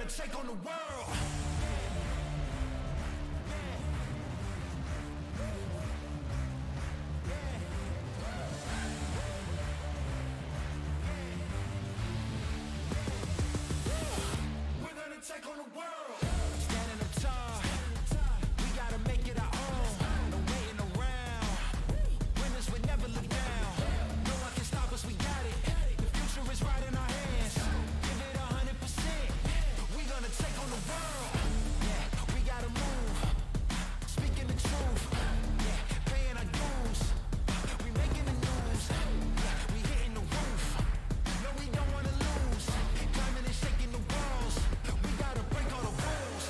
gonna take on the world. We're gonna take on the world. Standing up tall, we gotta make it our own. No waiting around. Winners would never look down. No one can stop us, we got it. The future is right in our hands. Give it 100%. We're gonna take on the world. Yeah, we gotta move. Speaking the truth. Yeah, paying our dues. We making the news. Yeah, we hitting the roof. No, we don't wanna lose. Climbing and shaking the walls. We gotta break all the rules.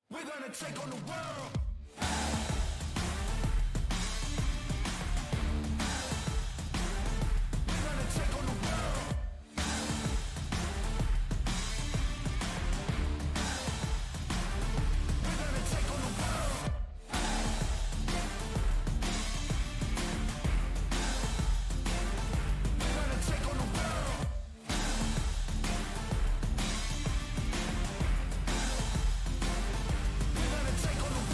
We're gonna take on the world. We're gonna take on the world. We're gonna take on the world. We're gonna take on the world. We're gonna take on the world.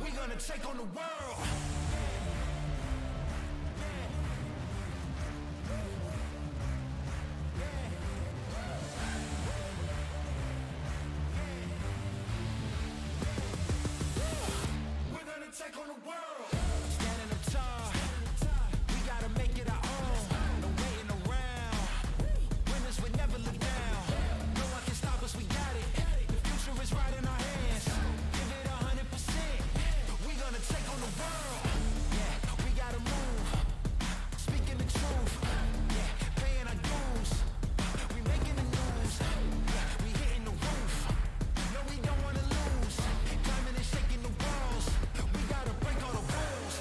We're gonna take on the world. We're gonna take on the world. Standing up tall, we gotta make it our own. No waiting around. Winners would never look down. No one can stop us, we got it. The future is right in our hands. Give it 100%. We're gonna take on the world. Yeah, we gotta move. Speaking the truth. Yeah, paying our dues. We making the news. Yeah, we hitting the roof. No, we don't wanna lose. Climbing and shaking the walls. We gotta break all the rules.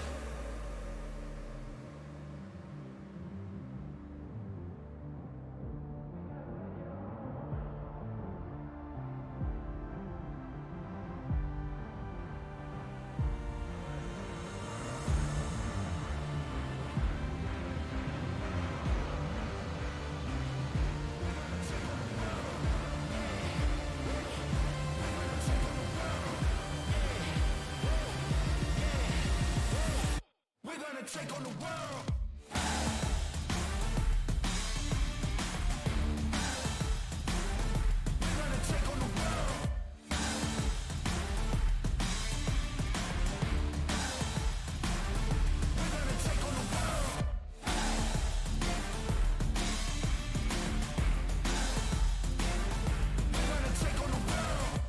We're gonna take on the world. We're gonna take on the world. We're gonna take on the world. We're gonna take on the world.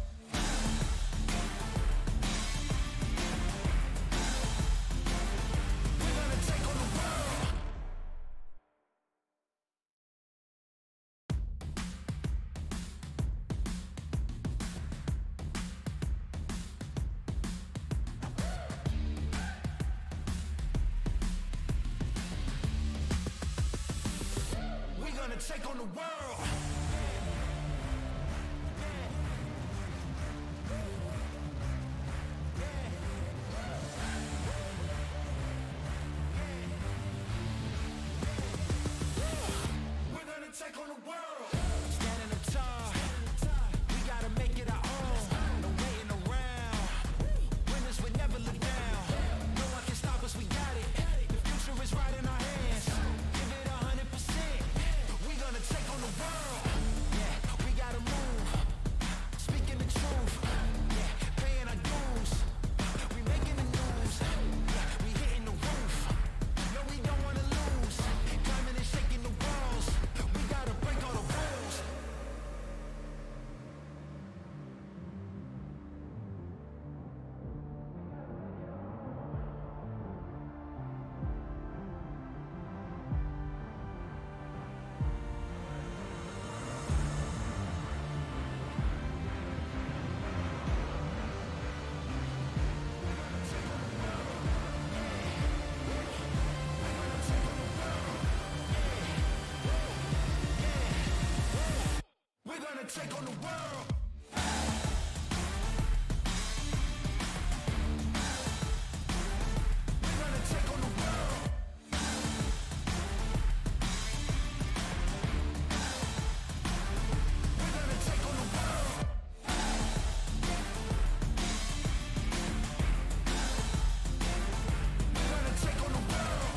We're gonna take on the world. We're gonna take on the world. We're gonna take on the world. Standing up tall, we gotta make it our own. No waiting around. Winners would never look down. No one can stop us, we got it. The future is right in our hands. Give it 100%. We're gonna take on the world. take on the world. We're gonna take on the world. We're gonna take on the world. We're gonna take on the world. We're gonna take on the world.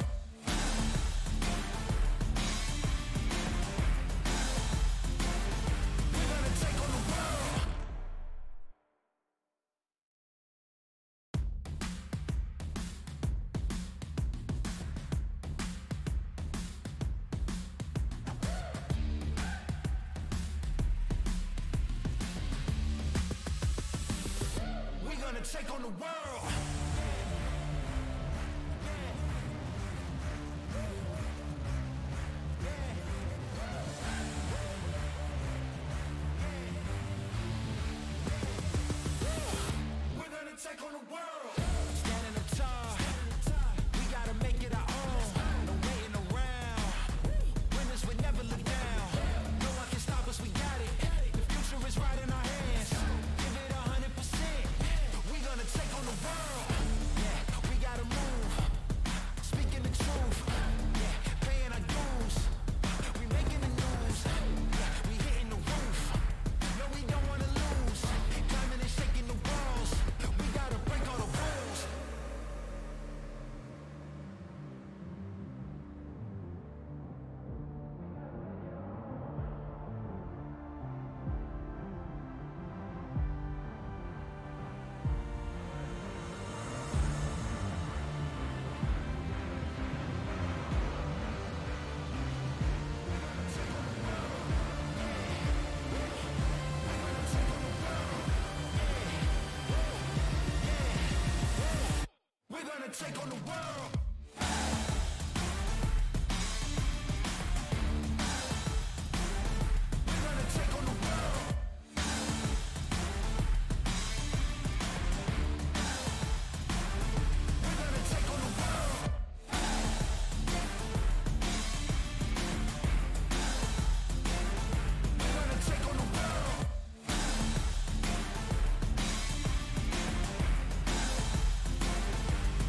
We're gonna take on the world. We're gonna take on the world. Standing up tall, we gotta make it our own. No waiting around. Winners would never look down. No one can stop us, we got it. The future is right in our hands. Give it 100%. We gonna take on the world. Yeah, we gotta move. Speaking the truth. Yeah, paying our dues. We making the news. Yeah, we hitting the roof. No, we don't wanna lose. Climbing and shaking the walls. We gotta break all the rules. We're gonna take on the world. We're gonna take on the world. We're gonna take on the world. We're gonna take on the world.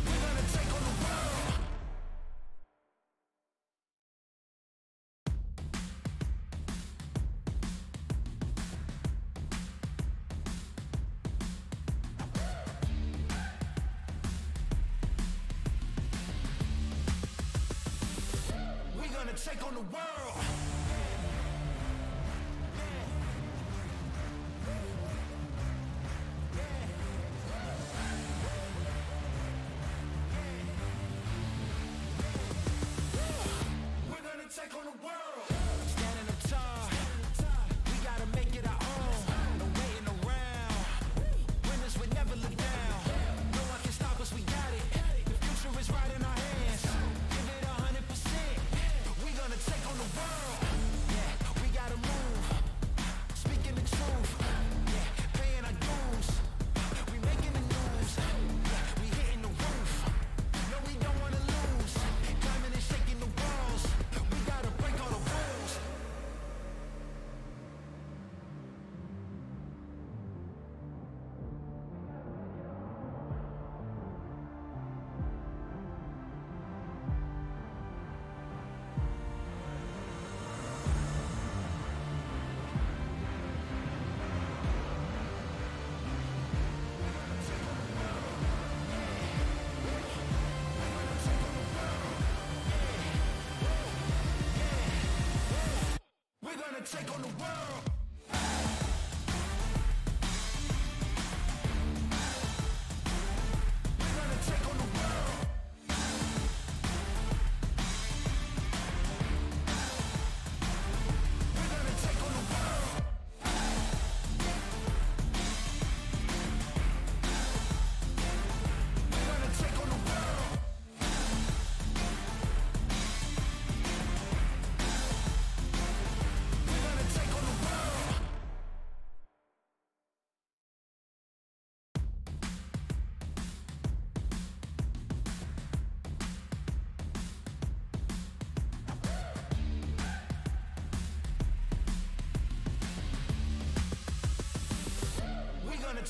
We're gonna take on the world. We're gonna take on the world. We're gonna take on the world. Standing up tall, we gotta make it our own. No waiting around. Winners would never look down. No one can stop us, we got it. The future is right in our hands. Give it 100%. We gonna take on the world. Yeah, we gotta move. Speaking the truth. Yeah, paying our dues. We making the news. Yeah, we hitting the roof. No, we don't wanna lose. Climbing and shaking the walls. We gotta break all the rules. We're gonna take on the world. We're gonna take on the world. We're gonna take on the world. We're gonna take on the world. We're gonna take on the world.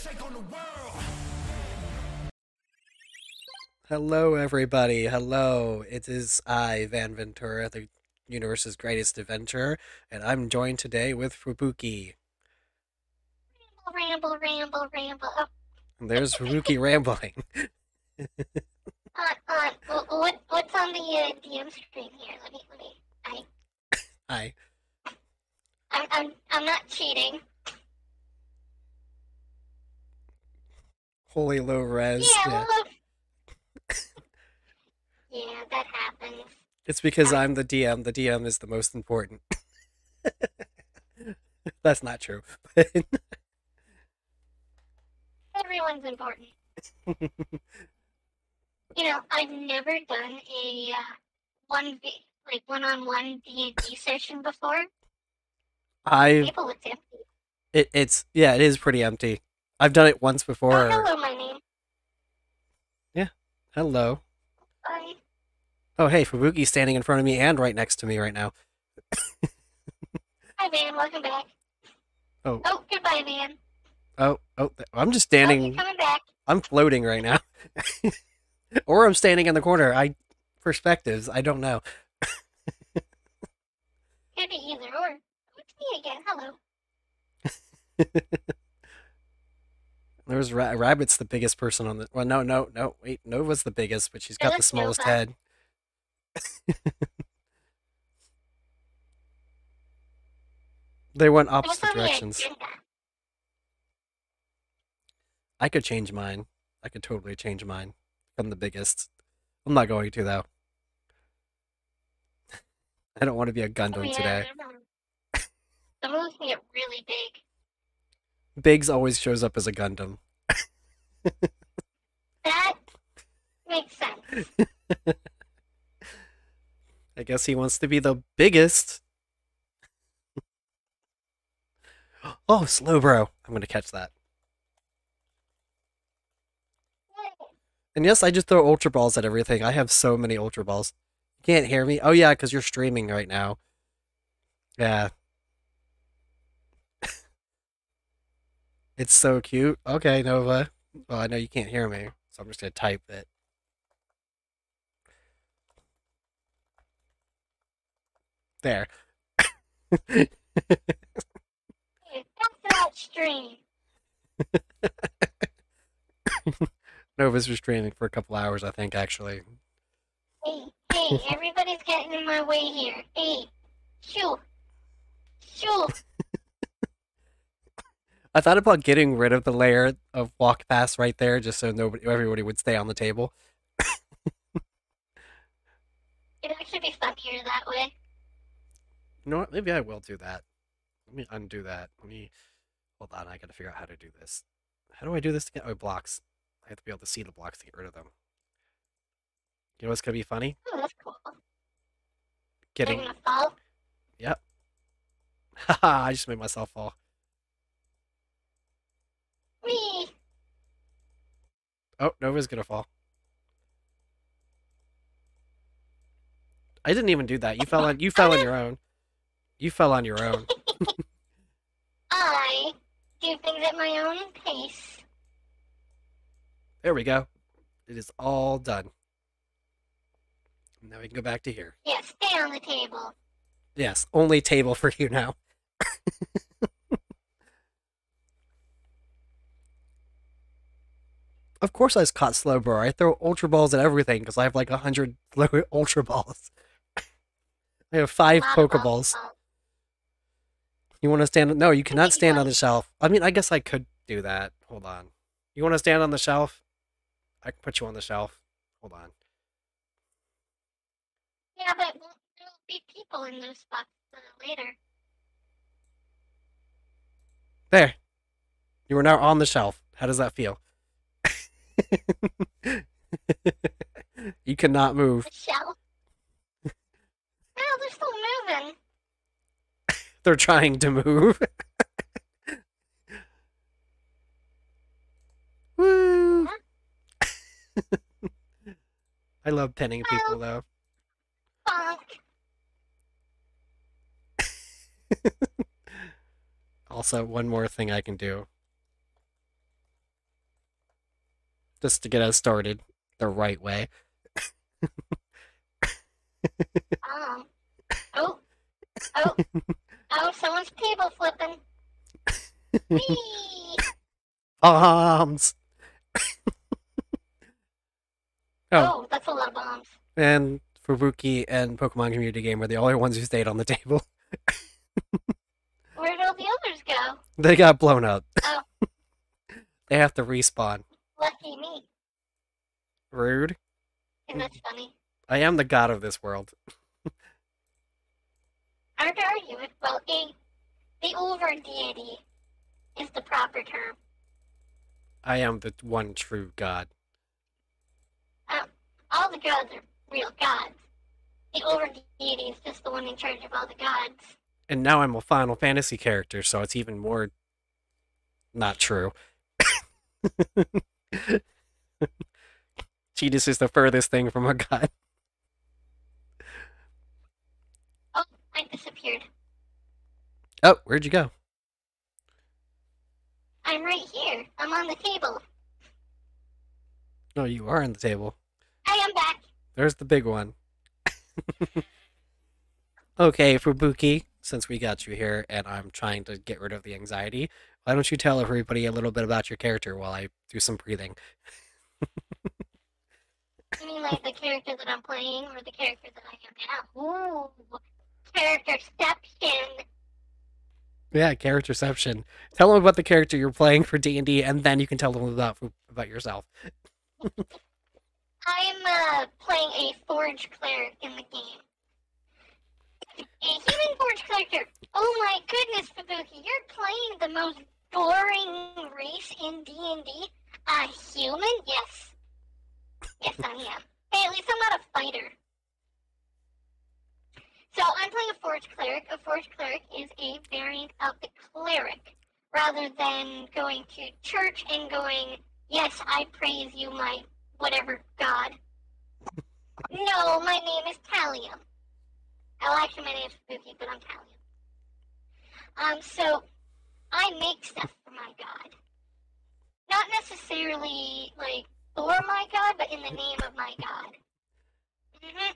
take on the world. Hello, everybody. Hello. It is I, Van Ventura, the universe's greatest adventurer, and I'm joined today with Fubuki. Ramble, ramble, ramble. Oh, And there's Fubuki rambling. what's on the DM screen here? I, Hi. I'm not cheating. Holy low res. Yeah, Yeah. look. Yeah, that happens. It's because I'm the DM. The DM is the most important. That's not true. Everyone's important. I've never done a one-on-one D&D session before. I've People looked empty. it's yeah, it is pretty empty. I've done it once Oh, before. hello, my name. Yeah. Hello. Bye. Oh, hey, Fubuki's standing in front of me and right next to me right now. Hi, Van. Welcome back. Oh. Oh, goodbye, Van. Oh, I'm just Oh, you're standing. coming back. I'm floating right now. Or I'm standing in the corner. Perspectives. I don't know. Could be either or. It's me again. Hello. There's Rabbit's the biggest person on the. Well, no. Wait, Nova's the biggest, but she's got the That's smallest Nova. head. They went What's opposite on the directions. agenda? I could change mine. I could totally change mine. I'm the biggest. I'm not going to though. I don't want to be a Oh, Gundam yeah, today. I know. The moves can get really big. Biggs always shows up as a Gundam. That makes sense. I guess he wants to be the biggest. Oh, slow bro. I'm gonna catch that. And yes, I just throw Ultra Balls at everything. I have so many Ultra Balls. You can't hear me? Oh, yeah, because you're streaming right now. Yeah. It's so cute. Okay, Nova. Well, I know you can't hear me, so I'm just going to type it. There. Hey, that's that stream. Nova's just streaming for a couple hours, I think, actually. Hey, everybody's getting in my way here. Hey, shoo, shoo. I thought about getting rid of the layer of walk past right there, just so everybody would stay on the table. It'd actually be funnier that way. You know what? Maybe I will do that. Let me undo that. Hold on. I gotta figure out how to do this. How do I do this again? Oh, blocks. I have to be able to see the blocks to get rid of them. You know what's gonna be funny? Oh, that's cool. They're Getting. gonna fall. Yep. Haha, I just made myself fall. Whee! Oh, Nova's gonna fall. I didn't even do that. You fell on your own. You fell on your own. I do things at my own pace. There we go. It is all done. Now we can go back to here. Yeah, stay on the table. Yes, only table for you now. Of course I caught Slowbro. I throw Ultra Balls at everything because I have like 100 Ultra Balls. I have 5 Pokeballs. You want to stand? No, you cannot stand on the shelf. I mean, I guess I could do that. Hold on. You want to stand on the shelf? I can put you on the shelf. Hold on. Yeah, but there'll be people in those spots later. There. You are now on the shelf. How does that feel? You cannot move. The shelf. No, they're still moving. They're trying to move. Woo! I love pinning people though. Fuck. Also, one more thing I can do. just to get us started the right way. Oh. Oh. Oh. Oh, someone's table flipping. Whee! Bombs! Oh, Oh, that's a lot of bombs. and Fubuki and Pokemon Community Game were the only ones who stayed on the table. Where'd all the others go? They got blown up. Oh, They have to respawn. lucky me. Rude. And that's funny. I am the god of this world. Hard to argue with. Well, the over deity is the proper term. I am the one true god. All the gods are real gods. The over deity is just the one in charge of all the gods. And now I'm a Final Fantasy character, so it's even more not true. Cheetahs is the furthest thing from a god. Oh, I disappeared. Oh, where'd you go? I'm right here. I'm on the table. Oh, you are on the table. I am back. There's the big one. Okay, Fubuki, since we got you here and I'm trying to get rid of the anxiety, why don't you tell everybody a little bit about your character while I do some breathing? You mean like the character that I'm playing or the character that I am now? Ooh, characterception. Yeah, characterception. Tell them about the character you're playing for D&D, and then you can tell them about yourself. I'm playing a forge cleric in the game. A human forge cleric. Oh my goodness, Fubuki, you're playing the most boring race in D&D? A human? Yes. Yes, I am. Hey, at least I'm not a fighter. So I'm playing a forge cleric. A forge cleric is a variant of the cleric. Rather than going to church and going, yes, I praise you, my whatever god. No, my name is Talium. Oh, actually, my name is Fubuki, but I'm Talium. So I make stuff for my god. Not necessarily, like, for my god, but in the name of my god. Mm-hmm.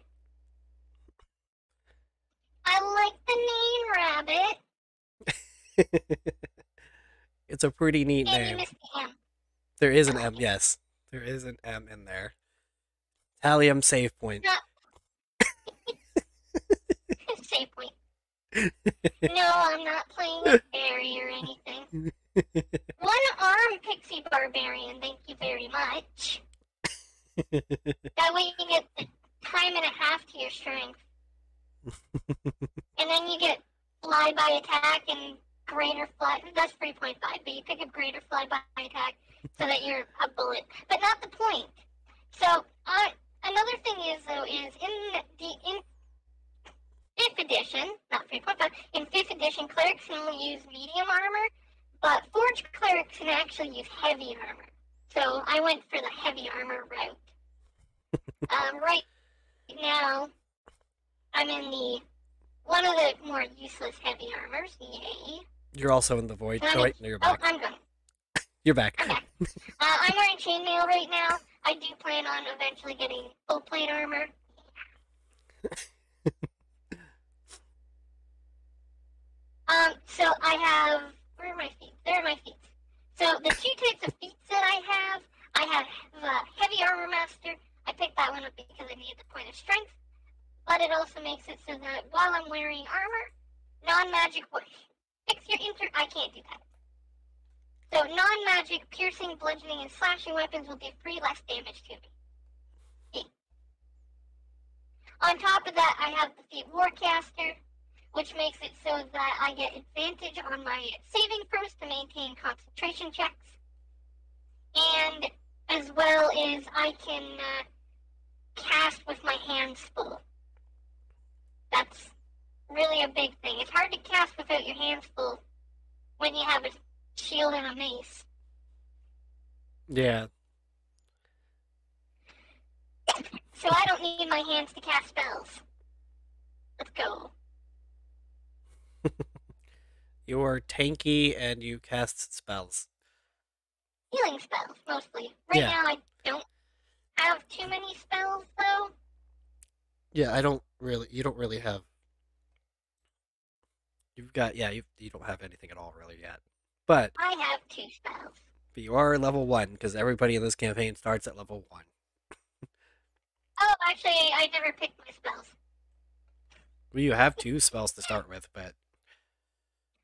I like the name Rabbit. It's a pretty neat And you name. missed the M. There is an M, yes. There is an M in there. Thallium save point. Not... Save point. No, I'm not playing with Barry or anything. One arm Pixie Barbarian, thank you very much. That way you get the time and a half to your strength. And then you get fly by attack and greater fly. That's 3.5, but you pick up greater fly by attack so that you're a bullet. But not the point. So, another thing is, though, is in 5th edition, not 3.5, in 5th edition, clerics can only use medium armor, but forge clerics can actually use heavy armor. So I went for the heavy armor route. Right now, I'm in one of the more useless heavy armors, yay. You're also in the void. Oh, wait, no, you're back. Oh, I'm gone. You're back. I'm back. I'm wearing chainmail right now. I do plan on eventually getting full plate armor. So I have, where are my feet? There are my feet. So the two types of feet that I have Heavy Armor Master. I picked that one up because I needed the point of strength, but it also makes it so that while I'm wearing armor, non-magic fix your I can't do that. So non-magic piercing, bludgeoning, and slashing weapons will do 3 less damage to me. On top of that, I have the Feet Warcaster, which makes it so that I get advantage on my saving throws to maintain concentration checks. And as well as I can cast with my hands full. That's really a big thing. It's hard to cast without your hands full when you have a shield and a mace. Yeah. So I don't need my hands to cast spells. Let's go. You're tanky and you cast spells. healing spells, mostly. Right Yeah. now, I don't have too many spells, though. Yeah, you don't really have, you've got, yeah, you don't have anything at all really yet. But I have 2 spells. you are level 1, because everybody in this campaign starts at level 1. Oh, actually, I never picked my spells. Well, you have 2 spells to start with, but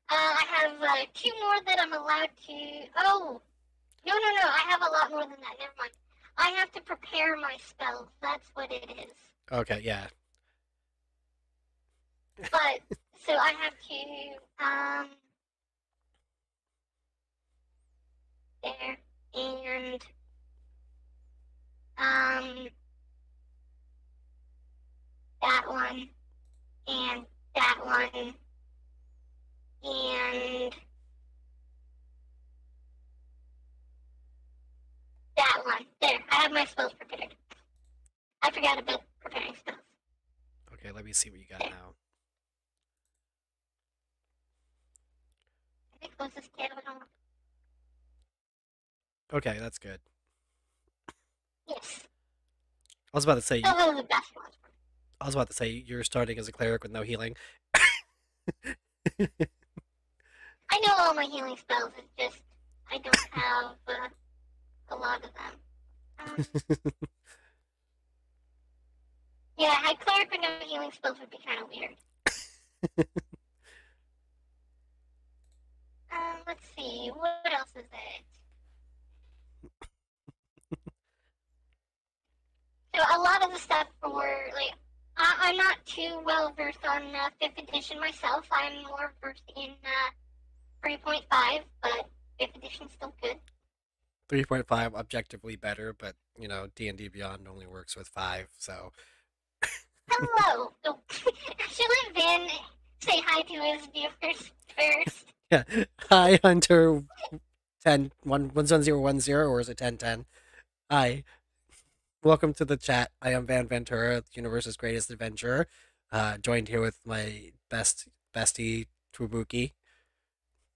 I have 2 more that I'm allowed to... Oh! No, I have a lot more than that. Never mind. I have to prepare my spells. That's what it is. okay, yeah. But, so I have to, there, and, that one, and that one, and that one. There, I have my spells prepared. I forgot about preparing spells. Okay, let me see what you got now. I think it was this tab at home. Okay, that's good. Yes. I was about to say, Those are the best ones. I was about to say you're starting as a cleric with no healing. I know all my healing spells, it's just I don't have a lot of them. Yeah, I cleric with no healing spells would be kind of weird. Let's see, what else is it? So a lot of the stuff for, like, I'm not too well versed on 5th edition myself. I'm more versed in 3.5, but 5th edition's still good. 3.5 objectively better, but you know, D&D Beyond only works with 5, so Hello! Oh, should let Van say hi to his viewers first? yeah. Hi, Hunter 11010, or is it 1010? Hi. Welcome to the chat. I am Van Ventura, the universe's greatest adventurer. Joined here with my bestie Fubuki.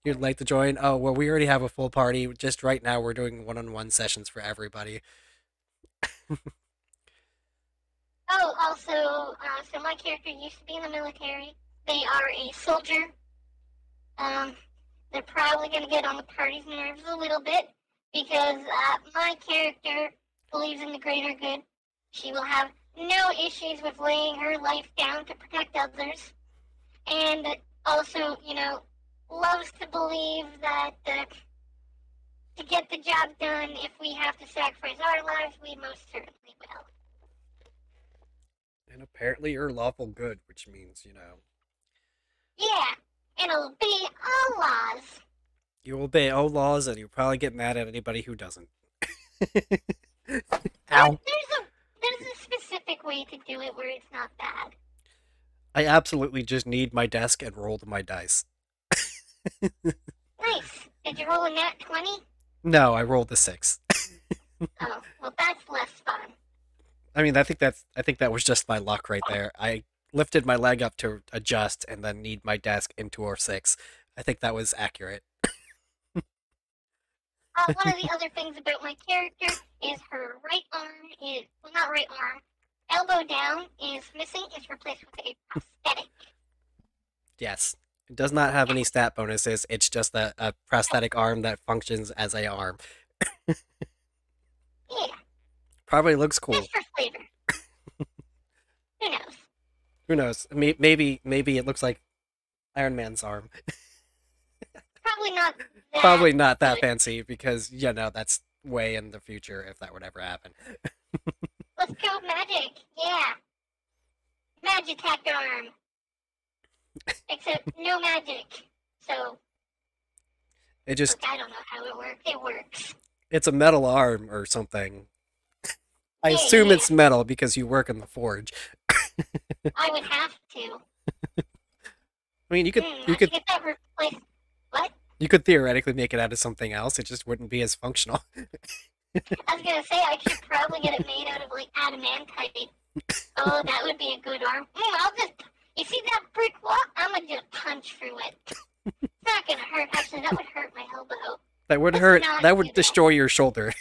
You'd like to join? Oh, well, we already have a full party. Just right now, we're doing one-on-one sessions for everybody. Oh, also, so my character used to be in the military. They are a soldier. They're probably going to get on the party's nerves a little bit because my character believes in the greater good. She will have no issues with laying her life down to protect others. And also, you know, loves to believe that to get the job done, if we have to sacrifice our lives, we most certainly will. And apparently you're lawful good, which means, you know, Yeah, and obey all laws. you obey all laws and you probably get mad at anybody who doesn't. Ow. There's a specific way to do it where it's not bad. I absolutely just need my desk and roll my dice. Nice. Did you roll a nat 20? No, I rolled the 6. Oh, well that's less fun. I mean, I think that was just my luck right there. I lifted my leg up to adjust and then need my desk into a 6. I think that was accurate. One of the other things about my character is her right arm is, well, not right arm, elbow down is missing. It's replaced with a prosthetic. Yes. It does not have any stat bonuses. It's just a prosthetic arm that functions as a arm. Yeah. Probably looks cool. Just for flavor. Who knows? Who knows? Maybe it looks like Iron Man's arm. Probably not that. Probably not that fancy because, you know, that's way in the future if that would ever happen. Let's go magic. Yeah. Magitac arm. Except no magic. So, It just, look, I don't know how it works. It works. it's a metal arm or something. I Yeah, assume yeah. it's metal because you work in the forge. I would have to. I mean, you could I should get that replaced. What? you could theoretically make it out of something else. It just wouldn't be as functional. I was gonna say I should probably get it made out of like adamantite. Oh, that would be a good arm. I'll just. You see that brick wall? I'm gonna just punch through it. It's not gonna hurt. Actually, that would hurt my elbow. That would Let's hurt. not That do would that. destroy your shoulder.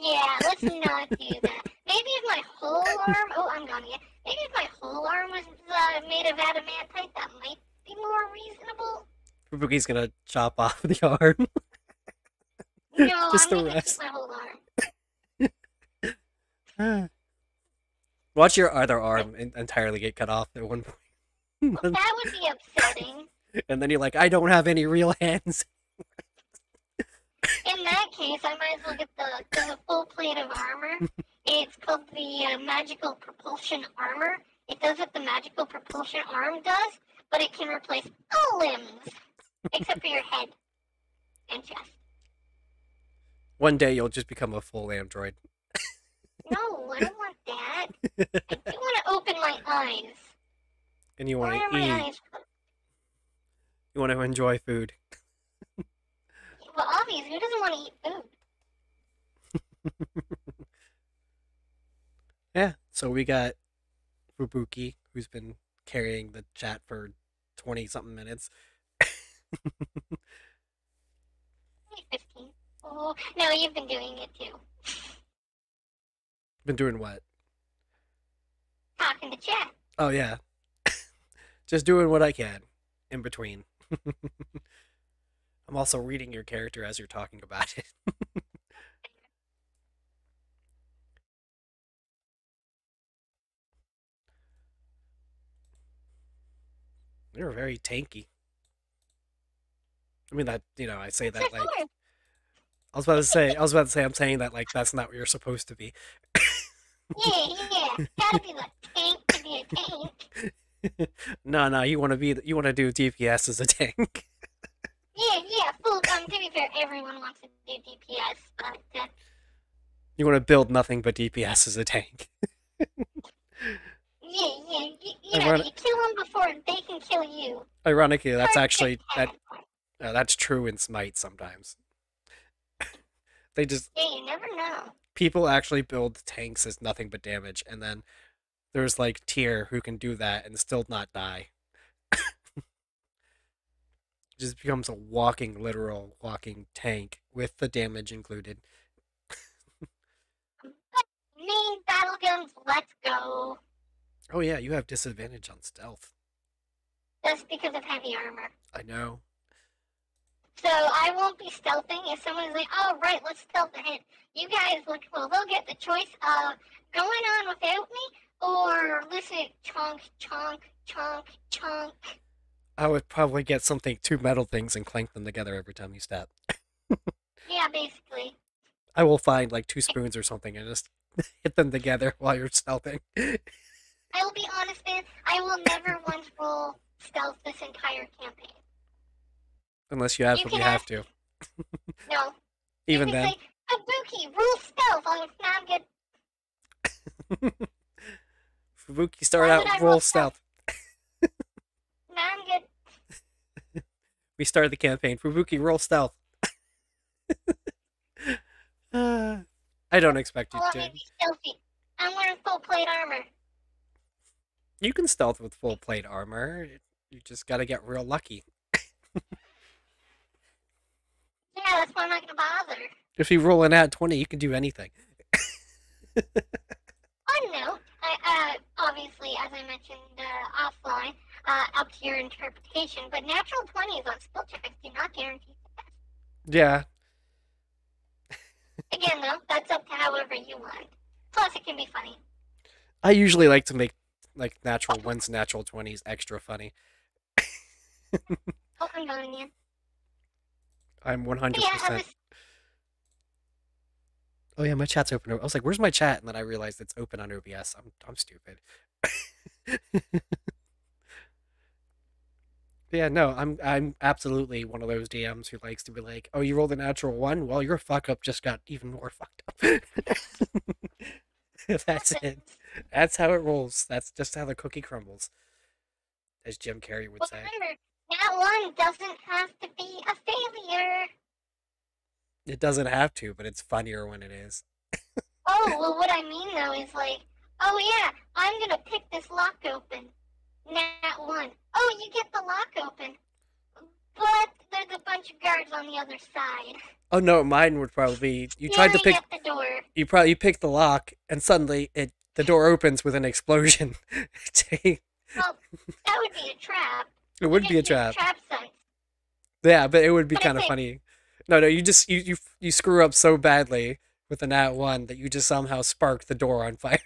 Yeah, let's not do that. Maybe if my whole arm... Oh, I'm gone again. Maybe if my whole arm was made of adamantite, that might be more reasonable. Fubuki's gonna chop off the arm. No, Just I'm the gonna keep rest. my whole arm. Watch your other arm entirely get cut off at one point. That would be upsetting. And then you're like, I don't have any real hands. In that case, I might as well get the full plate of armor. It's called the magical propulsion armor. It does what the magical propulsion arm does, but it can replace all limbs except for your head and chest. One day you'll just become a full android. No, I don't want that. I do want to open my eyes. And you Why want are to my eat. eyes? You want to enjoy food. Well, obviously, who doesn't want to eat food? Yeah, so we got Fubuki, who's been carrying the chat for 20-something minutes. Maybe 15. Oh, no, you've been doing it too. Been doing what? Talking to chat. Oh, yeah. Just doing what I can in between. I'm also reading your character as you're talking about it. You're very tanky. I mean that, I say that like I was about to say I'm saying that like that's not what you're supposed to be. Yeah. Gotta be like tank to be a tank. No, you want to do DPS as a tank. Yeah, full to be fair, everyone wants to do DPS, but You want to build nothing but DPS as a tank. you know, you kill them before they can kill you. Ironically, that's Hard actually to that tell. that's true in Smite sometimes. They just Yeah, you never know. people actually build tanks as nothing but damage, and then there's like tier who can do that and still not die. Just becomes a literal walking tank with the damage included. Main battle guns, let's go. Oh yeah, you have disadvantage on stealth. That's because of heavy armor. I know. So I won't be stealthing if someone's like, oh, right, let's stealth ahead. You guys they'll get the choice of going on without me or listening chonk, chonk, chonk, chonk. I would probably get two metal things and clank them together every time you step. Yeah, basically. I will find like 2 spoons or something and just hit them together while you're stealthing. I will be honest, man, I will never once roll stealth this entire campaign. Unless you absolutely have to. No. Even you can then. say, Fubuki, rule stealth. I'm good. Fubuki start Why would I out roll roll stealth. No, I'm good. We started the campaign. Fubuki roll stealth. I don't expect you I want to. me to be stealthy. I'm wearing full plate armor. You can stealth with full plate armor. You just gotta get real lucky. Yeah, that's why I'm not gonna bother. If you roll an at 20, you can do anything. On note, obviously, as I mentioned offline, up to your interpretation, but natural 20s on spell checks do not guarantee success. Yeah. Again, though, that's up to however you want. Plus, it can be funny. I usually like to make like natural 1s, natural 20s extra funny. Oh, I'm going in. I'm 100%. Yeah, I was... Oh yeah, my chat's open. I was like, "Where's my chat?" And then I realized it's open on OBS. I'm stupid. Yeah, no, I'm absolutely one of those DMs who likes to be like, "Oh, you rolled a natural 1? Well, your fuck up just got even more fucked up." That's it. That's how it rolls. That's just how the cookie crumbles, as Jim Carrey would Well, say. remember, that one doesn't have to be a failure. It doesn't have to, but it's funnier when it is. Oh, well, what I mean, though, is like, oh, yeah, I'm gonna pick this lock open. Nat 1. Oh, you get the lock open. But there's a bunch of guards on the other side. Oh no, mine would probably be you tried to Staring pick at the door. you picked the lock and suddenly the door opens with an explosion. It Well, that would be a trap. would be a Just use trap. Trap sense. Yeah, but it would be But kind of it's a- funny. No, you just you screw up so badly with the nat 1 that you just somehow spark the door on fire.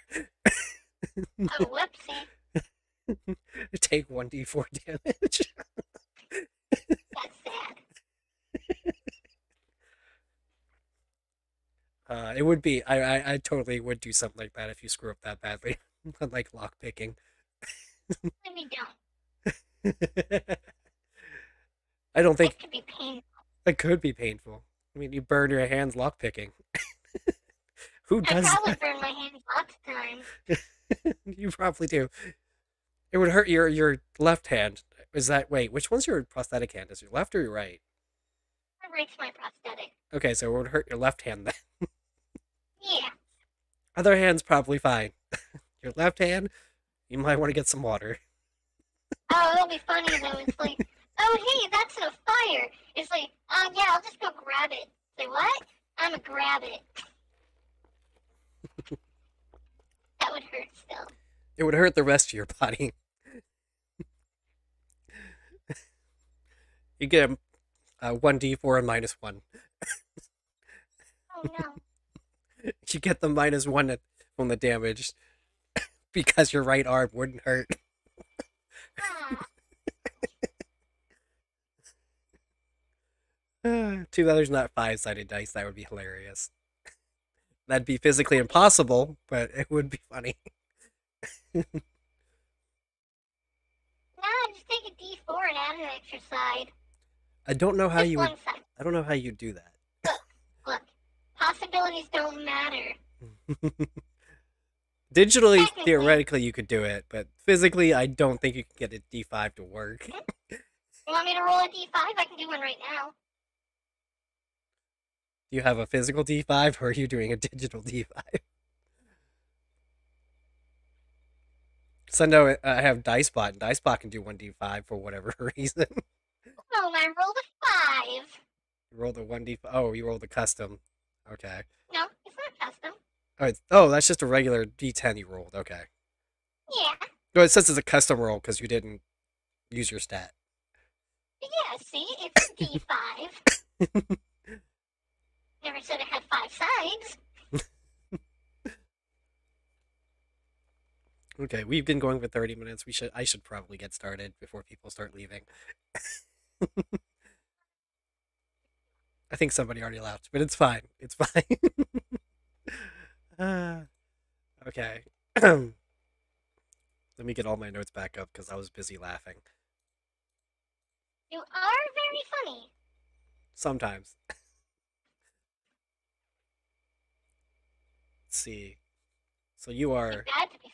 Oh, whoopsie. Take 1d4 damage. That's sad. It would be I totally would do something like that if you screw up that badly. Like lock picking. Maybe don't. I don't think It could be painful. it could be painful. I mean, you burn your hands lock picking. Who I does probably that? burned my hands lots of times. You probably do. It would hurt your left hand. Is that wait? Which one's your prosthetic hand? Is your left or your right? It breaks my prosthetic. Okay, so it would hurt your left hand then. Yeah. Other hand's probably fine. Your left hand, you might want to get some water. Oh, it'll be funny though. It's like, oh hey, that's a fire. It's like, yeah, I'll just go grab it. Say what? I'm gonna grab it. That would hurt still. It would hurt the rest of your body. You get a 1d4 and -1. Oh no. You get the -1 from the damage because your right arm wouldn't hurt. Ah, Too bad there's not 5-sided dice. That would be hilarious. That'd be physically impossible, but it would be funny. nah, just take a D4 and add an extra side. I don't know how Just you would. one side. I don't know how you do that. Look, possibilities don't matter. Digitally, Technically. theoretically, you could do it, but physically, I don't think you could get a D5 to work. You want me to roll a D5? I can do one right now. Do you have a physical D5, or are you doing a digital D5? So no, I have DiceBot, and DiceBot can do 1D5 for whatever reason. Oh, I rolled a 5. You rolled a 1D5. Oh, you rolled a custom. Okay. No, it's not custom. Oh, that's just a regular D10 you rolled. Okay. Yeah. No, it says it's a custom roll because you didn't use your stat. Yeah, see, it's a D5. Never said it had 5 sides. Okay, we've been going for 30 minutes. I should probably get started before people start leaving. I think somebody already left, but it's fine. It's fine. Okay. Let me get all my notes back up because I was busy laughing. You are very funny. Sometimes. Let's see. So you Too are. bad to be.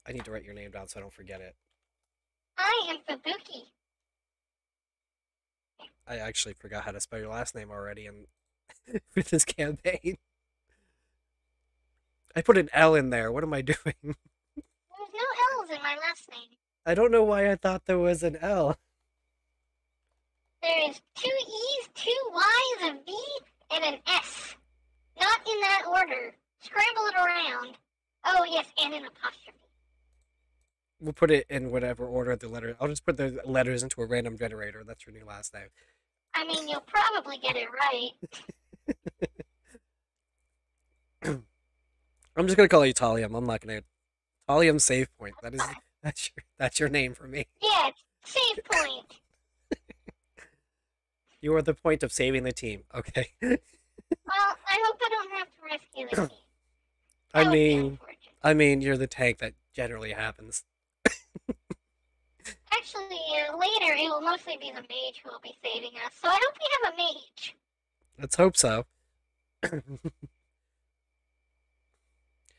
I need to write your name down so I don't forget it. I am Fubuki. I actually forgot how to spell your last name already and with this campaign. I put an L in there. What am I doing? There's no L's in my last name. I don't know why I thought there was an L. There is 2 E's, 2 Y's, a V, and an S. Not in that order. Scramble it around. Oh, yes, and an apostrophe. We'll put it in whatever order the letter. I'll just put the letters into a random generator. That's your new last name. I mean, you'll probably get it right. I'm just gonna call you Talium. I'm not gonna. Talium Save Point. That's your name for me. Yeah, save point. You are the point of saving the team. Okay. Well, I hope I don't have to rescue the team. That would be unfortunate. I mean, you're the tank that generally happens. Actually, later it will mostly be the mage who will be saving us. So I hope we have a mage. Let's hope so.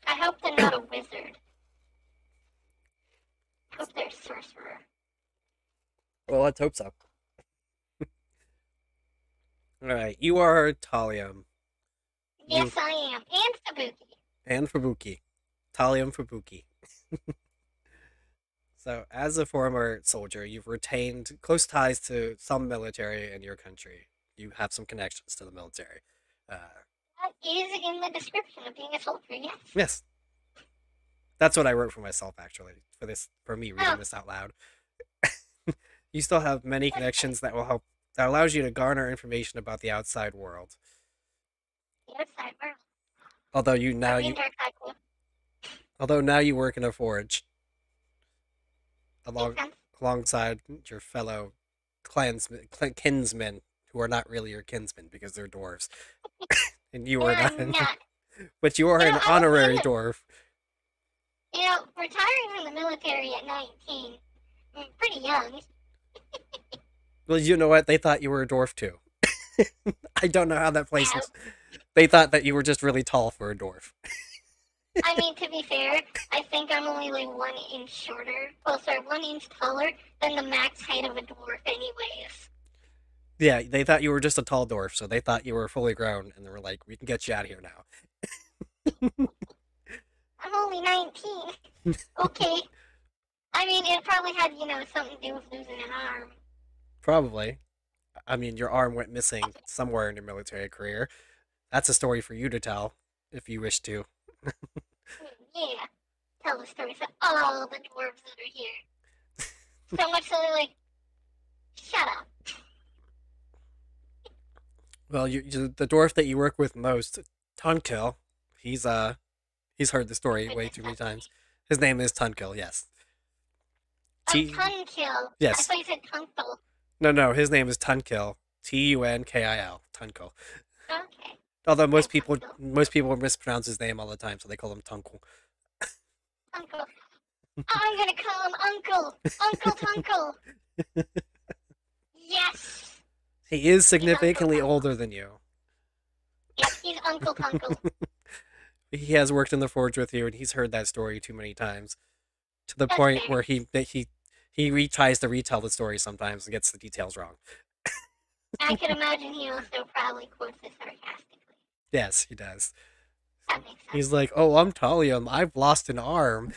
I hope they're not a wizard. I hope they're a sorcerer. Well, let's hope so. Alright, you are Talium. Yes, I am. And Fubuki. And Fubuki. Talium Fubuki. So, as a former soldier, you've retained close ties to some military in your country. You have some connections to the military. Uh, That is in the description of being a soldier, yes. yes, that's what I wrote for myself, actually, for me reading Oh, this out loud. You still have many connections that will help, that allows you to garner information about the outside world. the outside world. Although I mean, dark side too. now you work in a forge Makes along sense. alongside your fellow kinsmen who are not really your kinsmen because they're dwarves, and you And are not. I'm not. But you are You an know, I was honorary kind of, dwarf. retiring from the military at 19, pretty young. Well, you know what? They thought you were a dwarf too. I don't know how that plays Wow. into. They thought that you were just really tall for a dwarf. I mean, to be fair, I think I'm only like 1 inch shorter. Oh, sorry, 1 inch taller than the max height of a dwarf, anyways. Yeah, they thought you were just a tall dwarf, so they thought you were fully grown, and they were like, "We can get you out of here now." I'm only 19. Okay. I mean, it probably had, something to do with losing an arm. Probably. I mean, your arm went missing somewhere in your military career. That's a story for you to tell, if you wish to. Yeah. Tell the story to all the dwarves that are here. So much so they're like, shut up. Well, the dwarf that you work with most, Tunkill, he's heard the story way too many times. His name is Tunkill, yes. Oh, Tunkill. I Yes. thought you said Tunkle. No, his name is Tunkill. Tunkil. Tunkill. Okay. Although most Tunkill. people mispronounce his name all the time, so they call him Tunkle. Uncle. I'm gonna call him Uncle. Uncle Tunkle. Yes. He is significantly older than you. Yes, he's Uncle Tunkle. He has worked in the forge with you, and he's heard that story too many times, to the That's point fair. where he tries to retell the story sometimes and gets the details wrong. I can imagine he also probably quotes it sarcastically. Yes, he does. That makes sense. He's like, "Oh, I'm Talium. I've lost an arm."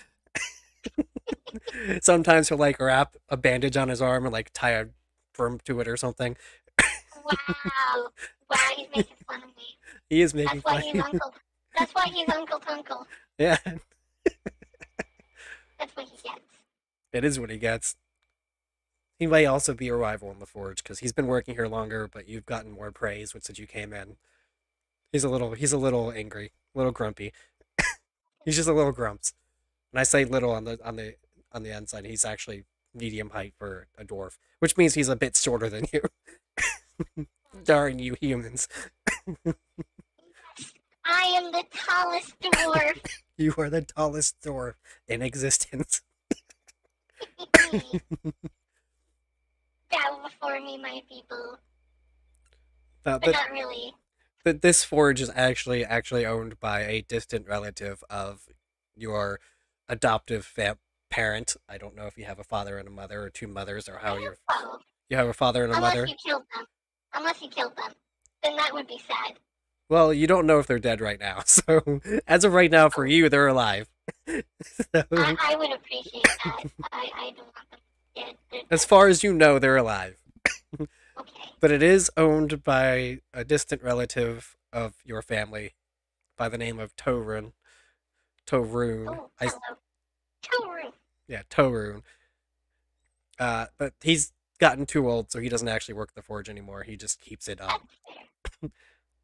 Sometimes he'll like wrap a bandage on his arm and like tie a broom to it or something. Wow. Wow, he's making fun of me. He is making That's why fun. he's Uncle. That's why he's Uncle Tunkle. Yeah, That's what he gets. it is what he gets. He may also be a rival in the forge because he's been working here longer, but you've gotten more praise since you came in. He's a little angry, a little grumpy. He's just a little grumps. And I say little on the end side. He's actually medium height for a dwarf, which means he's a bit shorter than you. Darn you humans! I am the tallest dwarf. You are the tallest dwarf in existence. Bow before me, my people. But But not really. this forge is actually owned by a distant relative of your adoptive parent. I don't know if you have a father and a mother, or two mothers, or how Oh, you have a father and a unless mother. you killed them. Unless you killed them. Then that would be sad. Well, you don't know if they're dead right now. So as of right now, for you, they're alive. So, I would appreciate that. I don't want them dead. They're as dead. far as you know, they're alive. Okay. But it is owned by a distant relative of your family by the name of Torun. Torun. Oh, hello. Toru. Yeah, Torun. But he's gotten too old, so he doesn't actually work the forge anymore. He just keeps it up. That's fair.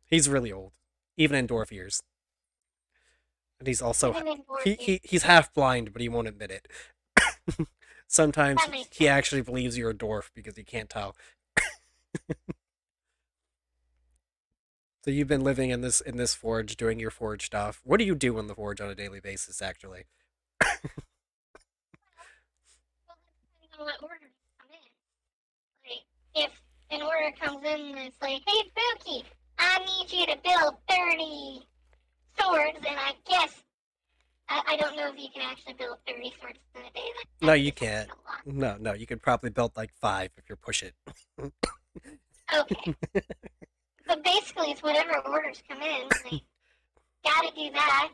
He's really old, even in dwarf years. And he's also Even in dwarf he's half blind, but he won't admit it. Sometimes That makes he sense. actually believes you're a dwarf because he can't tell. So you've been living in this forge, doing your forge stuff. What do you do in the forge on a daily basis, actually? Well, depending on what order come in. Like, if an order comes in and it's like, hey, Fubuki, I need you to build 30 swords, and I guess, I don't know if you can actually build 30 swords in a day. No, That's you just can't. a lot. No, you could probably build like 5 if you push it. Okay. But basically, it's whatever orders come in. Like, gotta do that.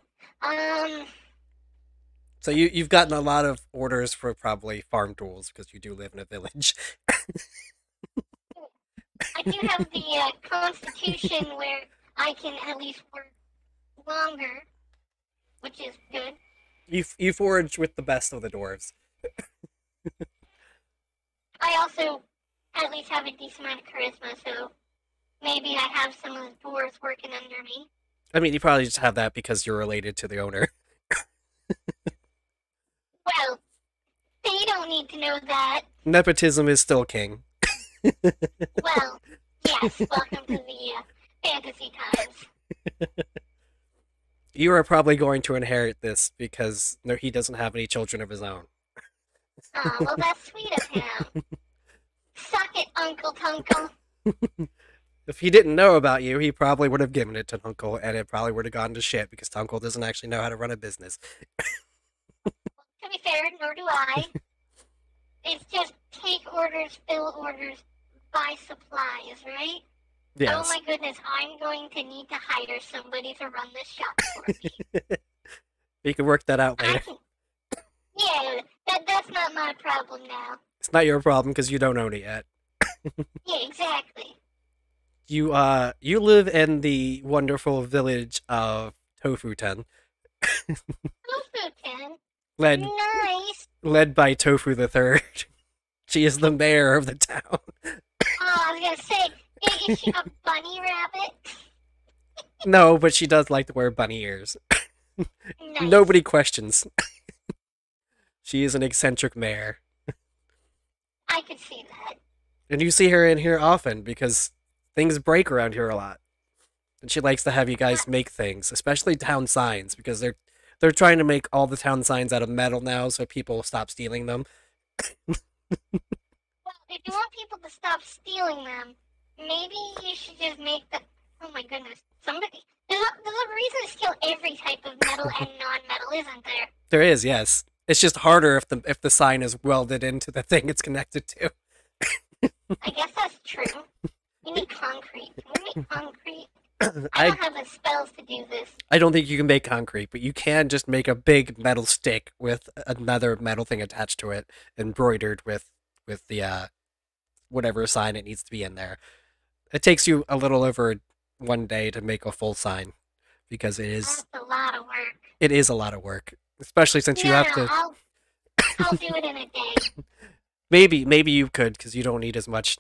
So you've gotten a lot of orders for probably farm tools because you do live in a village. I do have the constitution where I can at least work longer, which is good. You forage with the best of the dwarves. I also at least have a decent amount of charisma, so maybe I have some of the dwarves working under me. I mean, you probably just have that because you're related to the owner. Well, they don't need to know that. Nepotism is still king. Well, yes, welcome to the fantasy times. You are probably going to inherit this because he doesn't have any children of his own. Oh, well, that's sweet of him. Suck it, Uncle Tunkle. If he didn't know about you, he probably would have given it to Tunkle, and it probably would have gone to shit because Tunkle doesn't actually know how to run a business. To be fair, nor do I. It's just take orders, fill orders, buy supplies, right? Yes. Oh my goodness, I'm going to need to hire somebody to run this shop for me. You can work that out later. Yeah, that's not my problem now. It's not your problem because you don't own it yet. Yeah, exactly. You live in the wonderful village of Tofu-ten. Tofu-ten? Led Nice. by Tofu the Third. She is the mayor of the town. Oh, I was gonna say, is she a bunny rabbit? No, but she does like to wear bunny ears. Nice. Nobody questions. She is an eccentric mayor. I could see that. And you see her in here often because things break around here a lot. And she likes to have you guys make things, especially town signs, because they're trying to make all the town signs out of metal now so people stop stealing them. Well, if you want people to stop stealing them, maybe you should just make the... Oh my goodness. Somebody... There's a reason to steal every type of metal and non-metal, isn't there? There is, yes. It's just harder if the sign is welded into the thing it's connected to. I guess that's true. We need concrete. Can we make concrete? I don't have the spells to do this. I don't think you can make concrete, but you can just make a big metal stick with another metal thing attached to it, embroidered with the whatever sign it needs to be in there. It takes you a little over 1 day to make a full sign because That's a lot of work. it is a lot of work, especially since you have to. I'll do it in a day. Maybe you could because you don't need as much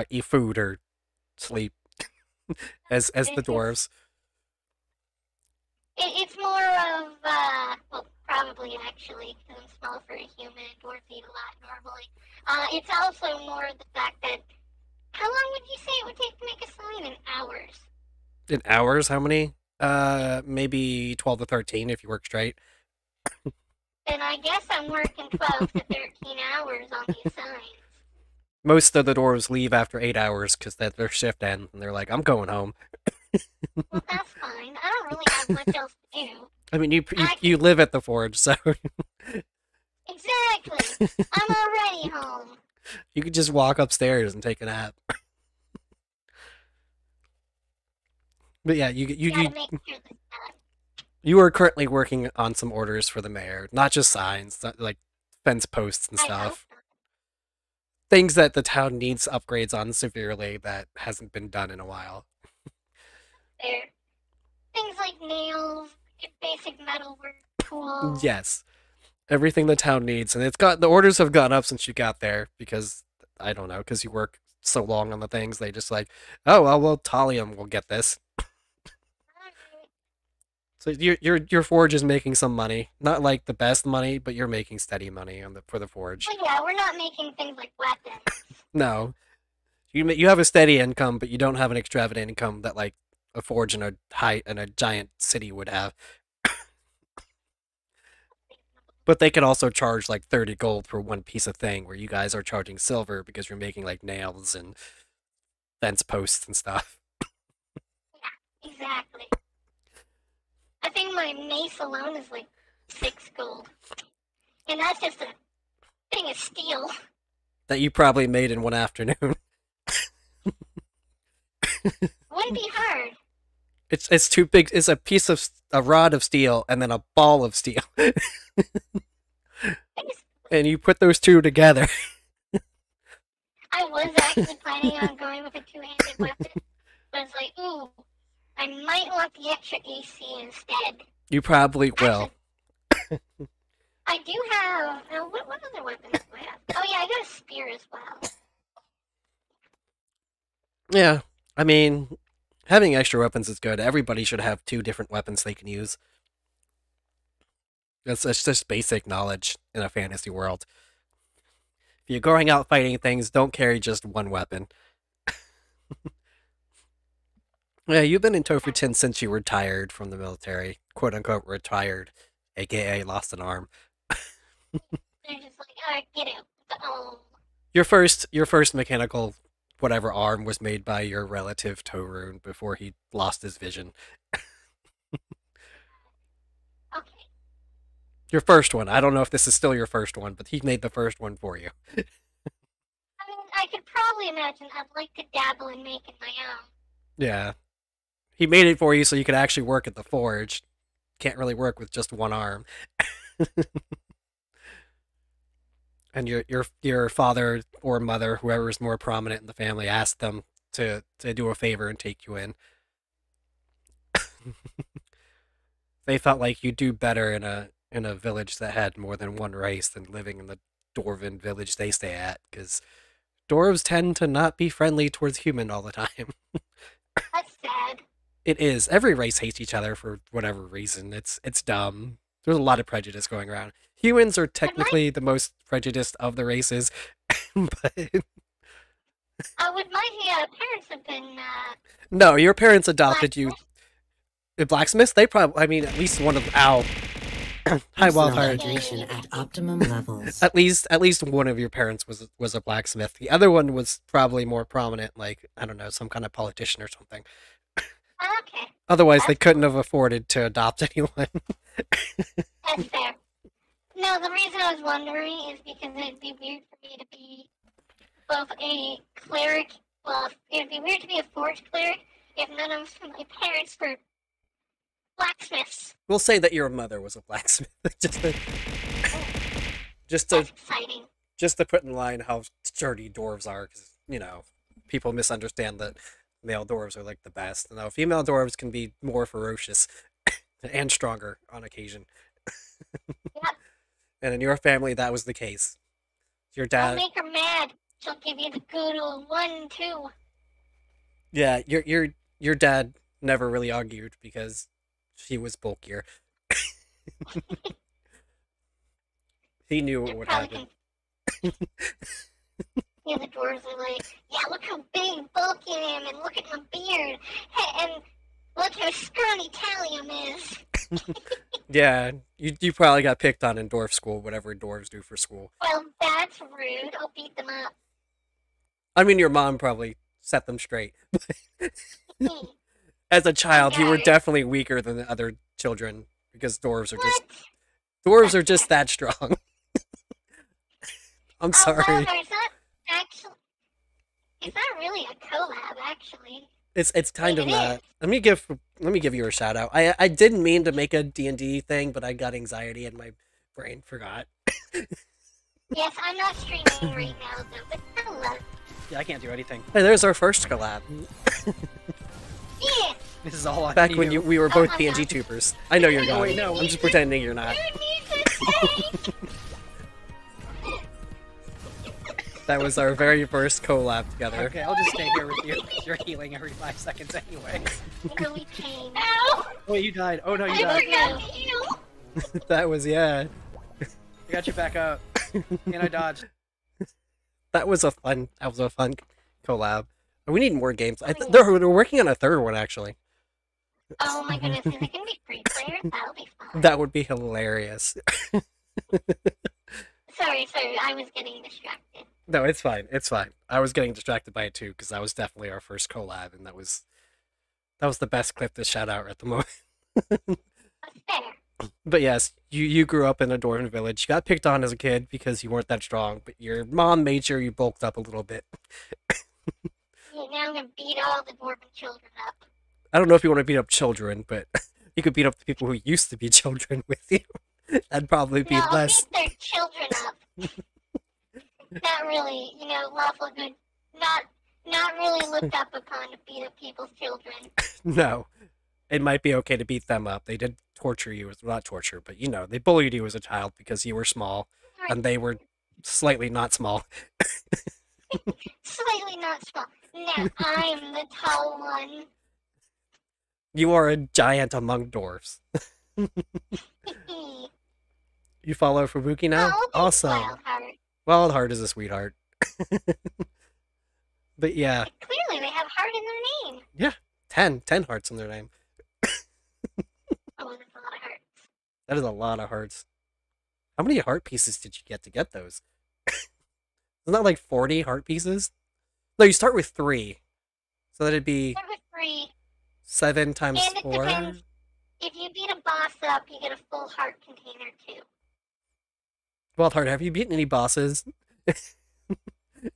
eat food or sleep as the dwarves. It's more of, well, probably actually, because I'm small for a human, dwarves eat a lot normally. It's also more the fact that, how long would you say it would take to make a sign? In hours? In hours? How many? Maybe 12 to 13 if you work straight. Then I guess I'm working 12 to 13 hours on these signs. Most of the dwarves leave after 8 hours because their shift ends, and they're like, I'm going home. Well, that's fine. I don't really have much else to do. I mean, you live at the forge, so Exactly. I'm already home. you could just walk upstairs and take a nap. But yeah, Gotta make sure this done. you are currently working on some orders for the mayor, not just signs, like fence posts and I stuff. hope. Things that the town needs upgrades on severely that hasn't been done in a while. There. Things like nails, basic metalwork tools. Yes. Everything the town needs, and the orders have gone up since you got there because I don't know, because you work so long on the things, they just like, oh well, Talium will get this. So your forge is making some money, not like the best money, but you're making steady money for the forge. Well, yeah, we're not making things like weapons. No, you have a steady income, but you don't have an extravagant income that like a forge in a giant city would have. But they can also charge like 30 gold for one piece of thing, where you guys are charging silver because you're making like nails and fence posts and stuff. Yeah, exactly. I think my mace alone is like 6 gold. And that's just a thing of steel. That you probably made in one afternoon. Wouldn't be hard. It's too big. It's a rod of steel and then a ball of steel, and you put those two together. I was actually planning on going with a two-handed weapon, but it's like, ooh, I might want the extra AC instead. You probably will. Actually, I do have. What other weapons do I have? Oh yeah, I got a spear as well. Yeah, I mean, having extra weapons is good. Everybody should have two different weapons they can use. That's just basic knowledge in a fantasy world. If you're going out fighting things, don't carry just one weapon. Yeah, you've been in Tofutin since you retired from the military. Quote unquote retired, aka lost an arm. They're just like, alright, get out. Oh. Your first mechanical whatever arm was made by your relative Torun before he lost his vision. Okay. Your first one. I don't know if this is still your first one, but he made the first one for you. I mean, I could probably imagine I'd like to dabble in making my own. Yeah. He made it for you so you could actually work at the forge. Can't really work with just one arm. And your father or mother, whoever is more prominent in the family, asked them to do a favor and take you in. They felt like you'd do better in a village that had more than one race than living in the dwarven village they stay at, because dwarves tend to not be friendly towards human all the time. That's sad. It is. Every race hates each other for whatever reason. It's dumb. There's a lot of prejudice going around. Humans are technically the most prejudiced of the races, but Would my parents have been, no, your parents adopted you. blacksmiths? The blacksmiths, they probably, I mean, at least one of, ow. Hi, Wildfire. Hydration at optimum levels. At least one of your parents was a blacksmith. The other one was probably more prominent, like, I don't know, some kind of politician or something. Okay, Otherwise, they That's couldn't have afforded to adopt anyone. that's fair. No, the reason I was wondering is because it'd be weird for me to be both a cleric, well, it'd be weird to be a forge cleric if none of my parents were blacksmiths. We'll say that your mother was a blacksmith, just to just That's to exciting. just to put in line how sturdy dwarves are, because people misunderstand that male dwarves are like the best. No, female dwarves can be more ferocious and stronger on occasion. Yep. And in your family, that was the case. Your Don't dad, make her mad. She'll give you the good old 1-2. yeah, your dad never really argued because she was bulkier. He knew what would happen. Yeah, the dwarves are like, yeah, look how big, bulky I am, and look at my beard. Hey, and look how scrawny Talium is. Yeah, you probably got picked on in dwarf school, whatever dwarves do for school. Well, that's rude. I'll beat them up. I mean, your mom probably set them straight. Hmm. As a child, you were Okay. definitely weaker than the other children because What? dwarves are just that strong. I'm Oh, sorry. Wildfire, it's not really a collab, actually. It's kind of It not. is. Let me give you a shout out. I didn't mean to make a D&D thing, but I got anxiety and my brain forgot. Yes, I'm not streaming right now, though, but hello. Yeah, I can't do anything. Hey, there's our first collab. Yeah! This is all on Back you. when we were both PNG tubers. I know you're Oh, gone. wait, no. I'm just pretending you're not. You need to say! That was our very first collab together. Okay, I'll just stay here with you. You're healing every 5 seconds anyway. Really pain. Ow! Oh, you died. Oh no, you I died. forgot to heal! That was, yeah. I got you back up. And I dodged. That was a fun collab. We need more games. They're working on a third one, actually. Oh my goodness, is it gonna be free players? That'll be fun. That would be hilarious. Sorry, I was getting distracted. No, it's fine. It's fine. I was getting distracted by it too, because that was definitely our first collab, and that was the best clip to shout out at the moment. That's fair. But yes, you grew up in a dwarven village. You got picked on as a kid because you weren't that strong, but your mom made sure you bulked up a little bit. Yeah, now I'm gonna beat all the dwarven children up. I don't know if you want to beat up children, but you could beat up the people who used to be children with you. That'd probably be No, I'll less. beat their children up. Not really, lawful good. Not really looked up upon to beat up people's children. No. It might be okay to beat them up. They did torture you, not torture, but they bullied you as a child because you were small and they were slightly not small. Slightly not small. Now I'm the tall one. You are a giant among dwarfs. You follow Fubuki now? Oh, Awesome. Wildheart. Wildheart is a sweetheart. But yeah. Clearly they have heart in their name. Yeah. 10 hearts in their name. Oh, that's a lot of hearts. That is a lot of hearts. How many heart pieces did you get those? Isn't that like 40 heart pieces? No, you start with 3. So that'd be Start with 3. 7 times And it 4. depends. If you beat a boss up, you get a full heart container too. Wildheart, have you beaten any bosses?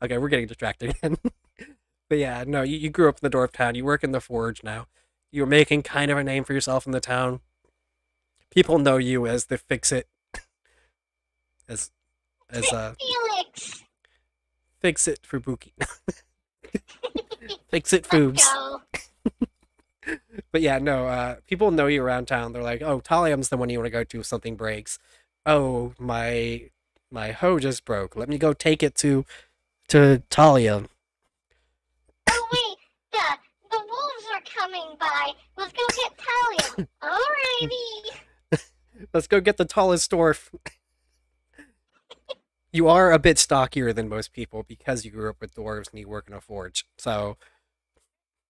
Okay, we're getting distracted again. But yeah, no, you grew up in the Dwarf town. You work in the Forge now. You're making kind of a name for yourself in the town. People know you as the Fix-It. As Felix! Fix-It Fubuki. Fix-It Foobs. Go. But yeah, no, people know you around town. They're like, oh, Talium's the one you want to go to if something breaks. Oh, my hoe just broke. Let me go take it to Talia. Oh wait, the wolves are coming by. Let's go get Talia. Alrighty. Let's go get the tallest dwarf. You are a bit stockier than most people because you grew up with dwarves and you work in a forge. So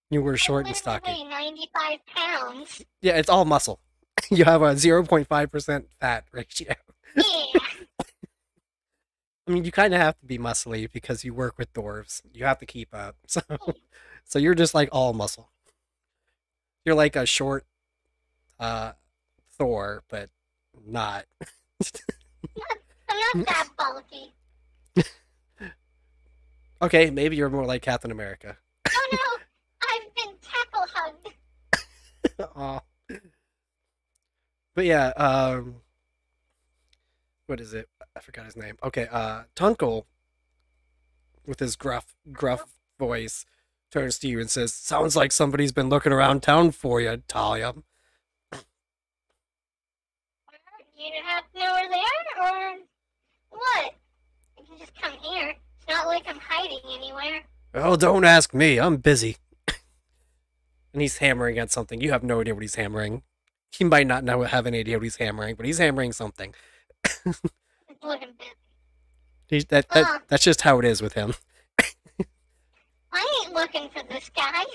you were short and stocky. I weigh 95 pounds. Yeah, it's all muscle. You have a 0.5% fat ratio. Yeah. I mean, you kind of have to be muscly because you work with dwarves. You have to keep up. So you're just like all muscle. You're like a short Thor, but not. I'm not that bulky. Okay, maybe you're more like Captain America. Oh no, I've been tackle hugged. Aw. But yeah, what is it? I forgot his name. Okay, Tunkel, with his gruff voice, turns to you and says, "Sounds like somebody's been looking around town for you, Talia." You have to know where they are, or what? You can just come here. It's not like I'm hiding anywhere. Oh, don't ask me. I'm busy. And he's hammering at something. You have no idea what he's hammering. He might not have an idea what he's hammering, but he's hammering something. It's looking busy. That's just how it is with him. I ain't looking for this guy.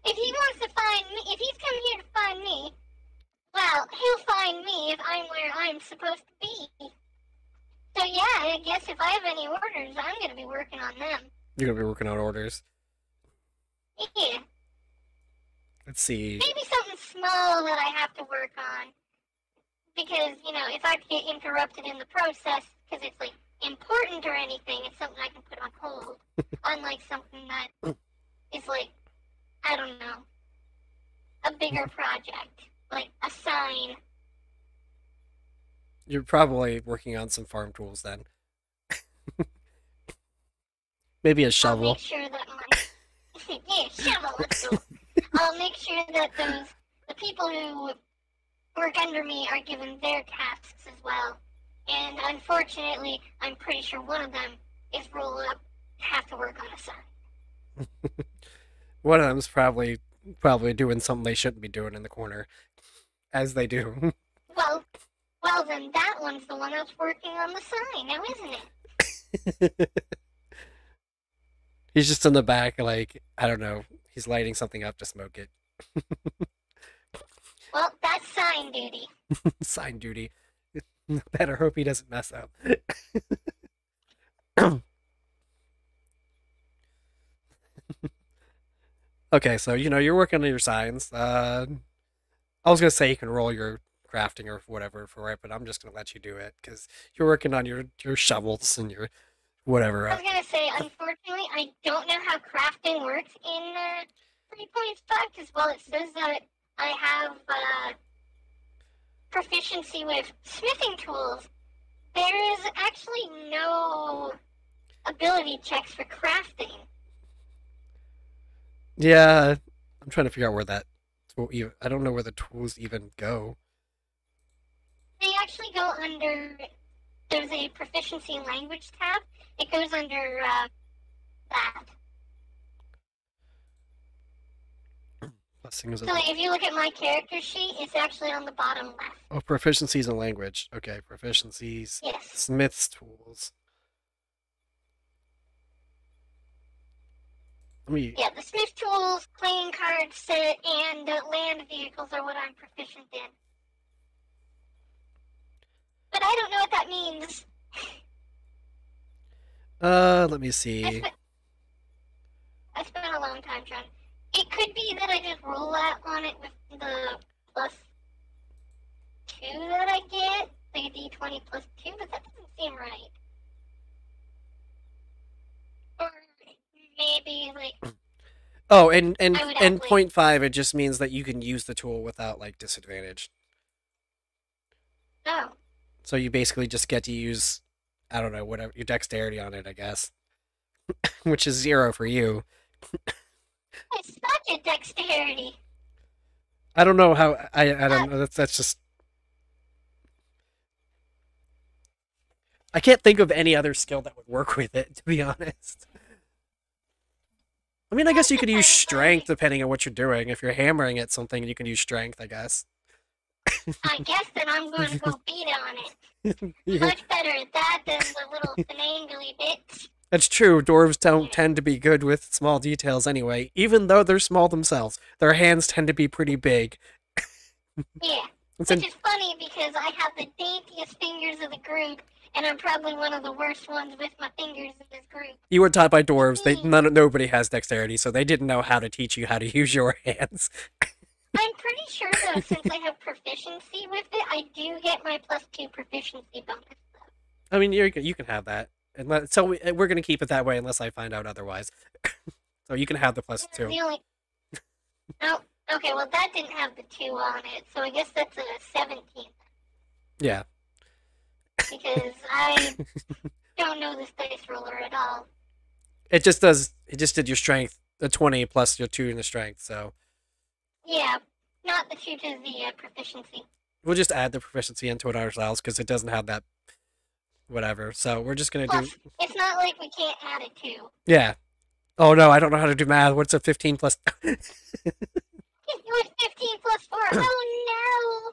If he wants to find me, if he's come here to find me, well, he'll find me if I'm where I'm supposed to be. So yeah, I guess if I have any orders, I'm gonna be working on them. You're gonna be working on orders. Yeah, Let's see. maybe something small that I have to work on. Because, if I get interrupted in the process, because it's, like, important or anything, it's something I can put on hold. Unlike something that is, like, I don't know, a bigger project. Like, a sign. You're probably working on some farm tools then. Maybe a I'll shovel. make sure that my... yeah, shovel, let's go. I'll make sure that the people who work under me are given their tasks as well. And unfortunately, I'm pretty sure one of them is rolled up, have to work on a sign. One of them's probably doing something they shouldn't be doing in the corner, as they do. Well then that one's the one that's working on the sign now, isn't it? He's just in the back, like, I don't know, he's lighting something up to smoke it. Well, that's sign duty. Sign duty. Better hope he doesn't mess up. Okay, so you're working on your signs. I was gonna say you can roll your crafting or whatever for it, but I'm just gonna let you do it because you're working on your shovels and whatever. I was gonna say, unfortunately, I don't know how crafting works in 3.5 because while it says that I have proficiency with smithing tools, there is actually no ability checks for crafting. Yeah, I'm trying to figure out where that. I don't know where the tools even go. They actually go under. There's a proficiency in language tab. It goes under that. Blessing is So if you look at my character sheet, it's actually on the bottom left. Oh, proficiencies in language. Okay, proficiencies. Yes. Smith's tools. Yeah, the smith tools, playing card set, and land vehicles are what I'm proficient in. But I don't know what that means. Let me see. I spent a long time trying. It could be that I just roll out on it with the +2 that I get, like a d20 +2, but that doesn't seem right. Or maybe like. Oh, and I would 0.5, it just means that you can use the tool without like disadvantage. Oh. So you basically just get to use, I don't know, whatever your dexterity on it, I guess, which is 0 for you. I suck at dexterity. I don't know how. I don't know. That's just. I can't think of any other skill that would work with it, to be honest. I mean, I guess you could use strength depending on what you're doing. If you're hammering at something, you can use strength, I guess. I guess that I'm going to go beat on it. Much better at that than the little finangly bits. That's true. Dwarves don't tend to be good with small details anyway, even though they're small themselves. Their hands tend to be pretty big. Yeah. Which is funny because I have the daintiest fingers of the group, and I'm probably one of the worst ones with my fingers in this group. You were taught by dwarves. Nobody has dexterity, so they didn't know how to teach you how to use your hands. I'm pretty sure, though, since I have proficiency with it, I do get my +2 proficiency bonus, though. I mean, you can have that. So we're going to keep it that way unless I find out otherwise. So you can have the +2. The only... Oh, okay, well, that didn't have the 2 on it, so I guess that's a 17. Yeah. Because I don't know this dice roller at all. It just did your strength, the 20 plus your 2 in the strength, so. Yeah, not the 2 to the proficiency. We'll just add the proficiency into it ourselves because it doesn't have that whatever. So we're just going to do. It's not like we can't add it to. Yeah. Oh no, I don't know how to do math. What's a 15 plus? It was 15 plus 4. Oh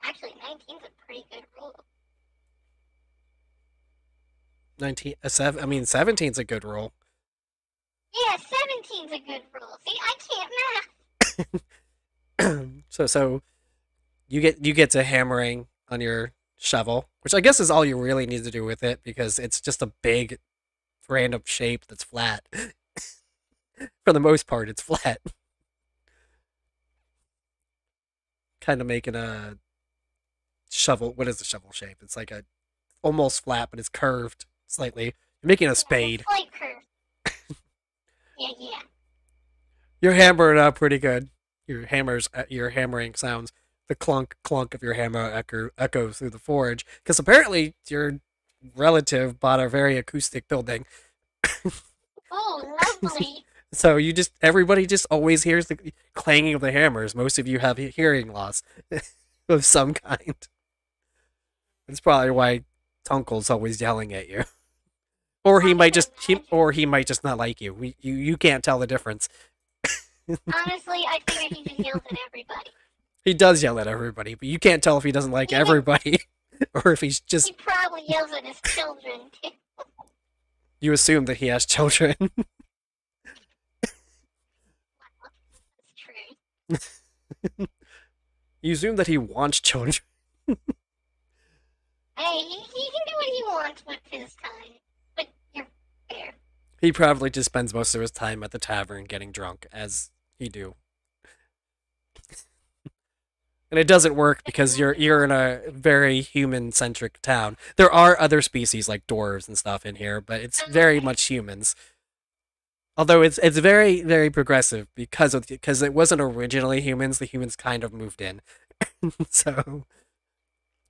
no! Actually, 19's a pretty good roll. 17's a good roll. Yeah, 17's a good roll. See, I can't math. So you get to hammering on your shovel, which I guess is all you really need to do with it because it's just a big random shape that's flat. For the most part, it's flat. Kind of making a shovel. What is the shovel shape? It's like a almost flat, but it's curved slightly. You're making a spade. Slight curve. Yeah. You're hammering up pretty good. Your hammering sounds. The clunk of your hammer echoes through the forge. Because apparently your relative bought a very acoustic building. Oh, lovely. So everybody just always hears the clanging of the hammers. Most of you have hearing loss of some kind. That's probably why Tunkle's always yelling at you. Or he might just not like you. You can't tell the difference. Honestly, I figure he just yells at everybody. He does yell at everybody, but you can't tell if he doesn't like everybody or if he's just. He probably yells at his children too. You assume that he has children. That's true. You assume that he wants children. Hey, he can do what he wants with his time, but you're fair. He probably just spends most of his time at the tavern getting drunk, as he do. And it doesn't work because you're in a very human-centric town. There are other species like dwarves and stuff in here, but it's very much humans. Although it's very very progressive because it wasn't originally humans. The humans kind of moved in, so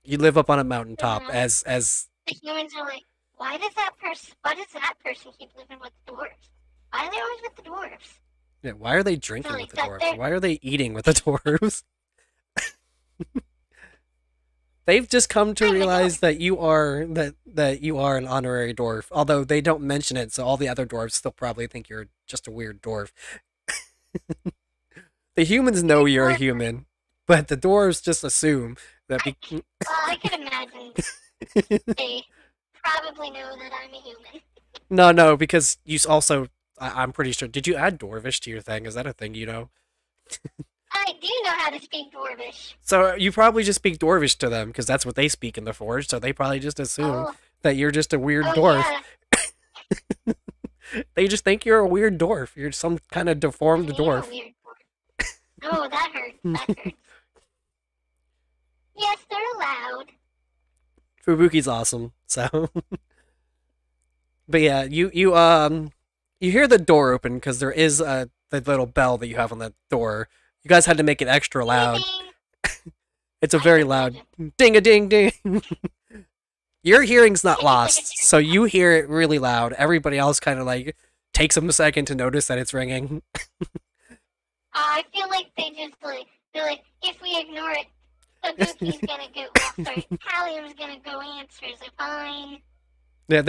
you live up on a mountaintop as The humans are like, why does that person keep living with the dwarves? Why are they always with the dwarves? yeah, why are they drinking So, with the like, dwarves? Why are they eating with the dwarves? They've just come to realize that you are that you are an honorary dwarf, although they don't mention it, so all the other dwarves still probably think you're just a weird dwarf. The humans know you're a human, but the dwarves just assume that. Well, I could imagine they probably know that I'm a human. No, because you also. I'm pretty sure. Did you add dwarvish to your thing? Is that a thing you know? I do know how to speak dwarvish. So you probably just speak dwarvish to them because that's what they speak in the forge. So they probably just assume that you're just a weird dwarf. Yeah. They just think you're a weird dwarf. You're some kind of deformed You're a dwarf. weird dwarf. Oh, that hurts. That hurts. Yes, they're allowed. Fubuki's awesome. So, but yeah, you hear the door open because there is the little bell that you have on the door. You guys had to make it extra loud. Ding. It's a very loud ding a ding ding. Your hearing's not lost, so you hear it really loud. Everybody else kind of like takes them a second to notice that it's ringing. I feel like they're like, if we ignore it, Fubuki's gonna go. Well, sorry, Hallium's gonna go answer. Is it fine? Yeah,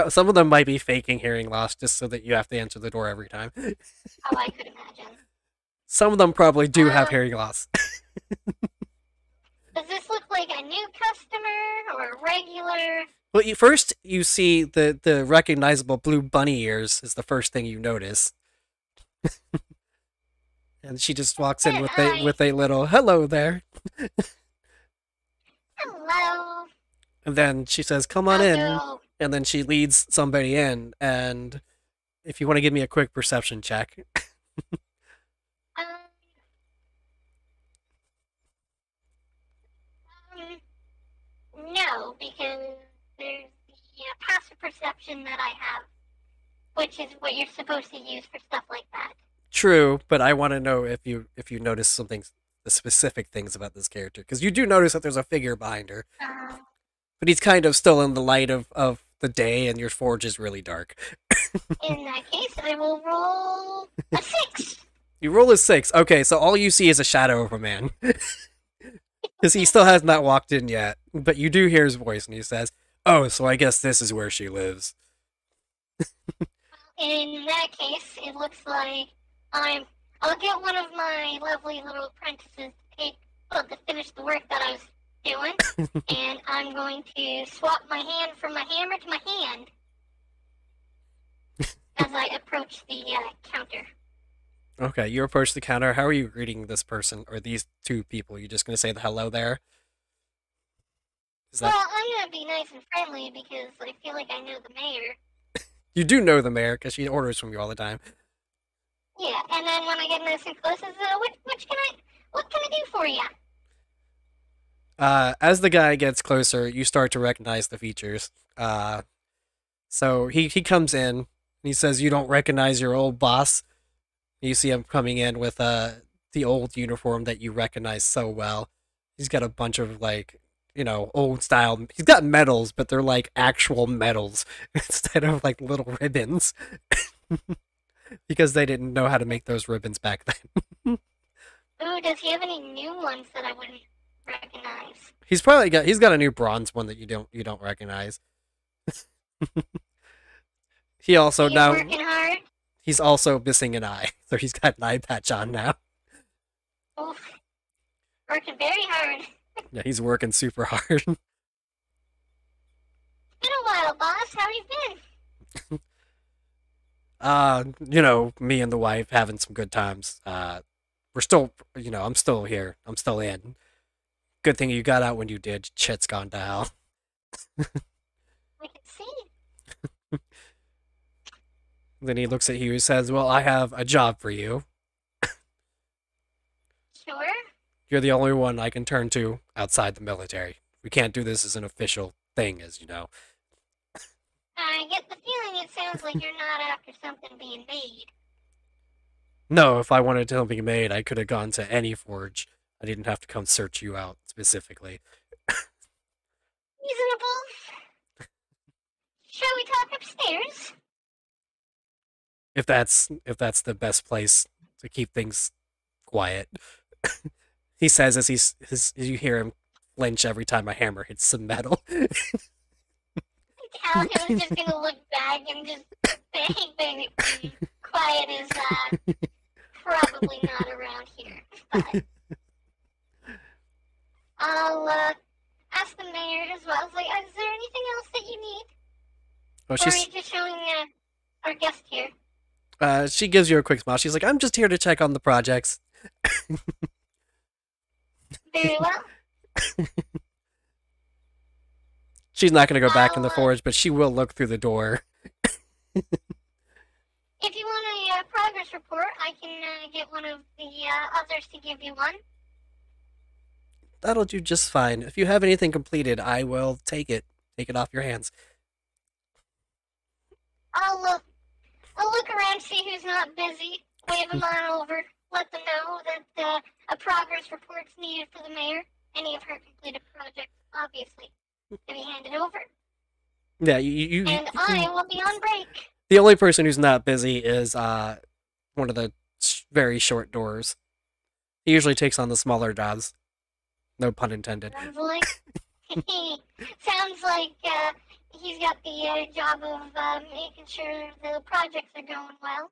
some of them might be faking hearing loss just so that you have to answer the door every time. Oh, I could imagine. Some of them probably do have hearing loss. Does this look like a new customer or a regular? Well, first you see the recognizable blue bunny ears is the first thing you notice. And she just walks in with a little hello there. Hello. And then she says, "Come on I'll in." go. And then she leads somebody in. And if you want to give me a quick perception check. No, because there's the passive perception that I have, which is what you're supposed to use for stuff like that. True, but I want to know if you notice something, the specific things about this character, because you do notice that there's a figure behind her, but he's kind of still in the light of the day, and your forge is really dark. In that case, I will roll a 6. You roll a 6. Okay, so all you see is a shadow of a man. Because he still has not walked in yet. But you do hear his voice, and he says, "Oh, so I guess this is where she lives." In that case, it looks like I'll get one of my lovely little apprentices to finish the work that I was doing, and I'm going to swap my hand from my hammer to my hand as I approach the counter. Okay, you approach the counter. How are you greeting this person, or these two people? You just going to say the hello there? Well, I'm going to be nice and friendly because I feel like I know the mayor. You do know the mayor, because she orders from you all the time. Yeah, and then when I get nice and close, what can I do for you? As the guy gets closer, you start to recognize the features. So he comes in, and he says, "You don't recognize your old boss?" You see him coming in with the old uniform that you recognize so well. He's got a bunch of, like, old style. He's got medals, but they're like actual medals instead of like little ribbons. Because they didn't know how to make those ribbons back then. Ooh, does he have any new ones that I wouldn't recognize? He's got a new bronze one that you don't recognize. He also He's now working hard. he's also missing an eye, so he's got an eye patch on now. Oof. Working very hard. Yeah, he's working super hard. Been a while, boss. How you been? Me and the wife having some good times. We're still, I'm still here. I'm still in. Good thing you got out when you did. Shit's gone to hell. I can see. Then he looks at you and says, "Well, I have a job for you." Sure. You're the only one I can turn to outside the military. We can't do this as an official thing, as you know. I get the feeling it sounds like you're not after something being made. No, if I wanted to be made, I could have gone to any forge. I didn't have to come search you out specifically. Reasonable. Shall we talk upstairs? If that's the best place to keep things quiet. He says as you hear him flinch every time a hammer hits some metal. Calhoun's just gonna look back and just say, quiet is probably not around here. But I'll ask the mayor as well. It's like, is there anything else that you need? Oh, Or are you just showing our guest here? She gives you a quick smile. She's like, I'm just here to check on the projects. Very well. She's not going to go back in the forge, but she will look through the door. If you want a progress report, I can get one of the others to give you one. That'll do just fine. If you have anything completed, I will take it. Take it off your hands. I'll look around, see who's not busy, wave them on over, let them know that a progress report's needed for the mayor. Any of her completed projects, obviously, to be handed over. Yeah, you And I will be on break. The only person who's not busy is one of the very short doors. He usually takes on the smaller jobs. No pun intended. Sounds like he's got the job of making sure the projects are going well.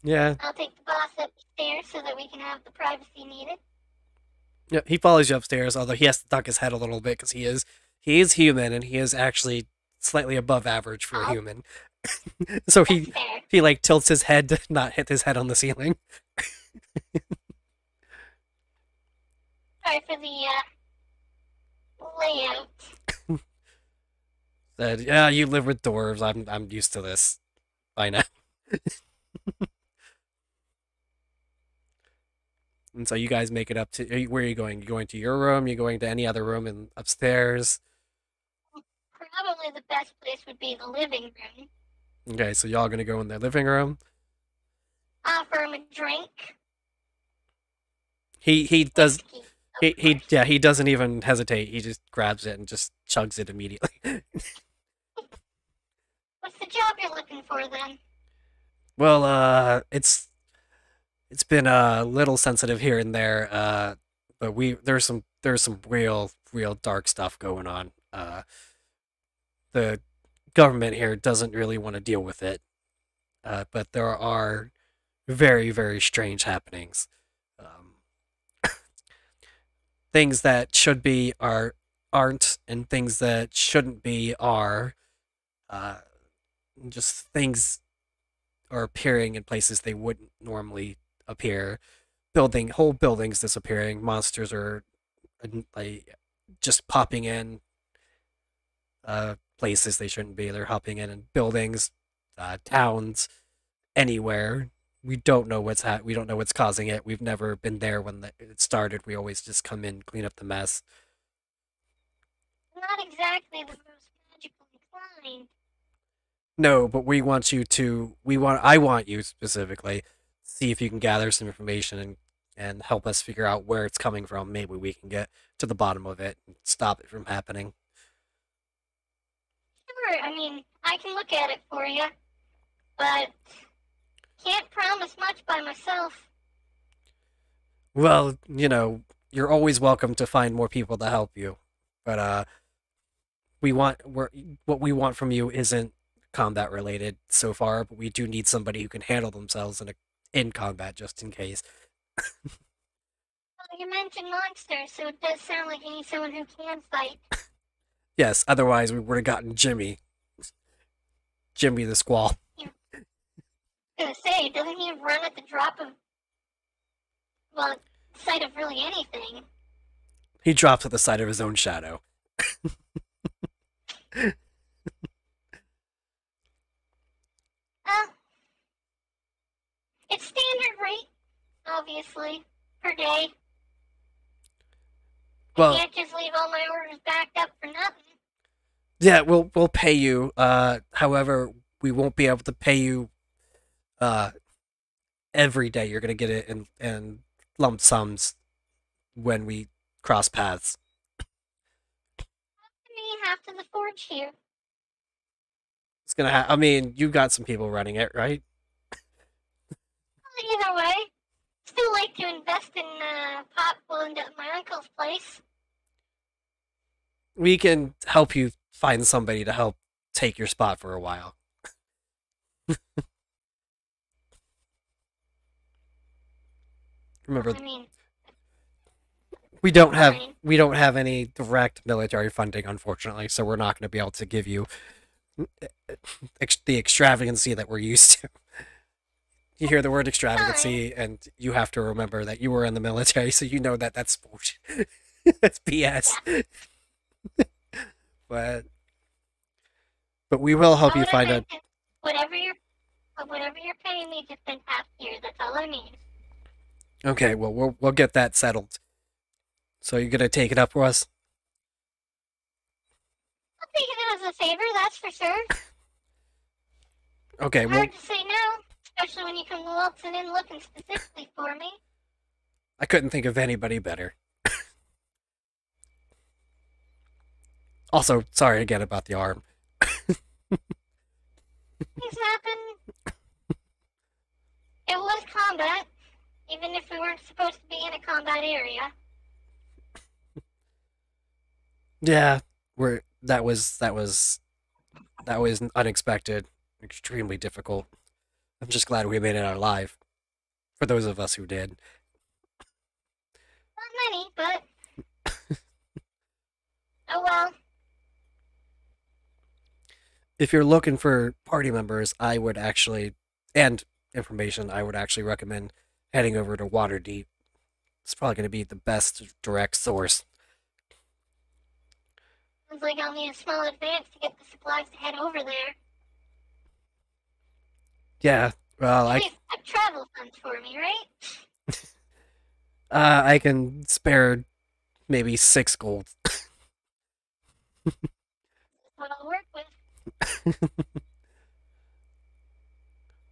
Yeah. I'll take the boss upstairs so that we can have the privacy needed. Yeah, he follows you upstairs, although he has to duck his head a little bit because he is human and he is actually slightly above average for a human. So he like tilts his head to not hit his head on the ceiling. Sorry for the layout. Said, yeah, you live with dwarves. I'm used to this by now. And so you guys make it up to where are you going? You going to your room? You going to any other room and upstairs? Probably the best place would be the living room. Okay, so y'all gonna go in the living room. Offer him a drink. He does. Whiskey, He doesn't even hesitate. He just grabs it and just chugs it immediately. What's the job you're looking for then? Well, it's been a little sensitive here and there. But there's some real dark stuff going on. The government here doesn't really want to deal with it. But there are very, very strange happenings. Things that should be aren't, and things that shouldn't be are. Just things are appearing in places they wouldn't normally appear. Whole buildings disappearing. Monsters are like just popping in places they shouldn't be. They're hopping in buildings, towns, anywhere. We don't know we don't know what's causing it. We've never been there when it started. We always just come in, clean up the mess. Not exactly the most magical inclined. No, but I want you specifically, see if you can gather some information and help us figure out where it's coming from. Maybe we can get to the bottom of it and stop it from happening. Sure, I mean, I can look at it for you, but can't promise much by myself. Well, you're always welcome to find more people to help you. But what we want from you isn't combat related so far, but we do need somebody who can handle themselves in combat just in case. Well, you mentioned monsters, so it does sound like you need someone who can fight. Yes, otherwise we would have gotten Jimmy the Squall. I was gonna say, doesn't he run at the drop of, well, sight of really anything? He drops at the sight of his own shadow. It's standard rate, obviously, per day. Well, can't just leave all my orders backed up for nothing. yeah, we'll pay you. However, we won't be able to pay you every day. You're gonna get it in lump sums when we cross paths. Me half to the forge here. It's gonna I mean, you got some people running it, right? Well, either way, still like to invest in pot will at my uncle's place. We can help you find somebody to help take your spot for a while. Remember, I mean, we don't have fine. any direct military funding, unfortunately, so we're not going to be able to give you the extravagancy that we're used to. You hear the word extravagancy, and you have to remember that you were in the military, so you know that that's bullshit. That's BS. but we will help you find a. Whatever you're paying me, just spend half year. That's all I mean. Okay, well we'll get that settled. So you're gonna take it up for us? I'll take it as a favor, that's for sure. Okay, well, Hard to say no, especially when you come waltzing in looking specifically for me. I couldn't think of anybody better. Also, sorry again about the arm. Things happen. It was combat, even if we weren't supposed to be in a combat area. Yeah, that was unexpected, extremely difficult. I'm just glad we made it out alive. For those of us who did. Not many, but oh well. If you're looking for party members, I would actually, and information, I would actually recommend heading over to Waterdeep. It's probably going to be the best direct source. Sounds like I'll need a small advance to get the supplies to head over there. Yeah, well, You have travel funds for me, right? I can spare maybe 6 gold. What I'll work with.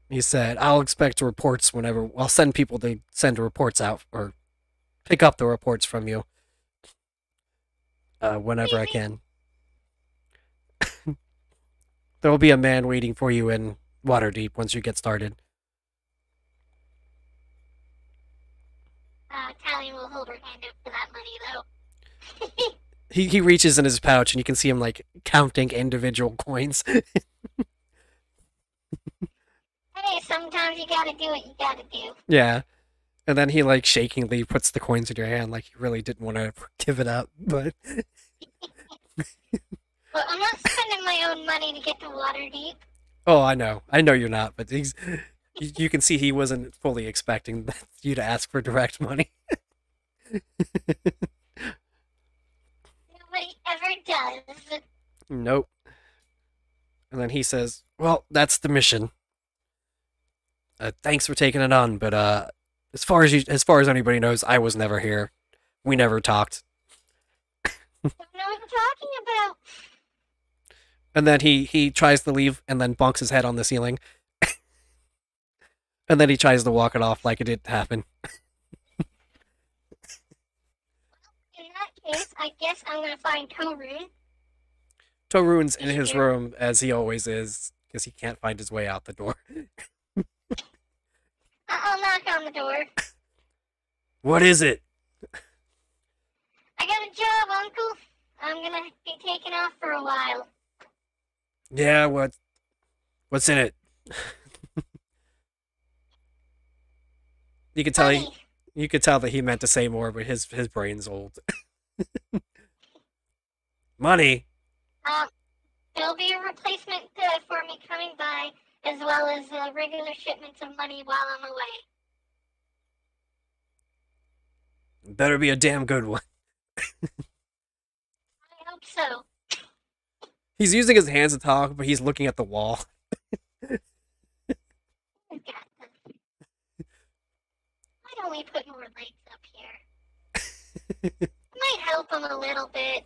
He said, I'll expect reports whenever. I'll send people to send reports out or pick up the reports from you whenever I can. There will be a man waiting for you in Waterdeep once you get started. Tally will hold her hand up for that money, though. He reaches in his pouch and you can see him like counting individual coins. Hey, sometimes you gotta do what you gotta do. Yeah. And then he like shakingly puts the coins in your hand like he really didn't want to give it up, but Well, I'm not spending my own money to get to Waterdeep. oh, I know you're not, but you can see he wasn't fully expecting you to ask for direct money. Nobody ever does. Nope. And then he says, well, that's the mission. Thanks for taking it on, but as far as anybody knows, I was never here. We never talked. Don't know what you're talking about. And then he tries to leave and then bonks his head on the ceiling. And then he tries to walk it off like it didn't happen. In that case, I guess I'm gonna find Torun. Torun's in his room, as he always is, because he can't find his way out the door. I'll knock on the door. What is it? I got a job, Uncle. I'm gonna be taking off for a while. Yeah, what's in it? You could tell Money. you could tell that he meant to say more, but his brain's old. Money. There'll be a replacement for me coming by, as well as regular shipments of money while I'm away. Better be a damn good one. I hope so. He's using his hands to talk, but he's looking at the wall. I'd only put more lights up here. Might help help him a little bit.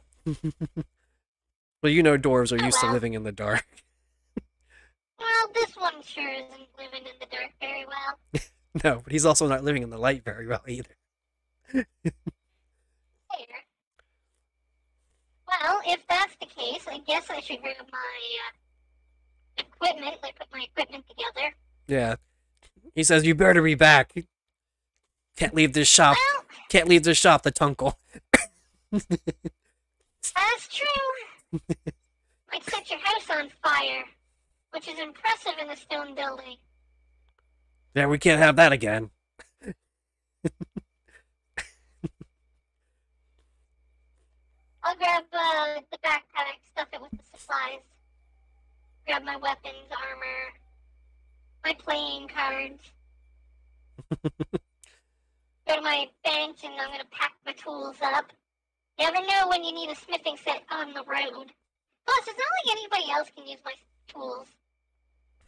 Well, you know dwarves are Oh, used to well. living in the dark. Well, this one sure isn't living in the dark very well. No, but he's also not living in the light very well either. Fair. Well, if that's the case, I guess I should grab my equipment. I put my equipment together. Yeah. He says, you better be back. Can't leave this shop. Well, Can't leave this shop, the Tunkle. that's true. Might set your house on fire, which is impressive in a stone building. Yeah, we can't have that again. I'll grab the backpack, stuff it with the supplies. Grab my weapons, armor, my playing cards. Go to my bench and I'm gonna pack my tools up. You never know when you need a smithing set on the road. Plus, it's not like anybody else can use my tools.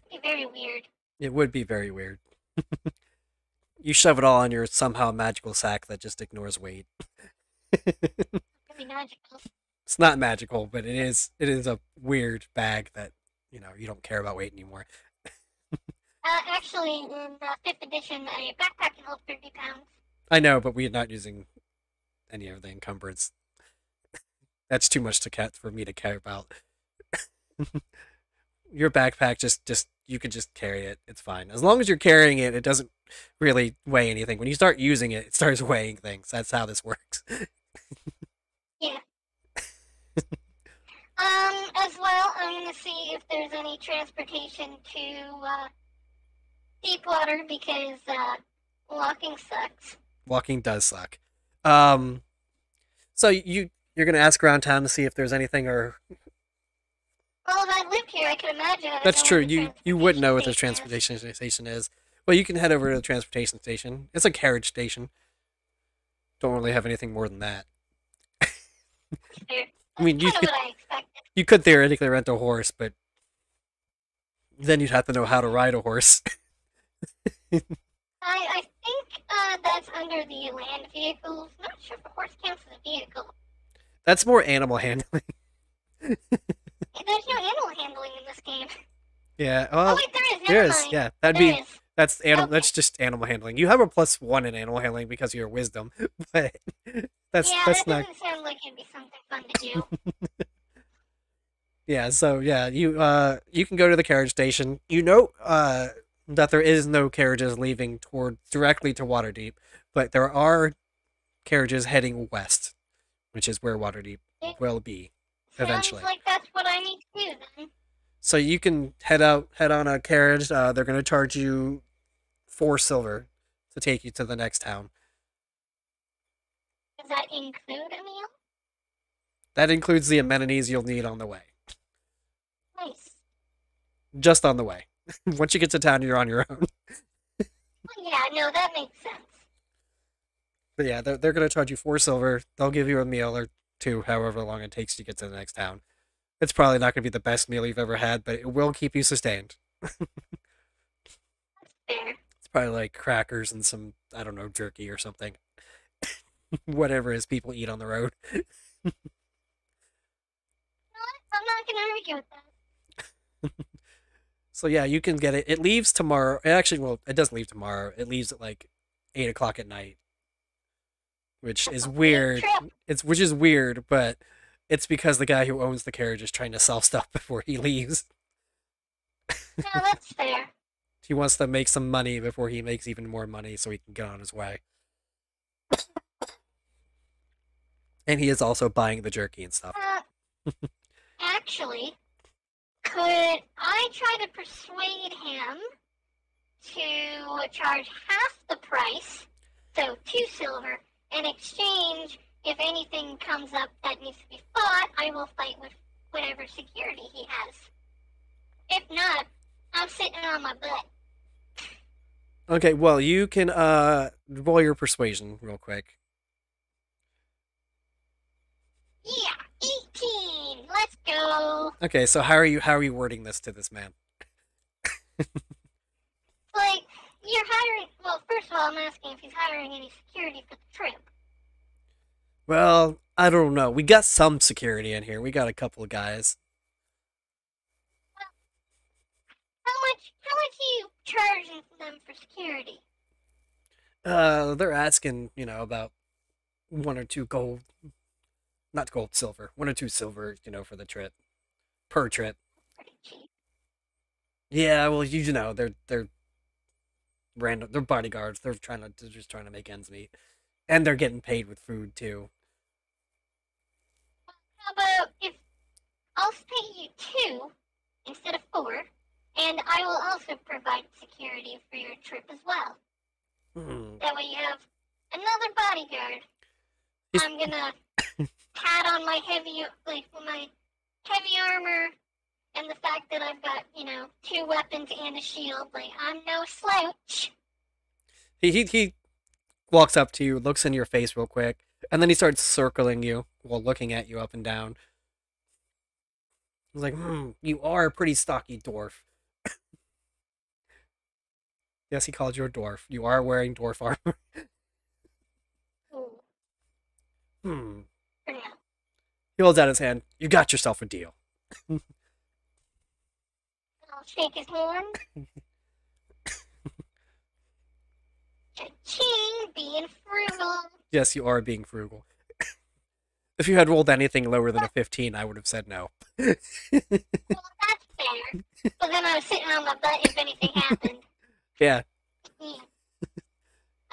It'd be very weird. It would be very weird. You shove it all in your somehow magical sack that just ignores weight. Really magical. It's not magical, but it is a weird bag that, you don't care about weight anymore. Actually, in 5th edition, a backpack can hold 30 pounds. I know, but we're not using any of the encumbrance. That's too much for me to care about. Your backpack just you could just carry it. It's fine. As long as you're carrying it, it doesn't really weigh anything. When you start using it, it starts weighing things. That's how this works. Yeah. As well, I'm gonna see if there's any transportation to Deepwater because walking sucks. Walking does suck. So you're gonna ask around town to see if there's anything, or Well, if I lived here, I could imagine. I'd that's know true. what the You would know what the transportation transportation station is. Well, you can head over to the transportation station. It's a carriage station. Don't really have anything more than that. is. Fair. I mean, That's kind of what I expected. you could theoretically rent a horse, but then you'd have to know how to ride a horse. I think that's under the land vehicles. Not sure if a horse counts as a vehicle. That's more animal handling. There's no animal handling in this game. Yeah. Oh Well, wait, there is. there Never is. mind. Yeah, that'd There be is. that's animal. Okay. That's just animal handling. You have a +1 in animal handling because of your wisdom, but that's Yeah, that's that not. doesn't sound like it'd be something fun to do. Yeah. So yeah, you can go to the carriage station. That there is no carriages leaving directly to Waterdeep, but there are carriages heading west, which is where Waterdeep will be eventually. Sounds like that's what I need to do then. So you can head on a carriage. They're going to charge you 4 silver to take you to the next town. Does that include a meal? That includes the amenities you'll need on the way. Nice. Just on the way. Once you get to town, you're on your own. Well, yeah, no, that makes sense. But yeah, they're going to charge you 4 silver. They'll give you a meal or 2, however long it takes to get to the next town. It's probably not going to be the best meal you've ever had, but it will keep you sustained. That's fair. It's probably like crackers and some, I don't know, jerky or something. Whatever it is people eat on the road. You know what? I'm not gonna argue with that. So yeah, you can get it. It leaves tomorrow. Actually, well, it doesn't leave tomorrow. It leaves at like 8 o'clock at night, which is weird. Trip. Which is weird, but it's because the guy who owns the carriage is trying to sell stuff before he leaves. No, that's fair. He wants to make some money before he makes even more money, so he can get on his way. And he is also buying the jerky and stuff. Actually, could I try to persuade him to charge half the price, so 2 silver, in exchange, if anything comes up that needs to be fought, I will fight with whatever security he has. If not, I'm sitting on my butt. Okay, well, you can roll your persuasion real quick. Yeah, 18. Let's go. Okay, so how are you wording this to this man? Like, you're hiring. Well, first of all, I'm asking if he's hiring any security for the trip. Well, I don't know. We got some security in here. We got a couple of guys. How much are you charging them for security? They're asking, about 1 or 2 gold, not gold, silver, 1 or 2 silver, for the trip, per trip. Pretty cheap. Yeah, well, they're random. They're bodyguards. They're just trying to make ends meet, and they're getting paid with food too. How about if I'll pay you 2 instead of 4, and I will also provide security for your trip as well. Hmm. That way you have another bodyguard. Is- I'm gonna pat on my my heavy armor and the fact that I've got, 2 weapons and a shield. Like, I'm no slouch. He walks up to you, looks in your face real quick, and then he starts circling you while looking at you up and down. He's like, you are a pretty stocky dwarf. Yes, he called you a dwarf. You are wearing dwarf armor. Ooh, Hmm. for now. He holds out his hand. You got yourself a deal. I'll shake his hand. Cha-ching, being frugal. Yes, you are being frugal. If you had rolled anything lower than a 15, I would have said no. Well, that's fair. But then I was sitting on my butt if anything happened. Yeah. Yeah.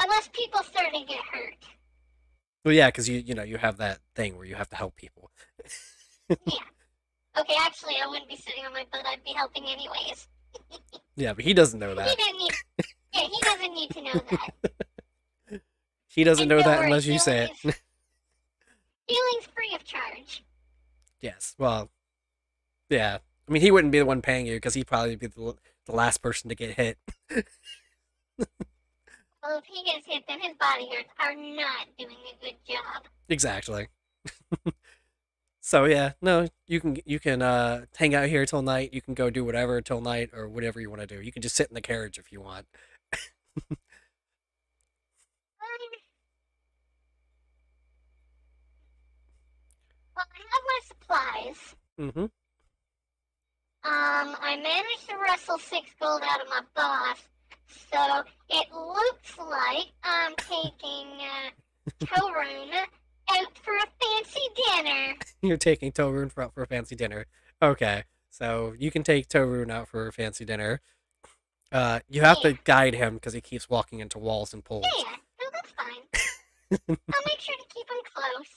Unless people start to get hurt. Well, yeah, because you have that thing where you have to help people. Yeah. Okay, actually, I wouldn't be sitting on my butt. I'd be helping anyways. Yeah, but he doesn't know He that. didn't need. Yeah, he doesn't need to know that. He doesn't And know don't that worry, unless you say it. Healing's free of charge. Yes, well, yeah. I mean, he wouldn't be the one paying you because he'd probably be the last person to get hit. Well, if he gets hit, then his bodyguards are not doing a good job. Exactly. So yeah, no, you can hang out here till night. You can go do whatever till night or whatever you want to do. You can just sit in the carriage if you want. Well, I have my supplies. Mm-hmm. I managed to wrestle 6 gold out of my boss, so it looks like I'm taking Torun out for a fancy dinner. You're taking Torun for a fancy dinner. Okay, so you can take Torun out for a fancy dinner. You have to guide him because he keeps walking into walls and poles. Yeah, no, that's fine. I'll make sure to keep him close.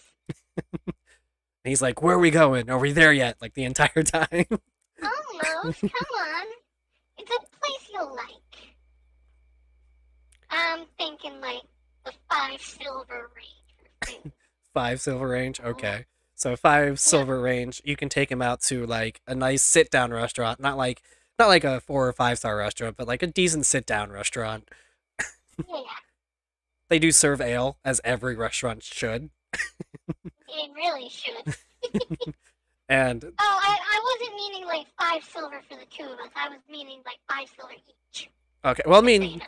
And he's like, "Where are we going? Are we there yet?" Like the entire time. Almost, come on. It's a place you'll like. I'm thinking like the 5 silver range. 5 silver range. Okay, so 5 silver range. You can take him out to like a nice sit down restaurant, not like a 4 or 5 star restaurant, but like a decent sit down restaurant. Yeah, They do serve ale, as every restaurant should. it really should. And Oh, I wasn't meaning like 5 silver for the 2 of us. I was meaning like 5 silver each. okay, well, I So, you mean, know.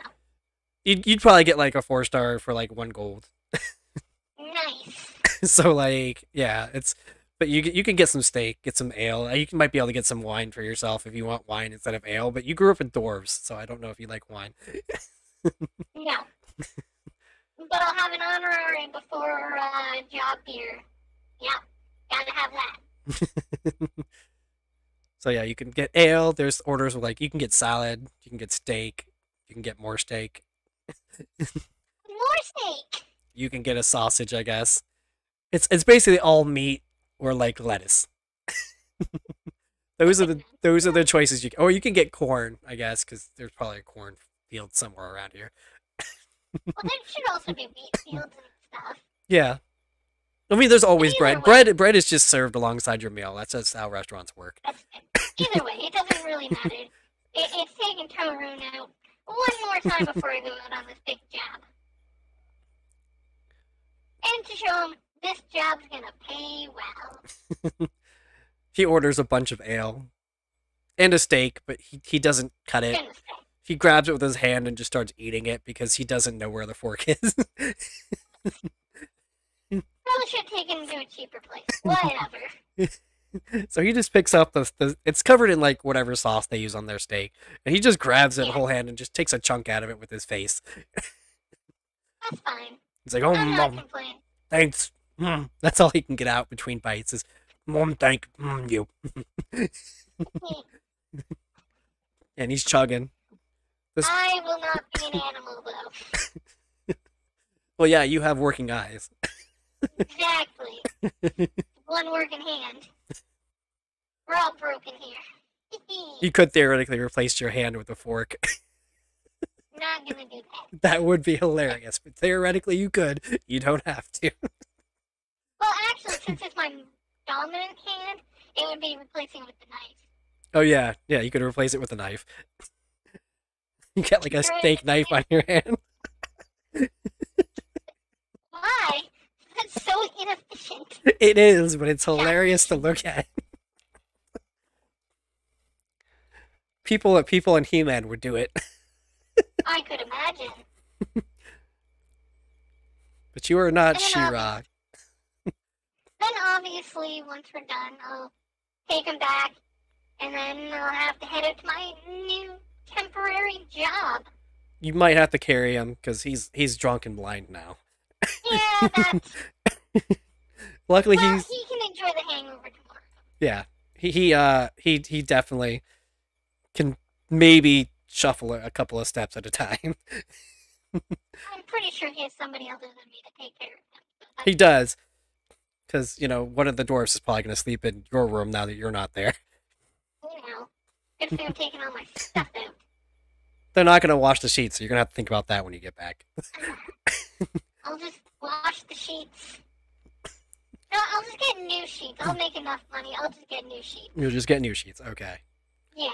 you'd probably get like a 4 star for like 1 gold. Nice. So like, yeah, but you can get some steak, get some ale. Might be able to get some wine for yourself if you want wine instead of ale. But you grew up in dwarves, so I don't know if you like wine. No. But I'll have an honorary before job beer. Yeah, gotta have that. So yeah, you can get ale. There's orders with like you can get salad, you can get steak, you can get more steak. More steak. You can get a sausage, I guess. It's basically all meat or like lettuce. Those are the choices you. Or you can get corn, I guess, because there's probably a corn field somewhere around here. Well, there should also be wheat fields and stuff. Yeah. I mean, there's always Either bread. way. Bread is just served alongside your meal. That's just how restaurants work. That's either way, it doesn't really matter. It's taking Torun out one more time before I go out on this big job. And to show him this job's gonna pay well. He orders a bunch of ale and a steak, but he doesn't cut it. Gonna say. He grabs it with his hand and just starts eating it because he doesn't know where the fork is. Fair Probably should have taken him to a cheaper place. Whatever. So he just picks up it's covered in like whatever sauce they use on their steak, and he just grabs it Yeah. whole hand and just takes a chunk out of it with his face. That's fine. He's like, "Oh, I'm not mom, complaining. thanks." That's all he can get out between bites is, "Mom, thank you." And he's chugging. I will not be an animal, though. Well, yeah, you have working eyes. Exactly. One working hand. We're all broken here. You could theoretically replace your hand with a fork. Not gonna do that. That would be hilarious, but theoretically you could. You don't have to. Well, actually, since it's my dominant hand, it would be replacing with the knife. Oh yeah, yeah, you could replace it with a knife. You get like a steak knife on your hand. Why? That's so inefficient. It is, but it's hilarious to look at. People in He-Man would do it. I could imagine. But you are not And She-Ra. Then obviously, once we're done, I'll take him back, and then I'll have to head out to my new temporary job. You might have to carry him because he's drunk and blind now. Yeah, that's... Luckily, well, he's he can enjoy the hangover tomorrow. yeah. He definitely can maybe shuffle a couple of steps at a time. I'm pretty sure he has somebody other than me to take care of him. He does, because one of the dwarfs is probably going to sleep in your room now that you're not there. You know, good for him taking all my stuff out. They're not going to wash the sheets, so you're going to have to think about that when you get back. I'll just wash the sheets. No, I'll just get new sheets. I'll make enough money. I'll just get new sheets. You'll just get new sheets. Okay. Yeah.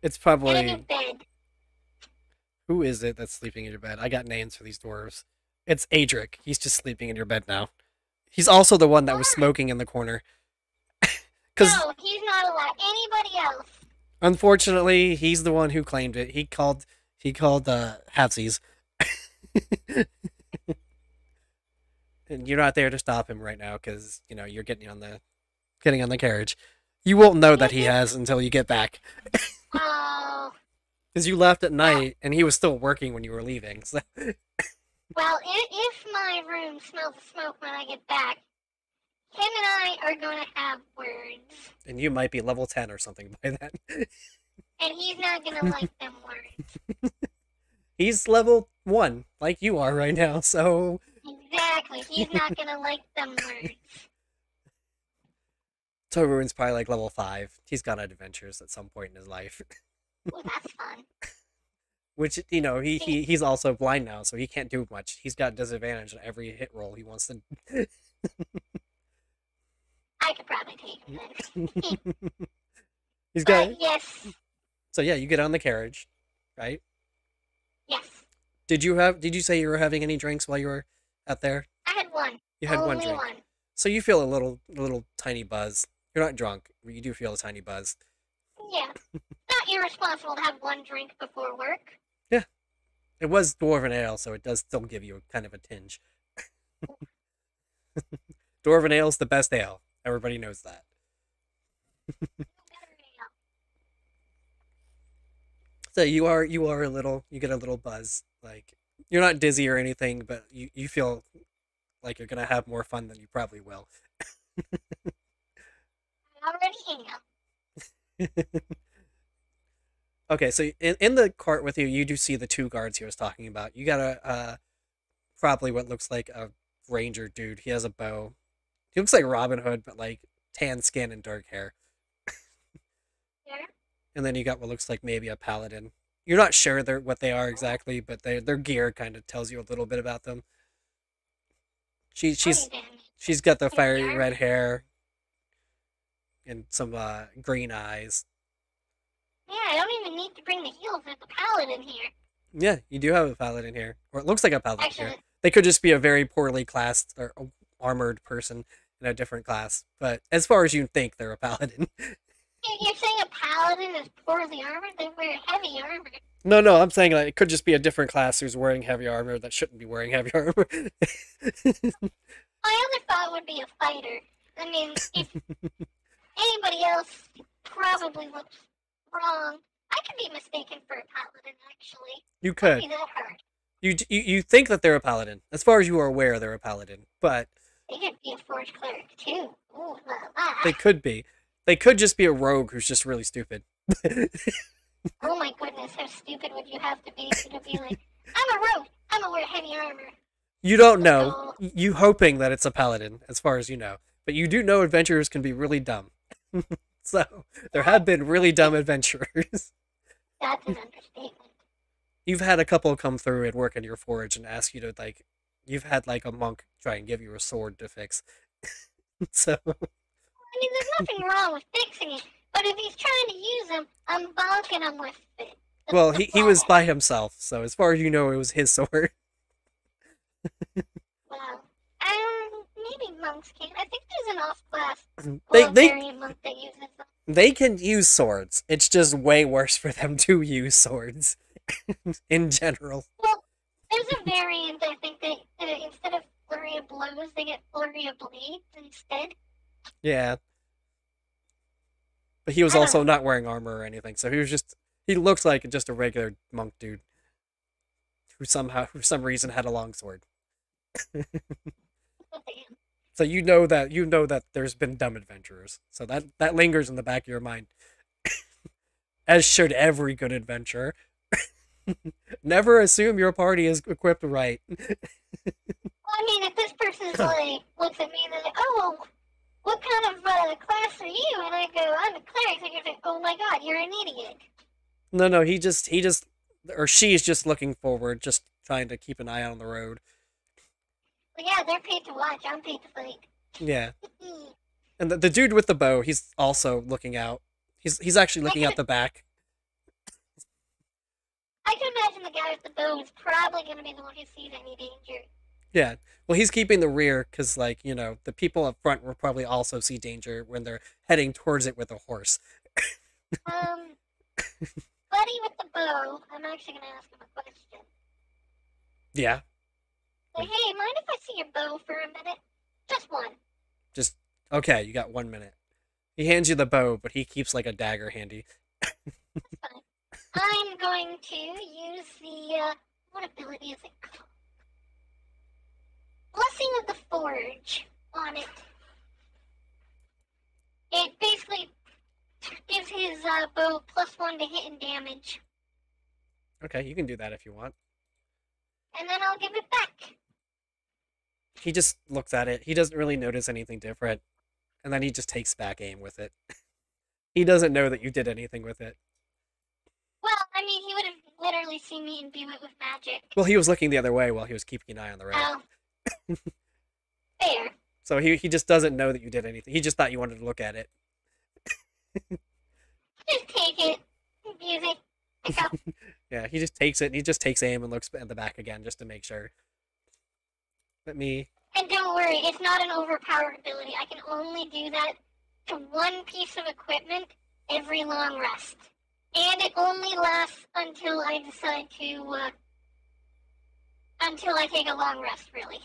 It's And a new probably... bed. Who is it that's sleeping in your bed? I got names for these dwarves. It's Adric. He's just sleeping in your bed now. He's also the one that was smoking in the corner. No, he's not allowed. Anybody else? Unfortunately, he's the one who claimed it. He called halfsies. And you're not there to stop him right now because you're getting on the carriage. You won't know that he has until you get back. Oh. Because you left at night and he was still working when you were leaving. So. Well, if my room smells of smoke when I get back, him and I are going to have words. And you might be level 10 or something by then. And he's not going to like them words. He's level 1, like you are right now, so... Exactly. He's not going to like them words. Toruin's probably like level 5. He's gone on adventures at some point in his life. Well, that's fun. Which, he's also blind now, so he can't do much. He's got disadvantage on every hit roll he wants to... I could probably take him then. He's got... Yes. So yeah, you get on the carriage, right? Yes. Did you say you were having any drinks while you were out there? I had one. You had one Only drink. one. So you feel a little tiny buzz. You're not drunk, but you do feel a tiny buzz. Yeah. Not irresponsible to have one drink before work. Yeah. It was Dwarven Ale, so it does still give you kind of a tinge. Dwarven Ale's the best ale. Everybody knows that. So you get a little buzz. Like, you're not dizzy or anything, but you feel like you're gonna have more fun than you probably will. I already am. Okay, so in the cart with you, you do see the 2 guards he was talking about. You got a probably what looks like a ranger dude. He has a bow. He looks like Robin Hood, but like tan skin and dark hair. Yeah. And then you got what looks like maybe a paladin. You're not sure what they are exactly, but their gear kind of tells you a little bit about them. She's got the fiery red hair and some green eyes. Yeah, I don't even need to bring the heels. There's a paladin here. Yeah, you do have a paladin here, or it looks like a paladin Actually, here. They could just be a very poorly classed or armored person in a different class, but as far as you think, they're a paladin. you're saying a paladin is poorly armored? They wear heavy armor. No, I'm saying like, it could just be a different class who's wearing heavy armor that shouldn't be wearing heavy armor. My other thought would be a fighter. I mean, if anybody else probably looks wrong, I could be mistaken for a paladin, actually. You Couldn't could. be that hard. You think that they're a paladin. As far as you are aware, they're a paladin. But They could be a forge cleric, too. Ooh, la la. they could be. They could just be a rogue who's just really stupid. Oh my goodness, how stupid would you have to be like, I'm a rogue, I'm gonna wear heavy armor. You don't know. Oh. You hoping that it's a paladin, as far as you know. But you do know adventurers can be really dumb. So, there have been really dumb adventurers. That's an understatement. You've had a couple come through and work in your forge and ask you to, like... You've had, like, a monk try and give you a sword to fix. So... I mean, there's nothing wrong with fixing it, but if he's trying to use them, I'm bonking him with it. Well, he was by himself, so as far as you know, it was his sword. Wow. Maybe monks can. I think there's an off-class They variant monk that uses them. they can use swords. It's just way worse for them to use swords in general. Well, there's a variant, I think, that instead of flurry of blows, they get flurry of blades instead. Yeah. But he was also not wearing armor or anything, so he looked like just a regular monk dude who for some reason had a long sword. So you know that there's been dumb adventurers. So that lingers in the back of your mind. As should every good adventurer. Never assume your party is equipped right. I mean, if this person's like, looks at me and they're like, oh, what kind of class are you? And I go, I'm a cleric. They're gonna say, oh my god, you're an idiot. No, he just, or she's just looking forward, just trying to keep an eye out on the road. Well, yeah, they're paid to watch. I'm paid to fight. Yeah. And the dude with the bow, he's also looking out. He's actually looking out the back. I can imagine the guy with the bow is probably going to be the one who sees any danger. Yeah. Well, he's keeping the rear because, like, you know, the people up front will probably also see danger when they're heading towards it with a horse. Buddy with the bow, I'm actually going to ask him a question. Yeah. Like, hey, mind if I see your bow for a minute? Just one. Just, okay, you got 1 minute. He hands you the bow, but he keeps, like, a dagger handy. That's fine. I'm going to use the, what ability is it called? Blessing of the Forge on it. It basically gives his bow +1 to hit and damage. Okay, you can do that if you want. And then I'll give it back. He just looks at it. He doesn't really notice anything different. And then he just takes back aim with it. He doesn't know that you did anything with it. Well, I mean, he would have literally seen me imbue it with magic. Well, he was looking the other way while he was keeping an eye on the road. Oh. Fair. So he just doesn't know that you did anything. He just thought you wanted to look at it. Just take it. Use it. Pick up. Yeah, he just takes it, and he just takes aim and looks at the back again just to make sure. Let me... And don't worry, it's not an overpowered ability. I can only do that to one piece of equipment every long rest. And it only lasts until I decide to, until I take a long rest, really.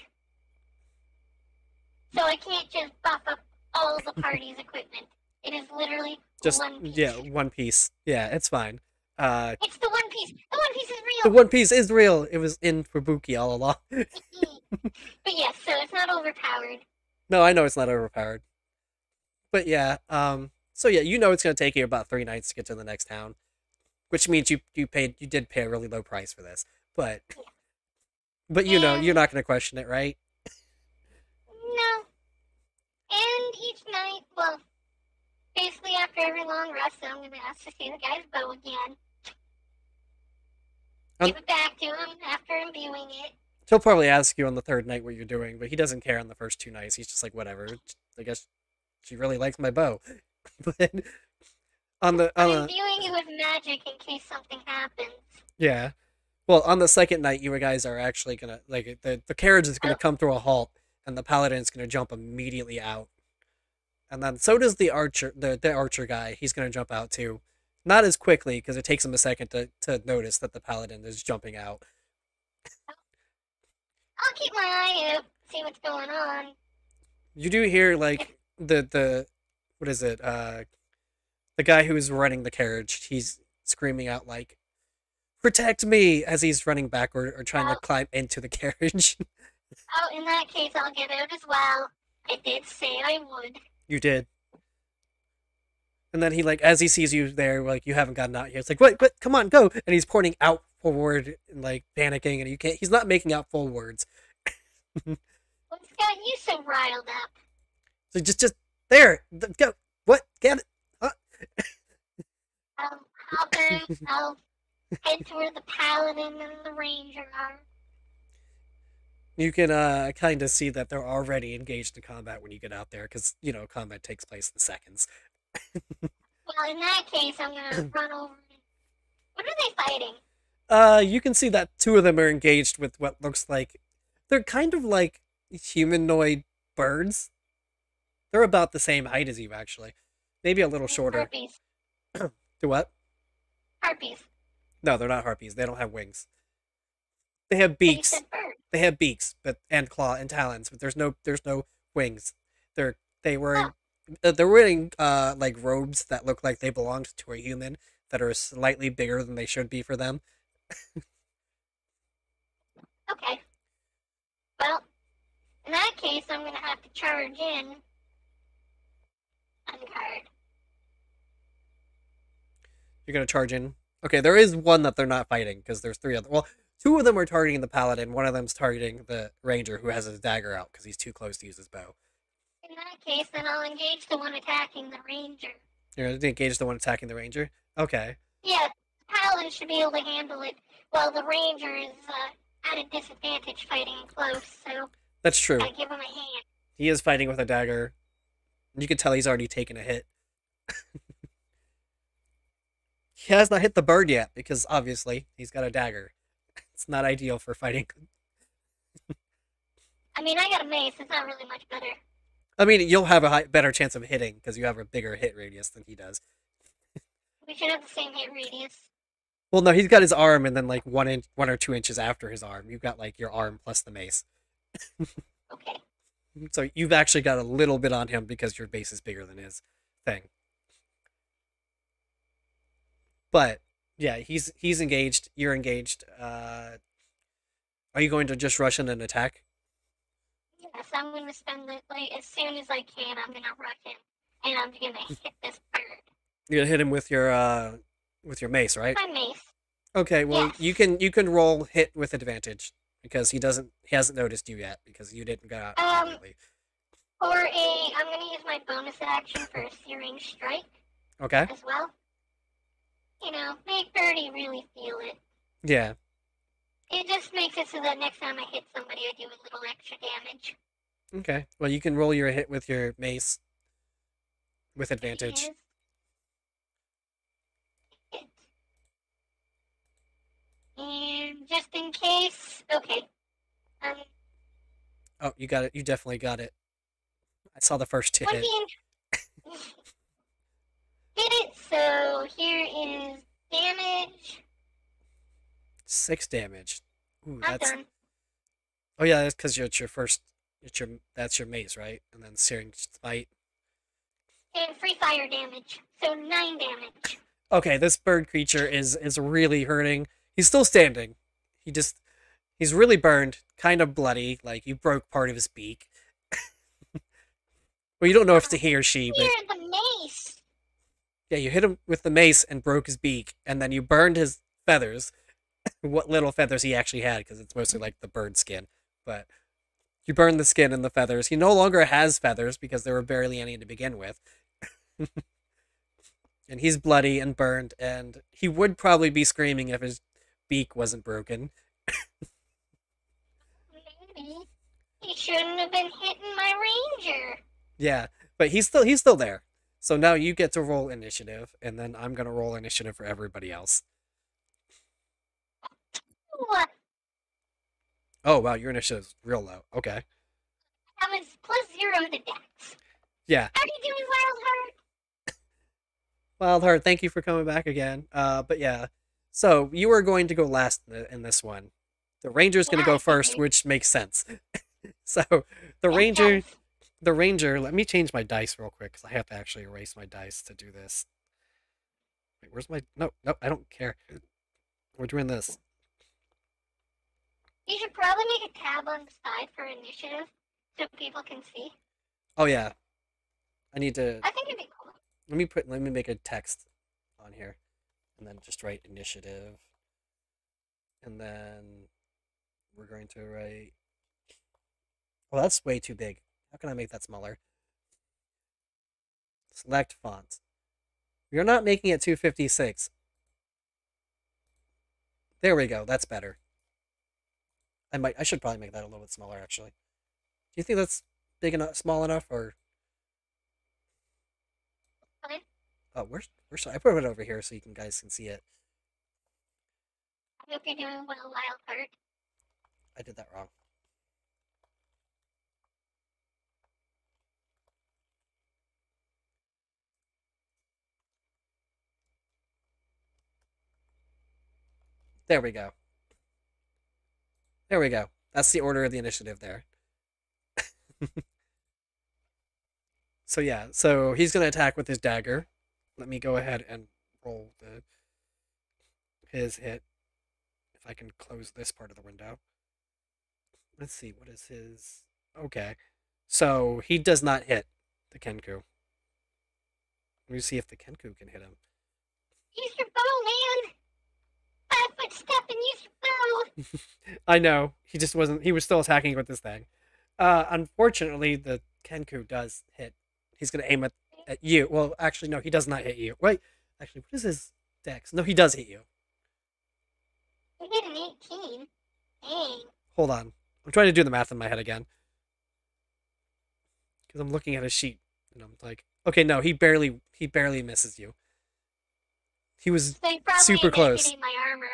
So I can't just buff up all the party's equipment. It is literally Just, one piece. yeah, one piece. Yeah, it's fine. It's the one piece. The one piece is The real. One Piece is real. It was in Fubuki all along. But yes, so it's not overpowered. No, I know it's not overpowered. But yeah, so yeah, you know it's gonna take you about 3 nights to get to the next town. Which means you did pay a really low price for this. But you know, you're not gonna question it, right? No. And each night, well, basically after every long rest, I'm going to ask to see the guy's bow again. Give it back to him after imbuing it. He'll probably ask you on the 3rd night what you're doing, but he doesn't care on the first 2 nights. He's just like, whatever. I guess she really likes my bow. But I'm imbuing it with magic in case something happens. yeah. Well, on the 2nd night, you guys are actually gonna, like, the carriage is gonna come through a halt, and the paladin's gonna jump immediately out. And then so does the archer, the archer guy. He's gonna jump out too. Not as quickly, because it takes him a second to notice that the paladin is jumping out. I'll keep my eye out, see what's going on. You do hear, like, the what is it, the guy who's running the carriage, he's screaming out, like, protect me, as he's running backward or trying to climb into the carriage. Oh, in that case, I'll get out as well. I did say I would. You did. And then he, like, as he sees you there, like, you haven't gotten out yet, it's like, what, come on, go! And he's pointing out forward and, like, panicking, and he's not making out full words. What's got you so riled up? So just, there, go, what, get it, huh? I'll hop out, I'll head to where the paladin and the ranger are. You can kind of see that they're already engaged in combat when you get out there, because, you know, combat takes place in seconds. Well, in that case, I'm gonna run over. What are they fighting? You can see that two of them are engaged with what looks like... They're kind of like humanoid birds. They're about the same height as you, actually. Maybe a little shorter. Harpies. Do what? Harpies. No, they're not harpies. They don't have wings. They have But you beaks. said bird. They have beaks, and claw and talons, but there's no wings. They're wearing like robes that look like they belonged to a human that are slightly bigger than they should be for them. Okay. Well, in that case, I'm gonna have to charge in. Uncard. You're gonna charge in. Okay, there is one that they're not fighting because there's three other. Well, two of them are targeting the paladin. One of them's targeting the ranger who has his dagger out because he's too close to use his bow. In that case, then I'll engage the one attacking the ranger. You're gonna engage the one attacking the ranger. Okay. Yeah, the paladin should be able to handle it, while the ranger is at a disadvantage fighting close. So That's true. I give him a hand. He is fighting with a dagger. You can tell he's already taken a hit. He has not hit the bird yet because obviously he's got a dagger. It's not ideal for fighting. I mean, I got a mace. It's not really much better. I mean, you'll have a better chance of hitting because you have a bigger hit radius than he does. We should have the same hit radius. Well, no, he's got his arm, and then like 1 or 2 inches after his arm, you've got like your arm plus the mace. Okay. So you've actually got a little bit on him because your base is bigger than his thing. But yeah, he's engaged. You're engaged. Are you going to just rush in and attack? Yes, I'm gonna spend it like as soon as I can. I'm gonna rush him, and I'm gonna hit this bird. You're gonna hit him with your mace, right? My mace. Okay, well Yes. you can roll hit with advantage because he hasn't noticed you yet because you didn't go out immediately. I'm gonna use my bonus action for a searing strike Okay. as well. You know, make Birdie really feel it. Yeah. It just makes it so that next time I hit somebody, I do a little extra damage. Okay. Well, you can roll your hit with your mace with advantage. Yes. Hit. And just in case, okay. Oh, you got it. You definitely got it. I saw the first two hit. 20. Hit it. So here is damage. 6 damage. Ooh, I'm that's. done. Oh yeah, that's because it's your first. That's your mace, right? And then searing smite. And free fire damage. So 9 damage. Okay, this bird creature is really hurting. He's still standing. He's really burned, kind of bloody. Like you broke part of his beak. Well, you don't know if it's a he or she, but Here, the mace. yeah, you hit him with the mace and broke his beak, and then you burned his feathers. What little feathers he actually had, because it's mostly like the bird skin. But you burned the skin and the feathers. He no longer has feathers because there were barely any to begin with. And he's bloody and burned, and he would probably be screaming if his beak wasn't broken. Maybe. He shouldn't have been hitting my ranger. Yeah, but he's still there. So now you get to roll initiative, and then I'm gonna roll initiative for everybody else. What? Oh wow, your initiative's real low. Okay. That was +0 to dex. Yeah. How are you doing, Wildheart? Wildheart, thank you for coming back again. But yeah, so you are going to go last in this one. The Ranger's going to Yeah, go I first, figured. which makes sense. So the It Ranger, does. the Ranger. Let me change my dice real quick because I have to actually erase my dice to do this. Wait, where's my? No, no, I don't care. We're doing this. You should probably make a tab on the side for initiative so people can see. Oh yeah, I need to. I think it'd be cool. Let me make a text on here, and then just write initiative, and then we're going to write. Oh, that's way too big. How can I make that smaller? Select font. You're not making it 256. There we go. That's better. I should probably make that a little bit smaller, actually. Do you think that's big enough, small enough, or? Fine. Oh, where's I put it over here so you guys can see it. I hope you're doing well, Wildheart. I did that wrong. There we go. There we go. That's the order of the initiative there. So yeah, so he's gonna attack with his dagger. Let me go ahead and roll his hit. If I can close this part of the window. Let's see, what is his... Okay. So he does not hit the Kenku. Let me see if the Kenku can hit him. Use your bow, man! 5 foot step and use your bow! I know. He just wasn't... He was still attacking with this thing. Unfortunately, the Kenku does hit. He's going to aim at you. Well, actually, no, he does not hit you. Wait. Actually, what is his dex? No, he does hit you. You hit an 18. Dang. Hold on. I'm trying to do the math in my head again. Because I'm looking at his sheet. And I'm like, okay, no, he barely misses you. He was So you probably super ended up close. hitting my armor.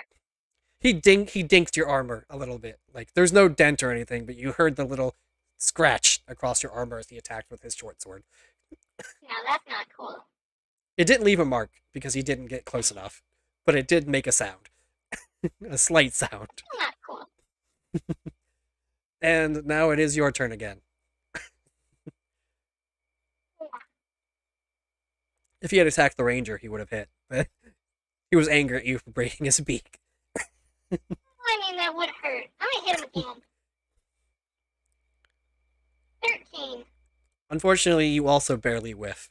He dinked your armor a little bit. Like, there's no dent or anything, but you heard the little scratch across your armor as he attacked with his short sword. No, that's not cool. It didn't leave a mark because he didn't get close enough, but it did make a sound. A slight sound. Not cool. And now it is your turn again. Yeah. If he had attacked the ranger, he would have hit. But he was angry at you for breaking his beak. I mean, that would hurt. I'm gonna hit him again. 13. Unfortunately, you also barely whiff.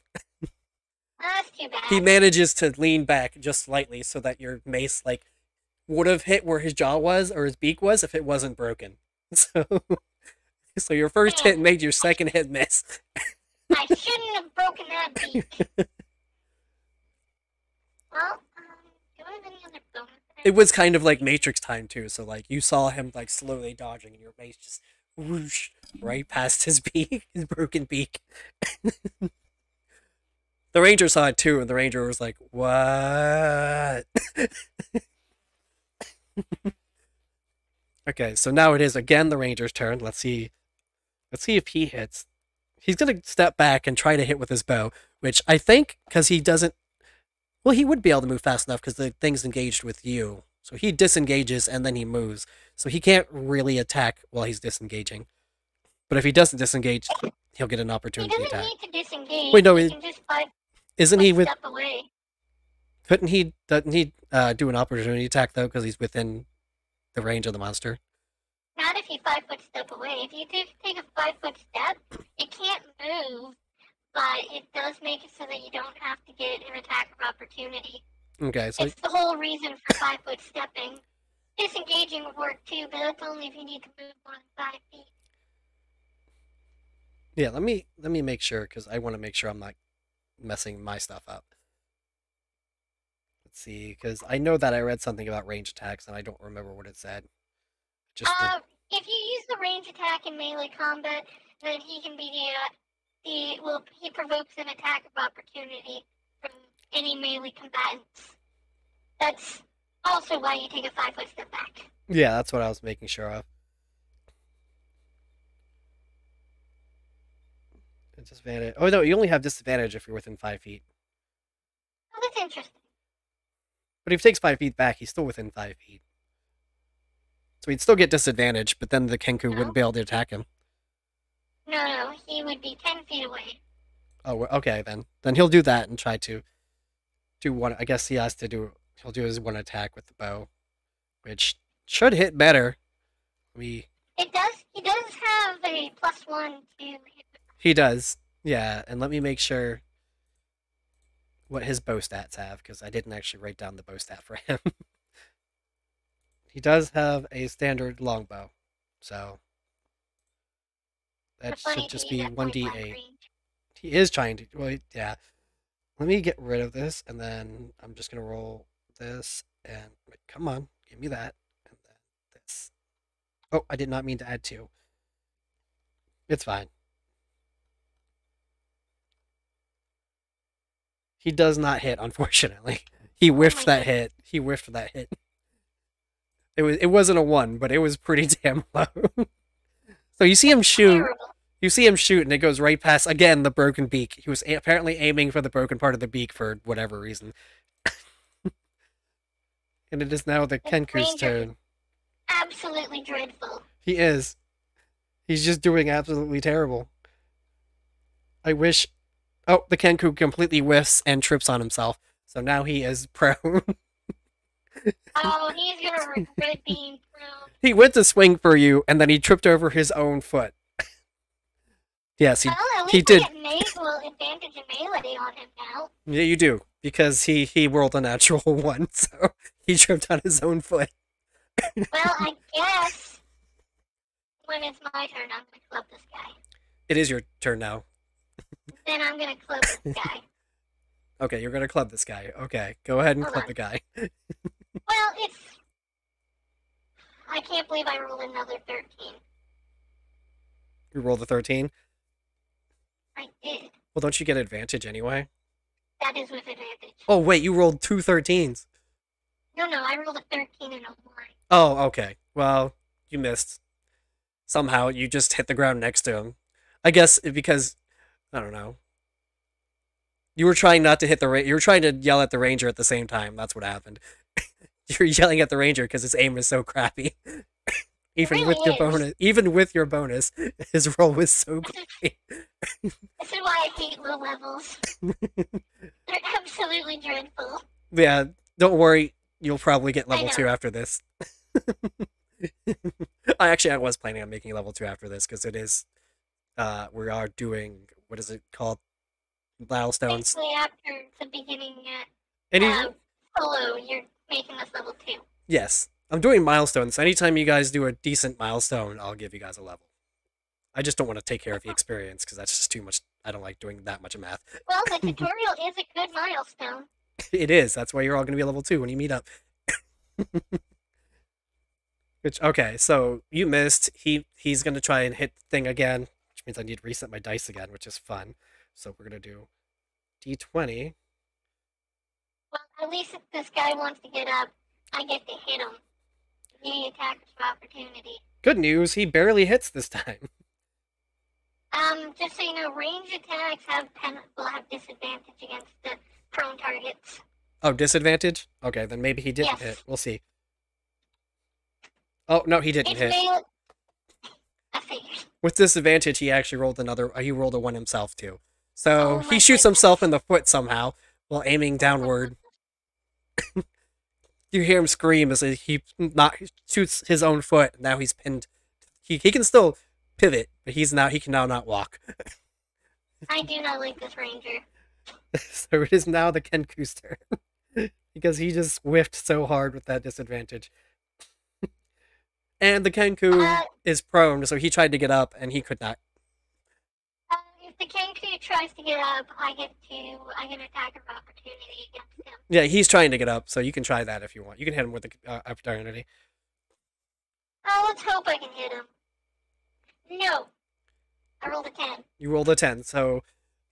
That's too bad. He manages to lean back just slightly so that your mace, like, would have hit where his jaw was or his beak was if it wasn't broken. So your first hit made your second hit miss. I shouldn't have broken that beak. Well, do I have any other bonuses? It was kind of like Matrix time too, so like you saw him like slowly dodging and your mace just whoosh right past his beak, his broken beak. The ranger saw it too, and the ranger was like, "What?" Okay, so now it is again the ranger's turn. Let's see if he hits. He's gonna step back and try to hit with his bow, which I think because he doesn't. Well, he would be able to move fast enough because the thing's engaged with you. So he disengages and then he moves. So he can't really attack while he's disengaging. But if he doesn't disengage, he'll get an He opportunity doesn't attack. need to disengage. Wait, no, he can just Isn't he with? step away. Doesn't he do an opportunity attack though because he's within the range of the monster? Not if you 5 foot step away. If you do take a 5 foot step, it can't move, but it does make it so that you don't have to get an attack of opportunity. Okay, so It's the whole reason for 5 foot stepping. Disengaging would work too, but that's only if you need to move more than 5 feet. yeah, let me make sure because I want to make sure I'm not messing my stuff up. Let's see, because I know that I read something about range attacks and I don't remember what it said. Just If you use the range attack in melee combat, then he can be he provokes an attack of opportunity from any melee combatants. That's also why you take a 5 foot step back. yeah, that's what I was making sure of. Disadvantage. Oh no, you only have disadvantage if you're within 5 feet. Oh, It's interesting. But if he takes 5 feet back, he's still within 5 feet. So he'd still get disadvantage, but then the Kenku No. wouldn't be able to attack him. No, he would be 10 feet away. Oh, okay, then. Then he'll do that and try to do one. I guess he has to do. He'll do his one attack with the bow, which should hit better. It does. He does have a +1 to hit. He does. Yeah, and let me make sure what his bow stats have, because I didn't actually write down the bow stat for him. He does have a standard longbow, so that should just be 1d8. He is trying to. Well, yeah. Let me get rid of this, and then I'm just gonna roll this. And wait, come on, give me that, and then this. Oh, I did not mean to add 2. It's fine. He does not hit, unfortunately. He whiffed that hit. He whiffed that hit. It wasn't a 1, but it was pretty damn low. So you see him shoot. Terrible. You see him shoot, and it goes right past, again, the broken beak. He was apparently aiming for the broken part of the beak for whatever reason. And it is now the Kenku's turn. Absolutely dreadful. He is. He's just doing absolutely terrible. I wish... Oh, the Kenku completely whiffs and trips on himself. So now he is prone. Oh, he's gonna regret being prone. He went to swing for you, and then he tripped over his own foot. Yes, Well, at he least did. I get advantage of melee on him now. Yeah, you do, because he rolled a natural 1, so he tripped on his own foot. Well, I guess when it's my turn, I'm gonna club this guy. It is your turn now. Then I'm gonna club this guy. Okay, you're gonna club this guy. Okay, go ahead and Hold club on. the guy. Well, I can't believe I rolled another 13. You rolled a 13? I did. Well, don't you get advantage anyway? That is with advantage. Oh, wait, you rolled 2 13s. No, I rolled a 13 and a 1. Oh, okay. Well, you missed. Somehow, you just hit the ground next to him. I guess because, I don't know. You were trying not to hit you were trying to yell at the ranger at the same time. That's what happened. You were yelling at the ranger because his aim is so crappy. Even with your bonus, his roll was so crappy. This is why I hate low levels. They're absolutely dreadful. Yeah, don't worry. You'll probably get level know. 2 after this. I was planning on making level 2 after this because it is. We are doing, what is it called? Milestones. Basically, after the beginning solo, you're making us level 2. Yes, I'm doing milestones. Anytime you guys do a decent milestone, I'll give you guys a level. I just don't want to take care of the experience because that's just too much. I don't like doing that much of math. Well, the tutorial is a good milestone. It is. That's why you're all going to be level 2 when you meet up. Okay, so you missed. He's going to try and hit the thing again, which means I need to reset my dice again, which is fun. So we're going to do D20. Well, at least if this guy wants to get up, I get to hit him. The attack of opportunity. Good news, he barely hits this time. Just so you know, range attacks will have disadvantage against the prone targets. Oh, disadvantage? Okay, then maybe he didn't Yes. hit. We'll see. Oh, no, he didn't hit. I figured. With disadvantage, he actually rolled he rolled a 1 himself, too. So Oh he my shoots goodness. himself in the foot somehow while aiming downward. You hear him scream as he shoots his own foot. Now he's pinned. He can still pivot, but he can now not walk. I do not like this ranger. So it is now the Kenku's turn. Because he just whiffed so hard with that disadvantage. And the Kenku is prone, so he tried to get up and he could not. If the Kenku tries to get up, I get an attack of opportunity against him. Yeah, he's trying to get up, so you can try that if you want. You can hit him with the opportunity. Oh, let's hope I can hit him. No. I rolled a 10. You rolled a 10, so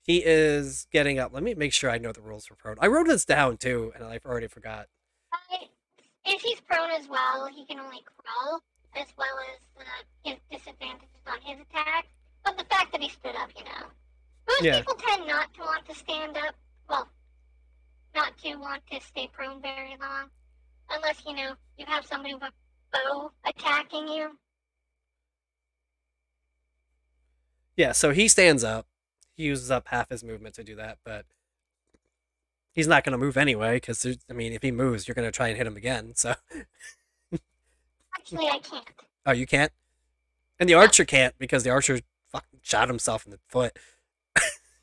he is getting up. Let me make sure I know the rules for prone. I wrote this down, too, and I already forgot. If he's prone as well, he can only crawl, as well as his disadvantages on his attack. But the fact that he stood up, Most Yeah. people tend not to want to stand up. Well, not to want to stay prone very long. Unless, you have somebody with a bow attacking you. Yeah, so he stands up. He uses up half his movement to do that, but he's not going to move anyway, because, I mean, if he moves, you're going to try and hit him again, so... Actually, I can't. Oh, you can't? And the archer can't, because the archer fucking shot himself in the foot.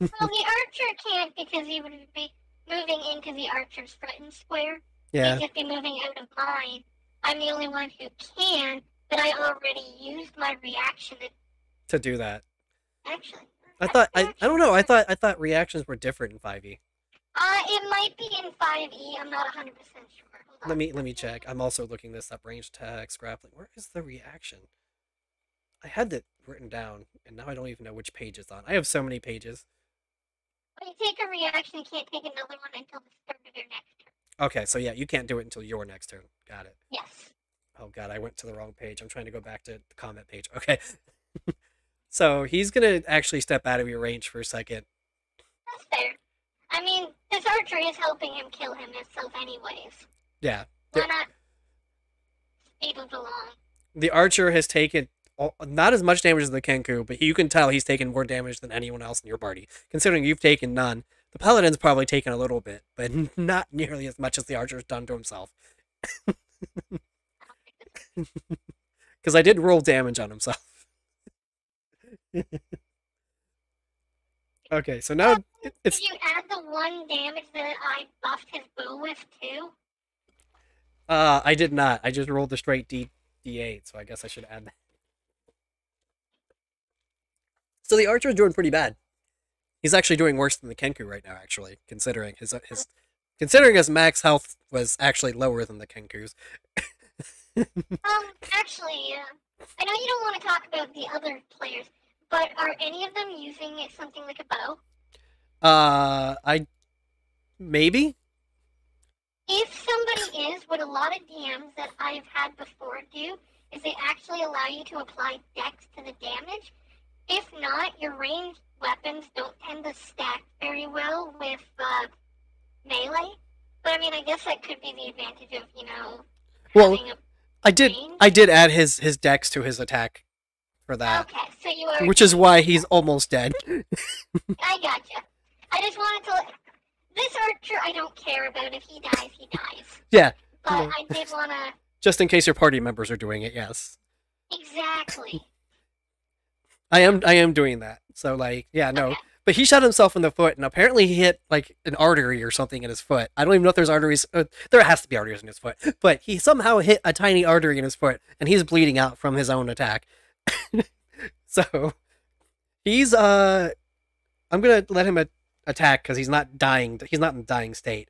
Well, the archer can't because he would be moving into the archer's threatened square. Yeah. He'd just be moving out of mine. I'm the only one who can, but I already used my reaction To do that. Actually. I don't know, I thought reactions were different in 5e. It might be in 5e, I'm not 100% sure. Hold on. Let me check. I'm also looking this up. Range text, grappling. Where is the reaction? I had that written down, and now I don't even know which page it's on. I have so many pages. When you take a reaction, you can't take another one until the start of your next turn. Okay, so yeah, you can't do it until your next turn. Got it. Yes. Oh god, I went to the wrong page. I'm trying to go back to the comment page. Okay. So he's gonna actually step out of your range for a second. That's fair. I mean, this archer is helping him kill himself anyways. Yeah. Why not speed it along? The archer has taken not as much damage as the Kenku, but you can tell he's taken more damage than anyone else in your party. Considering you've taken none, the paladin's probably taken a little bit, but not nearly as much as the archer's done to himself. Because I did roll damage on himself. Okay, so now it's... Did you add the 1 damage that I buffed his bow with too? I did not. I just rolled a straight D8, so I guess I should add that. So the archer is doing pretty bad. He's actually doing worse than the Kenku right now, actually, considering his max health was actually lower than the Kenku's. Actually, I know you don't want to talk about the other players, but are any of them using something like a bow? Maybe? If somebody is, what a lot of DMs that I've had before do is they actually allow you to apply dex to the damage. If not, your ranged weapons don't tend to stack very well with melee. But I mean, I guess that could be the advantage of, Well, having a I did add his dex to his attack for that. Okay, so you are... Which is why he's almost dead. I gotcha. I just wanted to... This archer, I don't care about. If he dies, he dies. Yeah. But I did want to... Just in case your party members are doing it, yes. Exactly. I am doing that. So, like, yeah, no. Okay. But he shot himself in the foot, and apparently he hit, like, an artery or something in his foot. I don't even know if there's arteries. There has to be arteries in his foot. But he somehow hit a tiny artery in his foot, and he's bleeding out from his own attack. So, he's, I'm gonna let him attack, because he's not dying. He's not in a dying state.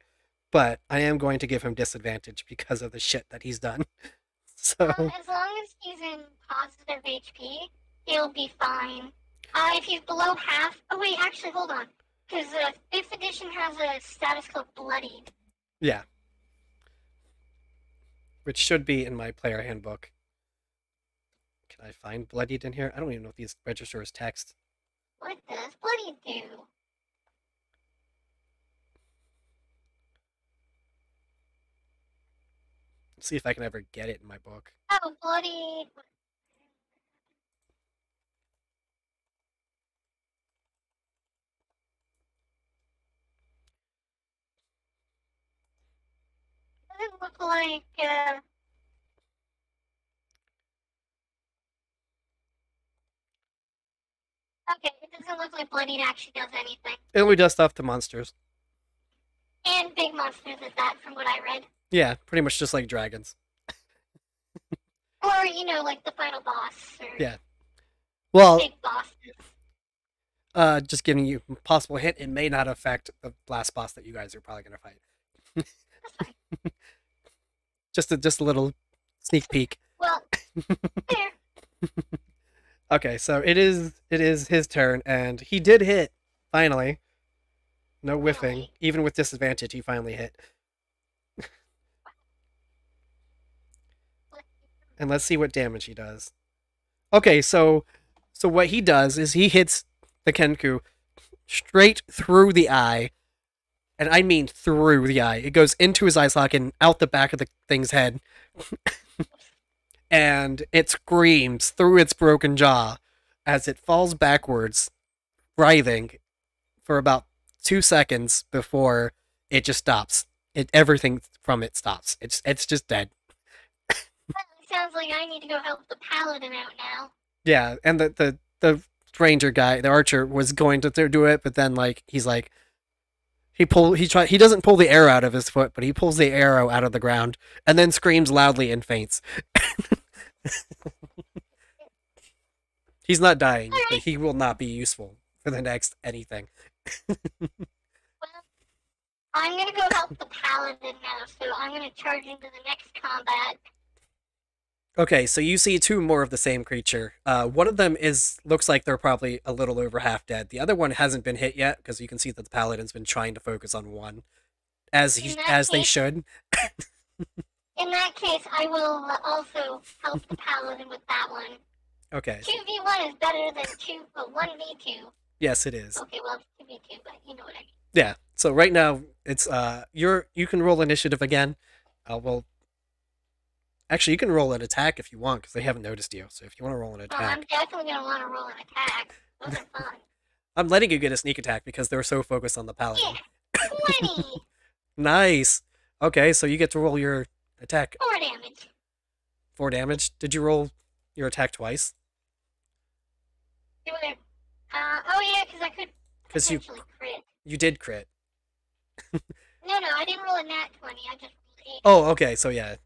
But I am going to give him disadvantage because of the shit that he's done. So as long as he's in positive HP, he'll be fine. If he's below half... Oh, wait, actually, hold on. Because 5th edition has a status called Bloodied. Yeah. Which should be in my player handbook. Can I find Bloodied in here? I don't even know if these register as text. What does Bloodied do? Let's see if I can ever get it in my book. Oh, Bloodied... Doesn't look like, Okay, it doesn't look like Bloodied actually does anything. It only does stuff to monsters. And big monsters at that, from what I read. Yeah, pretty much just like dragons. Or, like the final boss. Or yeah. Well, big bosses. Just giving you a possible hint, it may not affect the last boss that you guys are probably going to fight. That's fine. just a little sneak peek. Well, fair. Okay, so it is his turn, and he did hit, finally. No whiffing. Even with disadvantage, he finally hit. And let's see what damage he does. Okay, so what he does is he hits the Kenku straight through the eye, And I mean through the eye. It goes into his eye socket and out the back of the thing's head. And it screams through its broken jaw as it falls backwards, writhing for about 2 seconds before it just stops. Everything from it stops. It's just dead. Well, it sounds like I need to go help the paladin out now. Yeah, and the ranger guy, the archer, was going to do it, but then he's like he doesn't pull the arrow out of his foot, but he pulls the arrow out of the ground and then screams loudly and faints. He's not dying, but he will not be useful for the next anything. Well, I'm gonna go help the paladin now, so I'm gonna charge into the next combat. Okay, so you see 2 more of the same creature. One of them looks like they're probably a little over half dead. The other one hasn't been hit yet because you can see that the paladin's been trying to focus on one, as they should. In that case, I will also help the paladin with that one. Okay. 2v1 is better than 1v2. Yes, it is. Okay, well, it's 2v2, but you know what I mean. Yeah. So right now it's you can roll initiative again. Well, actually, you can roll an attack if you want because they haven't noticed you. So if you want to roll an attack, Well, I'm definitely gonna want to roll an attack. Those are fun. I'm letting you get a sneak attack because they're so focused on the paladin. Yeah, 20. Nice. Okay, so you get to roll your attack. 4 damage. 4 damage. Did you roll your attack twice? Do it. Oh yeah, because I could 'Cause you- potentially crit. You did crit. No, I didn't roll a nat 20. I just rolled 8. Oh, okay. So yeah.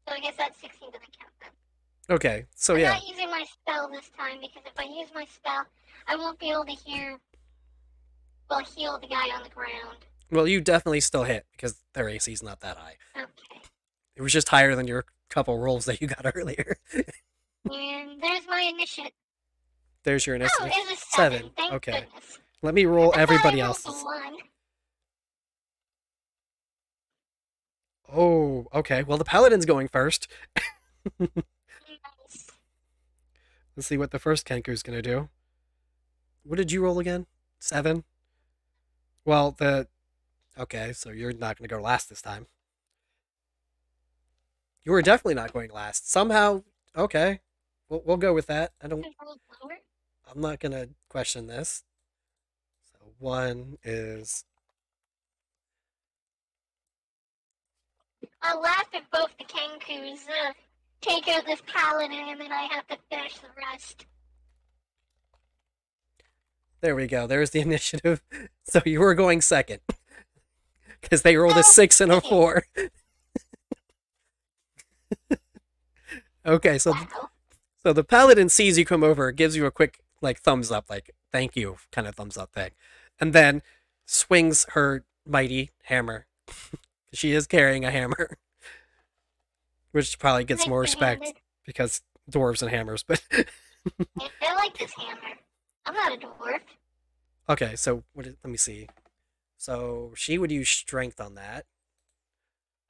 So I guess that's 16 doesn't count then. Okay. So I'm yeah. not using my spell this time because if I use my spell, I won't be able to heal the guy on the ground. Well, you definitely still hit because their AC is not that high. Okay. It was just higher than your couple rolls that you got earlier. And there's my initiative. There's your Oh, initiative. it's a 7. Thank Okay. goodness. Let me roll I thought everybody I rolled a else's. 1. Oh, okay. Well, the paladin's going first. Nice. Let's see what the first Kenku's gonna do. What did you roll again? 7? Well, okay, so you're not gonna go last this time. You were definitely not going last. Somehow, okay. We'll go with that. I rolled lower. I'm not gonna question this. So 1 is... I'll laugh at both the Kenkus. Take out this paladin and then I have to finish the rest. There we go. There's the initiative. So you were going second. Because they rolled a 6 and a 4. Okay, so Wow. so the paladin sees you come over, gives you a quick thumbs up, thank you kind of thumbs up thing, and then swings her mighty hammer. She is carrying a hammer, which probably gets more respect Nice-handed. because dwarves and hammers. But Yeah, I like this hammer. I'm not a dwarf. okay, so let me see. So she would use strength on that.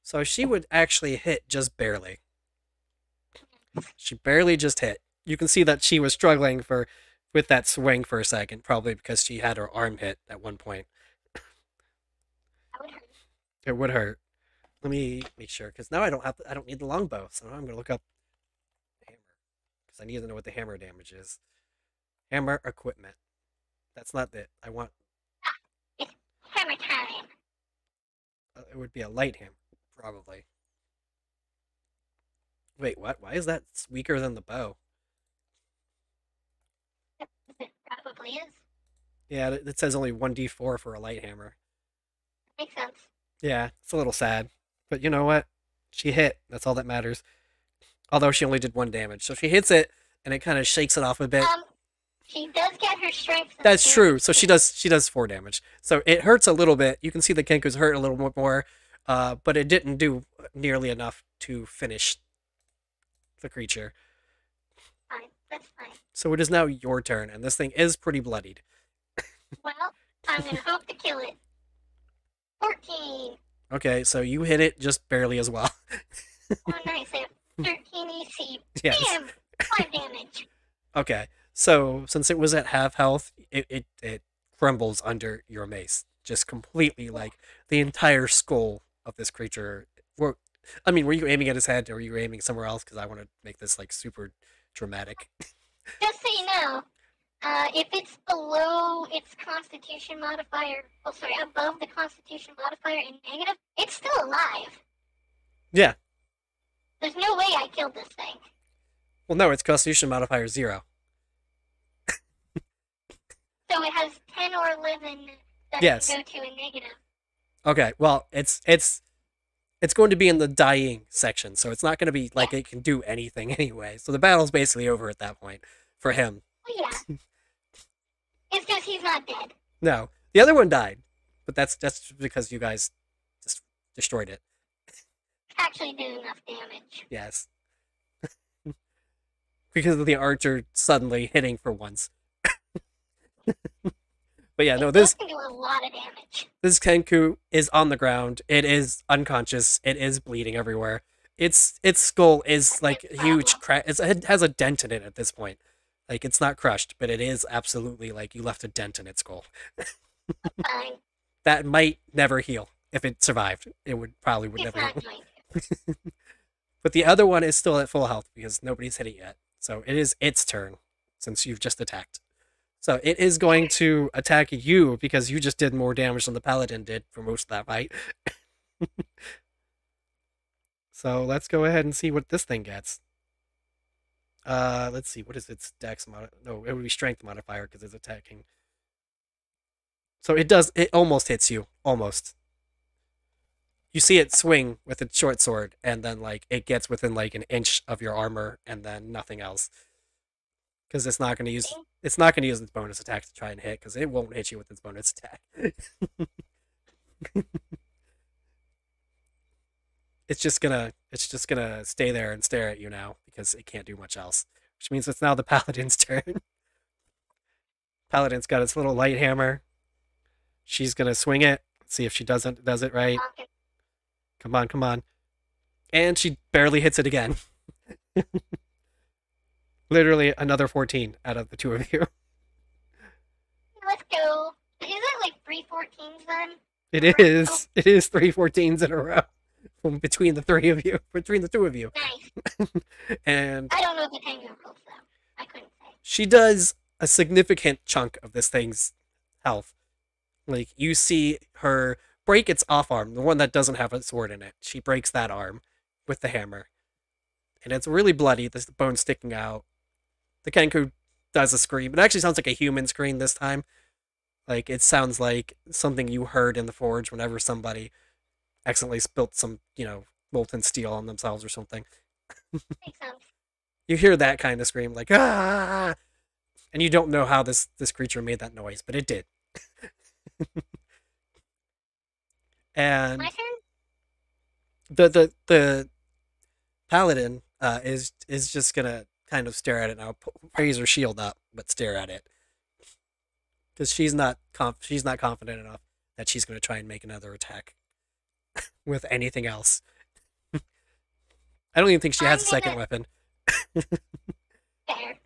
So she would actually hit just barely. She barely just hit. You can see that she was struggling with that swing for a second, probably because she had her arm hit at one point. That would hurt. It would hurt. Let me make sure, because now I don't need the longbow, so now I'm gonna look up hammer, because I need to know what the hammer damage is. Hammer equipment. That's not it. I want. It's hammer time. It would be a light hammer, probably. Wait, what? Why is that weaker than the bow? It probably is. Yeah, it says only 1d4 for a light hammer. Makes sense. Yeah, it's a little sad. But you know what? She hit. That's all that matters. Although she only did 1 damage. So she hits it, and it kind of shakes it off a bit. She does get her strength. That's true. So she does 4 damage. So it hurts a little bit. You can see the Kenku's hurt a little bit more, but it didn't do nearly enough to finish the creature. Fine. That's fine. So it is now your turn, and this thing is pretty bloodied. Well, I'm gonna hope to kill it. 14. Okay, so you hit it just barely as well. Oh, nice. I have 13 AC. Yes. Bam! 5 damage. Okay, so since it was at half health, it crumbles under your mace. just completely, like, the entire skull of this creature. I mean, were you aiming at his head, or were you aiming somewhere else? Because I want to make this, like, super dramatic. Just so you know, if it's below its Constitution modifier, above the Constitution modifier in negative, it's still alive. Yeah. There's no way I killed this thing. Well, no, its Constitution modifier 0. So it has 10 or 11 that Yes. it can go to in negative. Okay, well, it's going to be in the dying section, so it's not going to be like it can do anything anyway. So the battle's basically over at that point for him. Well, yeah. It's just he's not dead. No, the other one died, but that's because you guys just destroyed it. Actually did enough damage. Yes. Because of the archer suddenly hitting for once. But yeah, no, this can do a lot of damage. This Kenku is on the ground. It is unconscious. It is bleeding everywhere. Its skull is like a huge crack. It has a dent in it at this point. Like, it's not crushed, but it is absolutely like you left a dent in its skull. Fine. That might never heal if it survived. It would It's never not heal. going to. But the other one is still at full health because nobody's hit it yet. So it is its turn since you've just attacked. So it is going to attack you because you just did more damage than the paladin did for most of that fight. So let's go ahead and see what this thing gets. Let's see, what is its dex no, it would be strength modifier because it's attacking. So it almost hits you. Almost. You see it swing with its short sword, and then, like, it gets within, like, an inch of your armor, and then nothing else. Because it's not going to use its bonus attack to try and hit, because it won't hit you with its bonus attack. It's just gonna stay there and stare at you now, because it can't do much else. Which means it's now the paladin's turn. Paladin's got its little light hammer. She's gonna swing it, see if she does it right. Come on, come on. And she barely hits it again. Literally another 14 out of the two of you. Let's go. Is it like 3 14s then? It is. It is 3 14s in a row. From between the three of you. Between the two of you. Nice. And I don't know if the tango rolls though. I couldn't say. she does a significant chunk of this thing's health. Like, you see her break its off arm, the one that doesn't have a sword in it. She breaks that arm with the hammer. And it's really bloody, the bone sticking out. The Kenku does a scream. It actually sounds like a human scream this time. Like, it sounds like something you heard in the forge whenever somebody accidentally spilt some, molten steel on themselves or something. Makes sense. You hear that kind of scream, like, ah! And you don't know how this creature made that noise, but it did. And My turn? the paladin is just gonna kind of stare at it now, raise her shield up, but stare at it, because she's not confident enough that she's gonna try and make another attack with anything else. I don't even think she has a second weapon. Fair.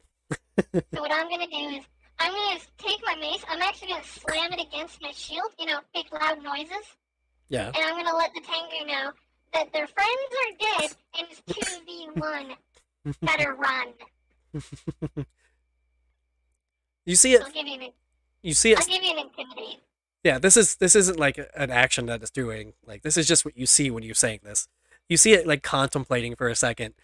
So what I'm gonna do is I'm gonna take my mace. I'm actually gonna slam it against my shield. Big loud noises. Yeah. And I'm gonna let the tango know that their friends are dead and it's 2v1. Better run. You see it. I'll give you an intimidate. Yeah, this isn't like an action that it's doing. Like, this is just what you see when you're saying this. You see it, like, contemplating for a second.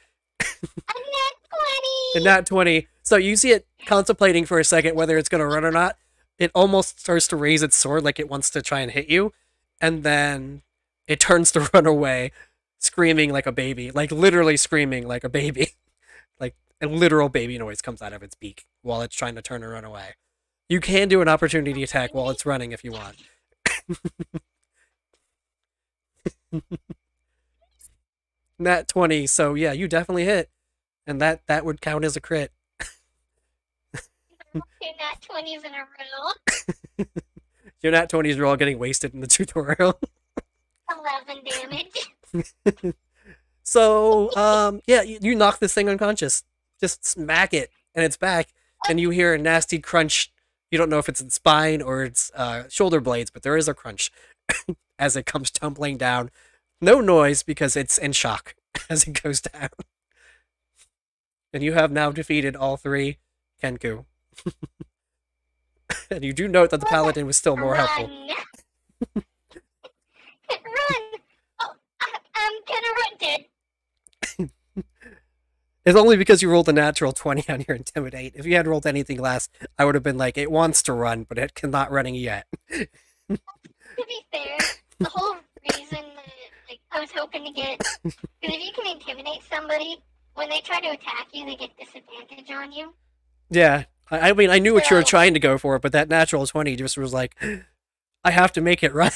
A nat 20. The nat 20. So you see it contemplating for a second whether it's gonna run or not. It almost starts to raise its sword like it wants to try and hit you, and then it turns to run away, screaming like a baby, like literally screaming like a baby. Like, a literal baby noise comes out of its beak while it's trying to turn and run away. You can do an opportunity attack while it's running if you want. Nat 20, so yeah, you definitely hit. And that would count as a crit. 2 nat 20s in a row. Your nat 20s are all getting wasted in the tutorial. 11 damage. So, yeah, you knock this thing unconscious. Just smack it, and it's back, and you hear a nasty crunch You don't know if it's its spine or its shoulder blades, but there is a crunch as it comes tumbling down. No noise because it's in shock as it goes down. And you have now defeated all three Kenku. And you do note that the paladin was still more helpful. Run! Oh, I'm gonna run, dude. It's only because you rolled a natural 20 on your Intimidate. If you had rolled anything less, I would have been like, it wants to run, but it cannot running yet. To be fair, the whole reason that I was hoping to get... Because if you can intimidate somebody, when they try to attack you, they get disadvantage on you. Yeah. I mean, I knew what you were So- trying to go for, but that natural 20 just was like, I have to make it run.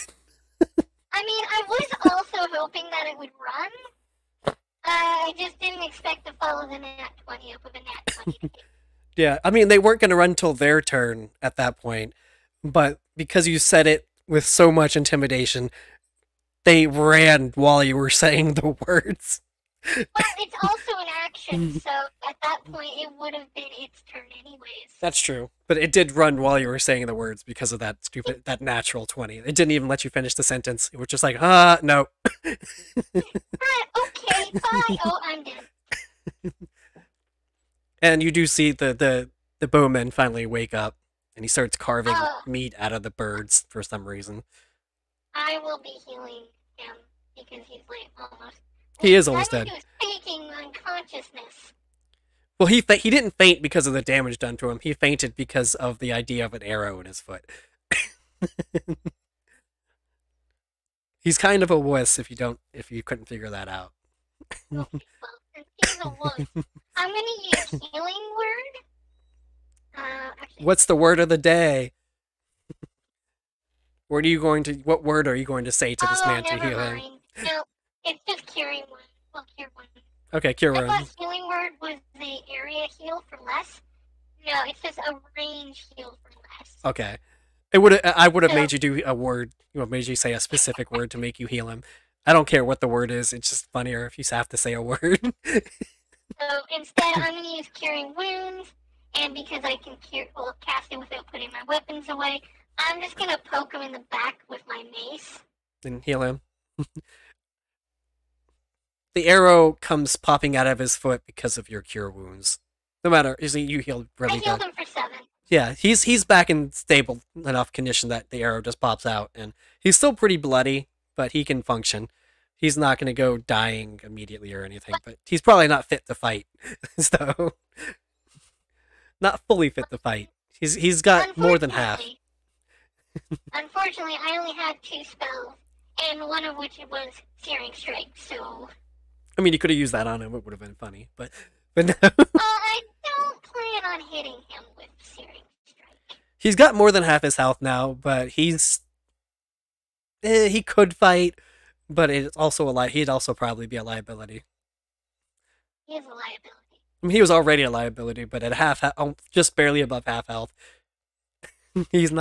I mean, I was also hoping that it would run. I just didn't expect to follow the nat 20 up with a nat 20. Yeah, I mean, they weren't going to run till their turn at that point, but because you said it with so much intimidation, they ran while you were saying the words. Well, it's also an action, so at that point it would have been its turn anyways. That's true, but it did run while you were saying the words because of that natural 20. It didn't even let you finish the sentence. It was just like, no. Okay, bye. Oh, I'm dead. And you do see the bowman finally wake up, and he starts carving meat out of the birds for some reason. I will be healing him because he's like almost. He is almost dead. He was faking unconsciousness. Well, he didn't faint because of the damage done to him. He fainted because of the idea of an arrow in his foot. He's kind of a wuss if you couldn't figure that out. Well, since he's a wolf, I'm gonna use healing word. Actually, What's the word of the day? What word are you going to say to this man to never heal him? mind. No, it's just curing one. Well, cure one. Okay, cure I wounds. thought healing word was the area heal for less. No, it's just a range heal for less. Okay. I would have made you do a word. Made you say a specific word to make you heal him. I don't care what the word is. It's just funnier if you have to say a word. So instead, I'm going to use curing wounds, and because I can cast it without putting my weapons away, I'm just going to poke him in the back with my mace. Then heal him. The arrow comes popping out of his foot because of your cure wounds. No matter, you healed really I healed good. him for 7. Yeah, he's back in stable enough condition that the arrow just pops out, and he's still pretty bloody, but he can function. He's not going to go dying immediately or anything, but he's probably not fit to fight. So, not fully fit to fight. He's got more than half. Unfortunately, I only had 2 spells, and one of which was Searing Strike, so... I mean, you could have used that on him. It would have been funny, but no. I don't plan on hitting him with Searing Strike. He's got more than half his health now, but he could fight, but it's also he'd also probably be a liability. He is a liability. I mean, he was already a liability, but at just barely above half health, he's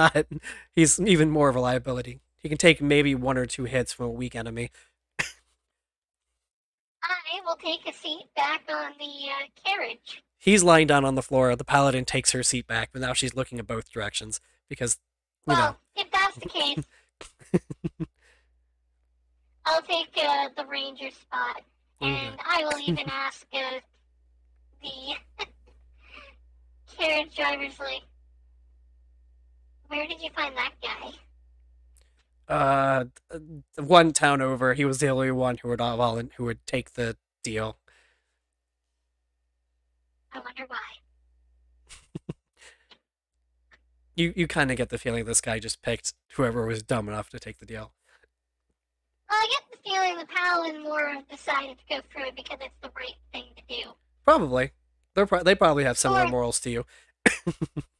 even more of a liability. He can take maybe 1 or 2 hits from a weak enemy. I will take a seat back on the carriage. He's lying down on the floor. The paladin takes her seat back, but now she's looking in both directions because, Well, if that's the case, I'll take the ranger spot, and I will even ask the carriage driver's like, where did you find that guy? One town over, he was the only one who would take the deal. I wonder why. You kind of get the feeling this guy just picked whoever was dumb enough to take the deal. Well, I get the feeling the paladin more decided to go through it because it's the right thing to do. Probably. They probably have similar Or- morals to you.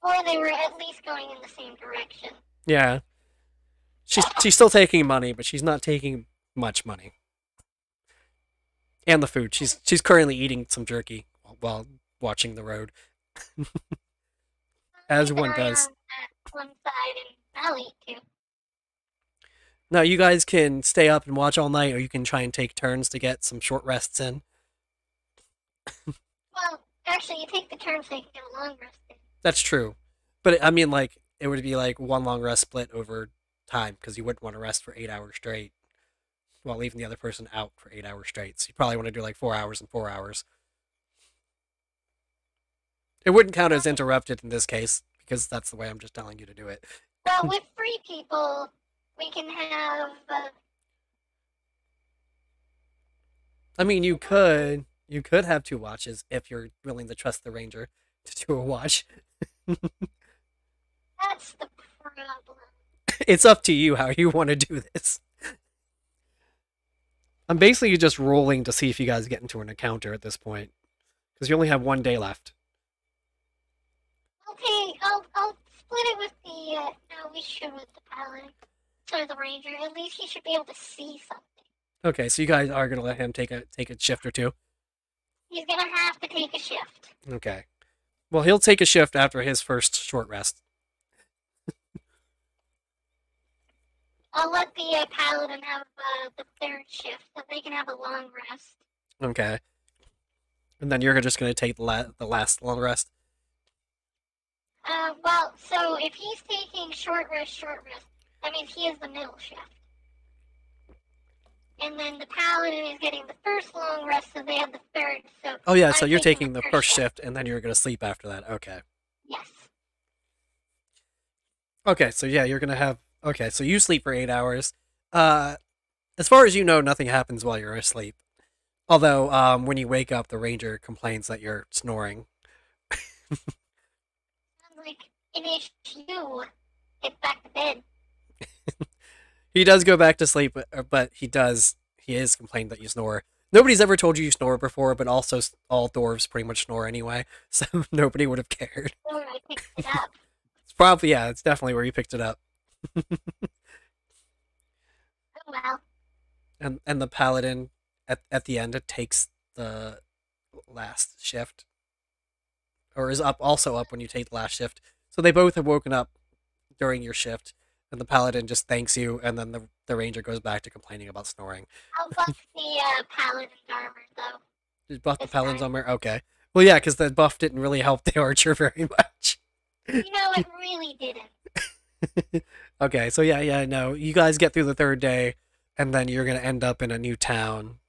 Or they were at least going in the same direction. Yeah. She's still taking money, but she's not taking much money. And the food. She's currently eating some jerky while watching the road. As Keep an one eye does. on one side, and I'll eat too. Now, you guys can stay up and watch all night, or you can try and take turns to get some short rests in. Well, actually, you take the turn so you can get a long rest in. That's true. But I mean, like, it would be like one long rest split over time because you wouldn't want to rest for 8 hours straight while leaving the other person out for 8 hours straight. So you probably want to do like 4 hours and 4 hours. It wouldn't count as interrupted in this case because that's the way I'm just telling you to do it. Well, with free people, we can have. I mean, you could have 2 watches if you're willing to trust the ranger to do a watch. That's the problem. It's up to you how you want to do this. I'm basically just rolling to see if you guys get into an encounter at this point because you only have 1 day left. Okay, I'll split it with the. No, we should with the paladin. So the ranger, at least he should be able to see something. Okay, so you guys are gonna let him take a shift or two. He's gonna have to take a shift. Okay. Well, he'll take a shift after his first short rest. I'll let the paladin have the third shift, so they can have a long rest. Okay. And then you're just gonna take the last long rest. Well, so if he's taking short rest, that means he has the middle shift. And then the paladin is getting the first long rest, so they have the third. So Oh yeah, so I'm you're taking the first shift, and then you're gonna sleep after that. Okay. Yes. Okay, so yeah, you're gonna have. Okay, so you sleep for 8 hours. As far as you know, nothing happens while you're asleep. Although, when you wake up, the ranger complains that you're snoring. I'm like, you get back to bed. He does go back to sleep, but he is complained that you snore. Nobody's ever told you snore before, but also all dwarves pretty much snore anyway, so nobody would have cared. So I picked it up. It's probably, yeah, it's definitely where you picked it up. Oh well. And the paladin, at the end, it takes the last shift. Or is also up when you take the last shift. So they both have woken up during your shift. And the paladin just thanks you, and then the ranger goes back to complaining about snoring. I'll buff the paladin's armor, though. Just buff the This paladin's time. armor? Okay. Well, yeah, because the buff didn't really help the archer very much. You know, it really didn't. Okay, so yeah, no. You guys get through the third day, and then you're going to end up in a new town.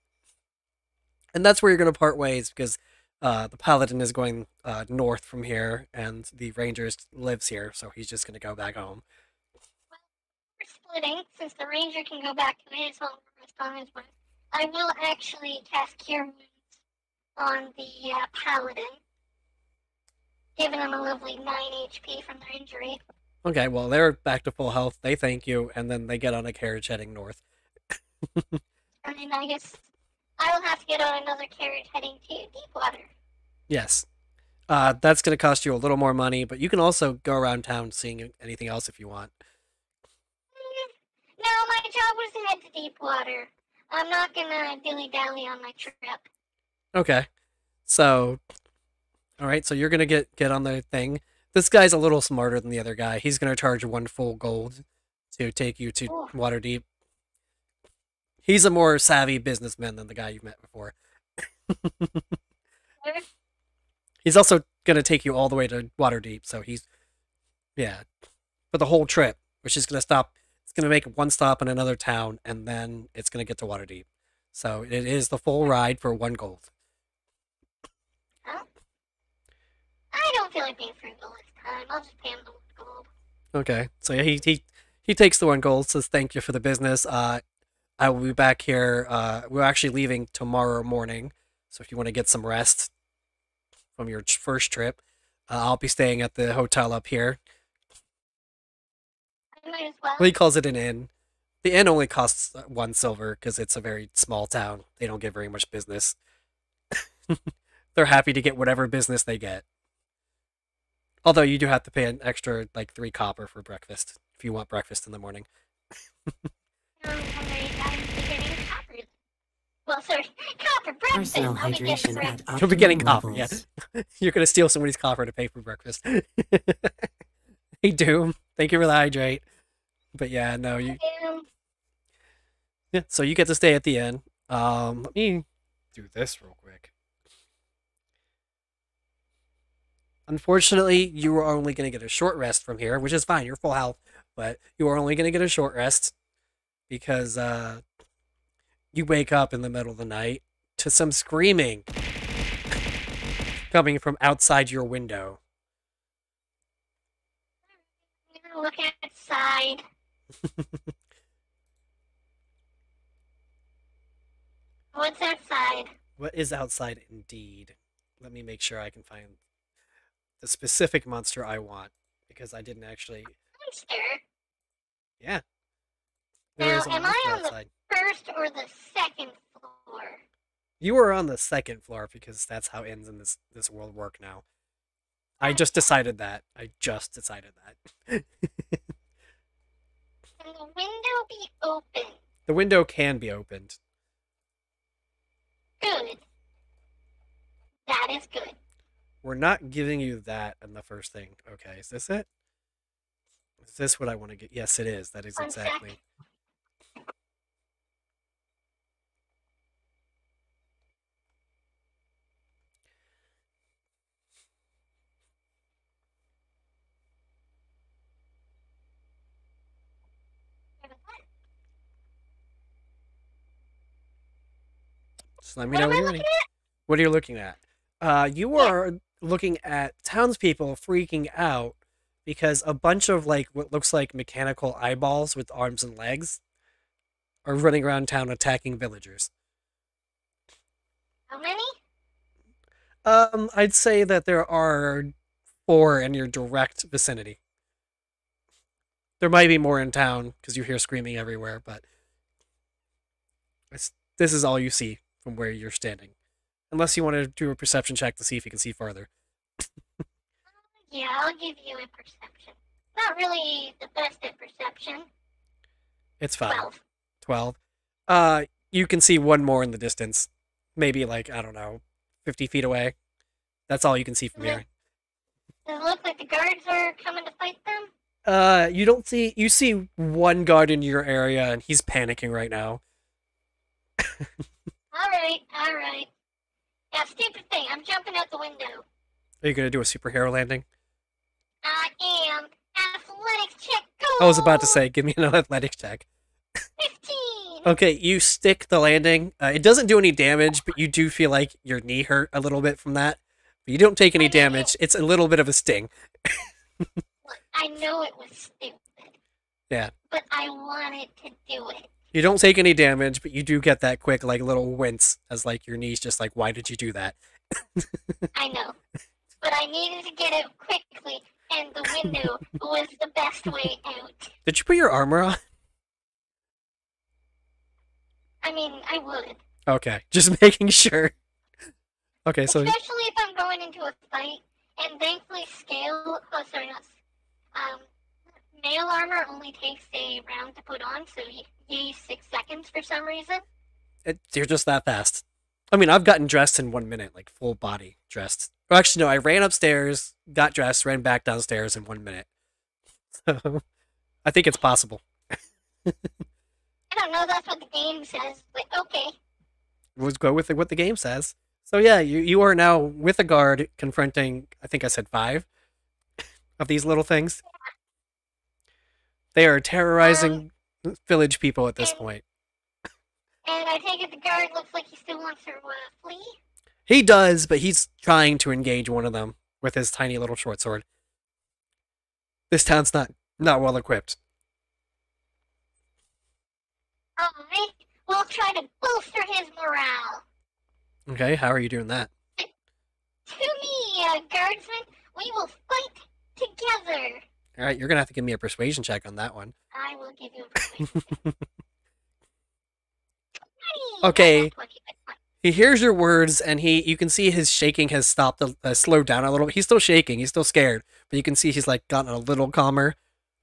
And that's where you're going to part ways, because the paladin is going north from here, and the ranger lives here, so he's just going to go back home. We're splitting, since the ranger can go back to his home rest on his way. I will actually cast Cure Wounds on the paladin, giving him a lovely 9 HP from their injury. Okay, well, they're back to full health. They thank you, and then they get on a carriage heading north. And then I guess I will have to get on another carriage heading to Deepwater. Yes. That's going to cost you a little more money, but you can also go around town seeing anything else if you want. No, my job was to head to Deepwater. I'm not gonna dilly-dally on my trip. Okay. So, all right, so you're going to get on the thing. This guy's a little smarter than the other guy. He's going to charge 1 full gold to take you to Ooh. Waterdeep. He's a more savvy businessman than the guy you've met before. He's also going to take you all the way to Waterdeep, so yeah. For the whole trip, which is going to stop, it's going to make 1 stop in another town, and then it's going to get to Waterdeep. So it is the full ride for 1 gold. Huh? I don't feel like being frugal this time. I'll just pay him the 1 gold. Okay, so yeah, he takes the 1 gold, says thank you for the business. I will be back here. We're actually leaving tomorrow morning, so if you want to get some rest from your first trip, I'll be staying at the hotel up here. I might as well. Well, he calls it an inn. The inn only costs 1 silver because it's a very small town. They don't get very much business. They're happy to get whatever business they get. Although you do have to pay an extra, like, 3 copper for breakfast if you want breakfast in the morning. I'm getting copper. Well, sorry, copper breakfast. Personal I'll be getting hydration breakfast. at You'll be getting optimum copper, levels. yeah. You're going to steal somebody's copper to pay for breakfast. Hey, Doom. Thank you for the hydrate. But yeah, no, yeah, so you get to stay at the inn. Let me do this real quick. Unfortunately, you are only going to get a short rest from here, which is fine. You're full health, but you are only going to get a short rest because you wake up in the middle of the night to some screaming coming from outside your window. I'm gonna look outside. What's outside? What is outside indeed? Let me make sure I can find the specific monster I want because I didn't actually. Monster. Yeah. Now, There is a am I monster on outside. the first or the second floor? You are on the second floor because that's how inns in this world work now. I just decided that. Can the window be open? The window can be opened. Good. That is good. We're not giving you that in the first thing. Okay, is this it? Is this what I want to get? Yes, it is. That is One sec. exactly. Just let me know What when am I you're ready. looking at? What are you looking at? You are looking at townspeople freaking out because a bunch of like what looks like mechanical eyeballs with arms and legs are running around town attacking villagers. How many? I'd say that there are 4 in your direct vicinity. There might be more in town because you hear screaming everywhere, but this is all you see from where you're standing. Unless you want to do a perception check to see if you can see farther. Yeah, I'll give you a perception. Not really the best at perception. It's fine. 12. 12. You can see one more in the distance. Maybe like, I don't know, 50 feet away. That's all you can see from here. Does it look like the guards are coming to fight them? You see one guard in your area and he's panicking right now. Alright. Yeah, stupid thing. I'm jumping out the window. Are you going to do a superhero landing? I am. Athletics check, go! I was about to say, give me an athletics check. 15! Okay, you stick the landing. It doesn't do any damage, but you do feel like your knee hurt a little bit from that. But you don't take any damage. It's a little bit of a sting. Look, I know it was stupid. Yeah. But I wanted to do it. You don't take any damage, but you do get that quick, like, little wince as, like, your knee's just like, why did you do that? I know. But I needed to get out quickly, and the window was the best way out. Did you put your armor on? I mean, I would. Okay, just making sure. Okay, so Especially if I'm going into a fight, and thankfully mail armor only takes a round to put on, so you use 6 seconds for some reason. you're just that fast. I mean, I've gotten dressed in 1 minute, like full body dressed. Well, actually, no, I ran upstairs, got dressed, ran back downstairs in 1 minute. So, I think it's possible. I don't know, that's what the game says, but okay. Let's go with what the game says. So yeah, you are now with a guard confronting, I think I said 5 of these little things. They are terrorizing village people at this point. And I take it the guard looks like he still wants to flee? He does, but he's trying to engage one of them with his tiny little short sword. This town's not well equipped. Alright, we'll try to bolster his morale. Okay, how are you doing that? To me, guardsman, we will fight together. All right, you're gonna have to give me a persuasion check on that one. I will give you a persuasion. Okay. He hears your words, and you can see his shaking has stopped, slowed down a little bit. He's still shaking, he's still scared, but you can see he's like gotten a little calmer,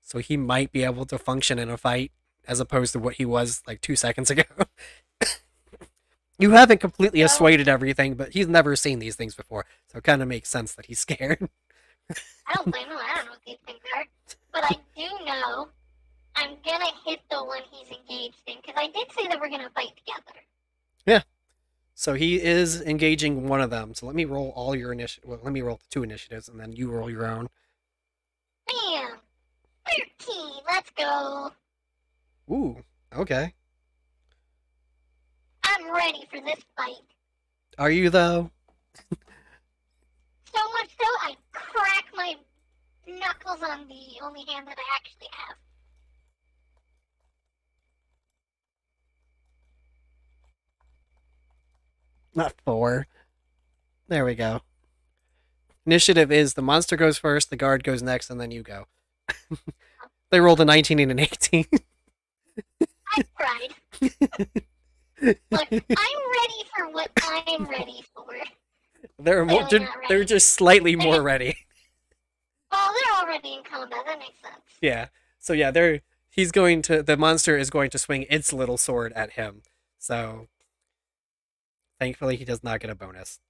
so he might be able to function in a fight as opposed to what he was like 2 seconds ago. You haven't completely assuaded everything, but he's never seen these things before, so it kind of makes sense that he's scared. I don't blame him. I don't know what these things are. But I do know I'm gonna hit the one he's engaged in, because I did say that we're gonna fight together. So he is engaging one of them. So let me roll all your initiative. Well, let me roll the 2 initiatives, and then you roll your own. Bam! 13, let's go. Ooh, okay. I'm ready for this fight. Are you though? So much so, I crack my knuckles on the only hand that I actually have. Not 4. There we go. Initiative is the monster goes first, the guard goes next, and then you go. They rolled a 19 and an 18. I tried. Look, I'm ready for what I'm ready for. They're more, Clearly not they're ready. just slightly more ready. Well, they're already in combat, that makes sense. Yeah. So yeah, the monster is going to swing its little sword at him. So thankfully he does not get a bonus.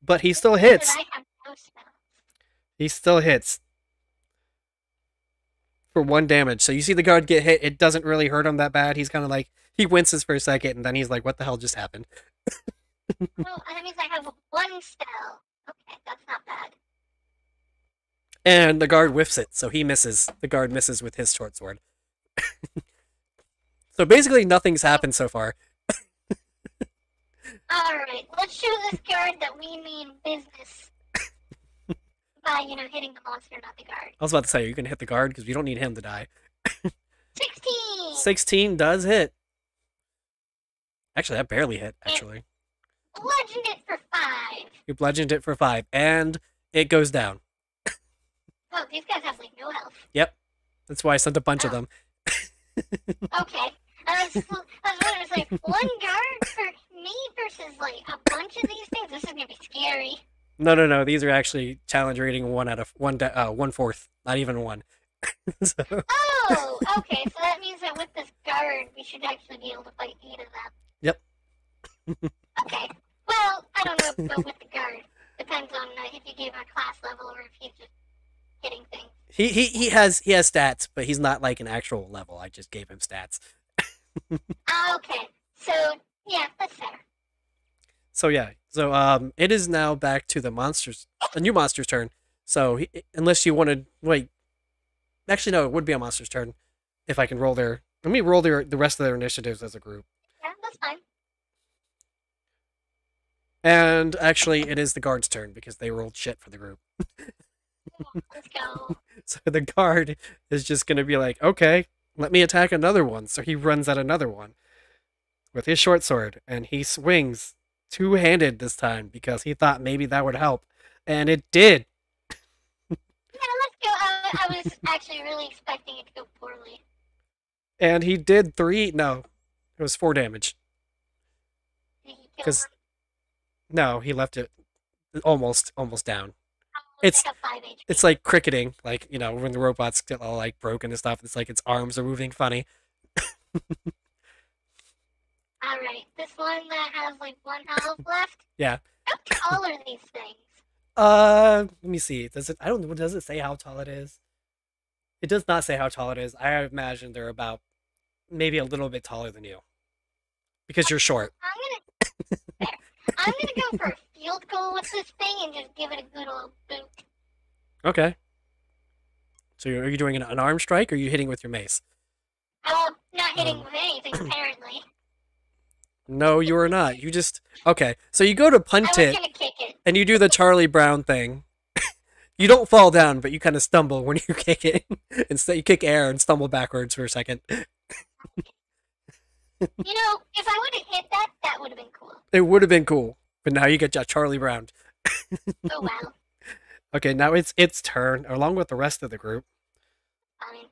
But he still hits. I have no spells. He still hits. For 1 damage. So you see the guard get hit, it doesn't really hurt him that bad. He's kind of like, he winces for a second, and then he's like, what the hell just happened? Well, that means I have 1 spell. Okay, that's not bad. And the guard whiffs it, so he misses. The guard misses with his short sword. So basically nothing's happened so far. Alright, let's show this guard that we mean business. By, hitting the monster, not the guard. I was about to say, you're going to hit the guard because we don't need him to die. 16! 16 does hit. Actually, that barely hit, actually. Bludgeoned it for 5. You bludgeoned it for 5, and it goes down. Oh, these guys have, no health. Yep. That's why I sent a bunch of Oh. them. Okay. I was wondering, it's like, 1 guard for me versus, a bunch of these things? This is gonna be scary. No. These are actually challenge rating 1 out of 1/4. Not even 1. So, Oh, okay, so that means that with this guard, we should actually be able to fight 8 of them. Yep. Okay. Well, I don't know about with the guard. Depends on if you gave him a class level or if he's just getting things. he has stats, but he's not like an actual level. I just gave him stats. Okay. So, yeah, that's fair. So yeah. So it is now back to the new monster's turn. So unless you want to wait, actually no, it would be a monster's turn if I can roll their. Let me roll the rest of their initiatives as a group. Yeah, that's fine. And actually, it is the guard's turn because they rolled shit for the group. Let's go. So the guard is just going to be like, okay, let me attack another one. So he runs at another one with his short sword, and he swings 2-handed this time because he thought maybe that would help. And it did. Yeah, let's go. I was actually really expecting it to go poorly. And he did 3. No, it was 4 damage. Did he kill 'Cause- one? No, he left it almost down. I It's- have 5 HP. It's like cricketing, like, when the robots get all like broken and stuff. It's like its arms are moving funny. Alright, this one that has 1 health left. Yeah. How tall are these things? Let me see. Does it say how tall it is? It does not say how tall it is. I imagine they're about maybe a little bit taller than you. Because you're short. I'm gonna go for a field goal with this thing and just give it a good old boot. Okay. So are you doing an arm strike or are you hitting with your mace? Not hitting with anything, apparently. No, you are not. You just okay. So you go to I punt was it gonna kick it. and you do the Charlie Brown thing. You don't fall down, but you kind of stumble when you kick it. Instead, you kick air and stumble backwards for a second. If I would have hit that, that would have been cool. It would have been cool, but now you get Charlie Brown. Oh well, Okay, now it's its turn, along with the rest of the group. fine.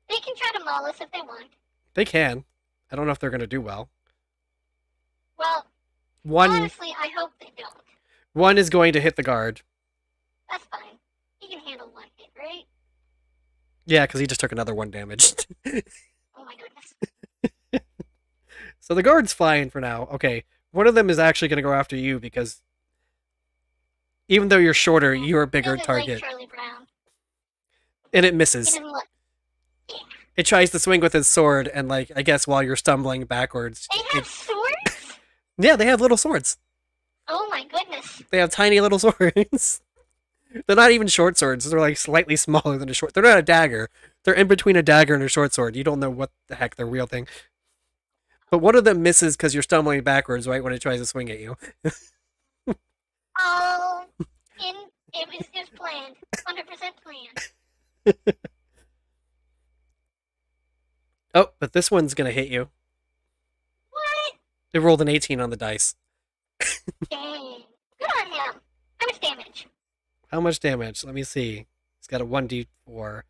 They can try to maul us if they want. They can. I don't know if they're gonna do well. Well, One honestly, I hope they don't. one is going to hit the guard. That's fine. He can handle 1 hit, right? Yeah, because he just took another 1 damage. Oh my goodness. So the guard's fine for now. Okay, one of them is actually going to go after you because even though you're shorter, you're a bigger Doesn't target. like Charlie Brown. And it He misses. doesn't look. Yeah. It tries to swing with its sword, and like I guess while you're stumbling backwards, They have swords? yeah, they have little swords. Oh my goodness. They have tiny little swords. They're not even short swords. They're like slightly smaller than a short. They're not a dagger. They're in between a dagger and a short sword. You don't know what the heck the real thing. But one of them misses because you're stumbling backwards right when it tries to swing at you. Oh, it was just planned. 100% planned. Oh, but this one's gonna hit you. What? It rolled an 18 on the dice. Dang. Good on him. How much damage? How much damage? Let me see. He's got a 1d4.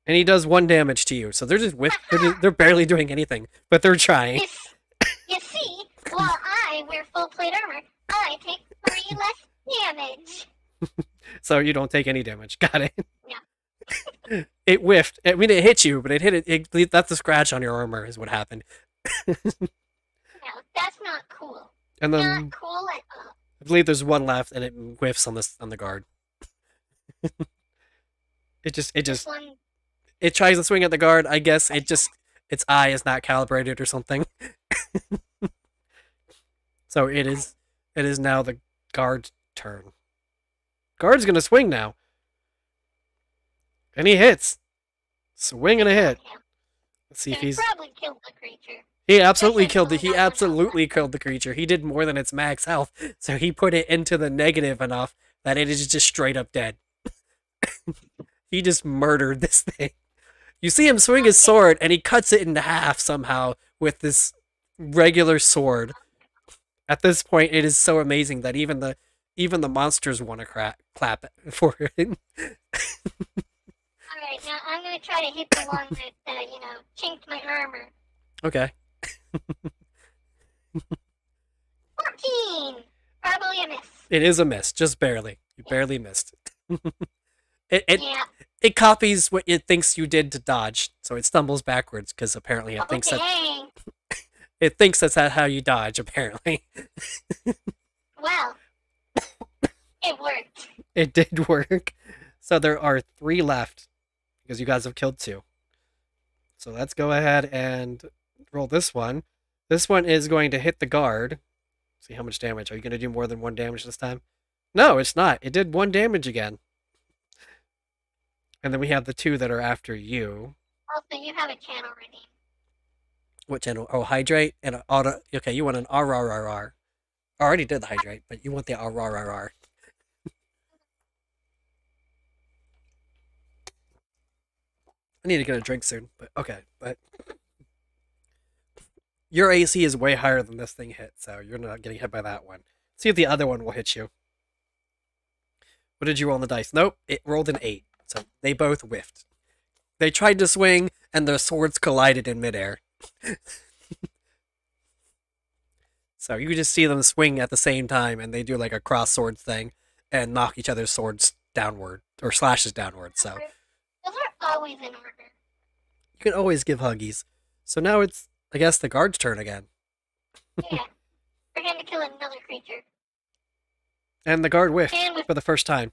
And he does 1 damage to you. So they're just they're barely doing anything, but they're trying. You see, while I wear full plate armor, I take 3 less damage. So you don't take any damage. Got it. Yeah. It whiffed. I mean, it hit you, but it hit it. That's a scratch on your armor, is what happened. No, that's not cool. And then Not cool at all. I believe there's one left, and it whiffs on the guard. This one, It tries to swing at the guard. I guess its eye is not calibrated or something. So it is now the guard's turn. Guard's gonna swing now. And he hits. Swing and a hit. yeah. Let's see if He he's probably killed the creature. he absolutely killed it. He absolutely killed the creature. He did more than its max health. So he put it into the negative enough that it is just straight up dead. He just murdered this thing. You see him swing his sword, and he cuts it into half somehow with this regular sword. At this point, it is so amazing that even the monsters want to clap for it. Alright, now I'm gonna try to hit the one that, chinked my armor. Okay. 14! Probably a miss. It is a miss, just barely. You barely missed. It Yeah. it copies what it thinks you did to dodge, so it stumbles backwards because apparently Okay. it thinks that's how you dodge. Apparently, Well, it worked. it did work. So there are 3 left because you guys have killed 2. So let's go ahead and roll this one. This one is going to hit the guard. See how much damage. Are you going to do more than 1 damage this time? No, it's not. It did 1 damage again. And then we have the 2 that are after you. Also, you have a channel ready. What channel? Oh, hydrate and an auto. Okay, you want an RRRR. I already did the hydrate, but you want the RRRR. I need to get a drink soon, but okay. But your AC is way higher than this thing hit, so you're not getting hit by that one. See if the other one will hit you. What did you roll on the dice? Nope, it rolled an 8. So they both whiffed. They tried to swing, and their swords collided in midair. So you just see them swing at the same time, and they do like a cross sword thing, and knock each other's swords downward, or slashes downward, so... Those are always in order. You can always give huggies. So now it's, I guess, the guard's turn again. Yeah. We're going to kill another creature. And the guard whiffed And with for the first time.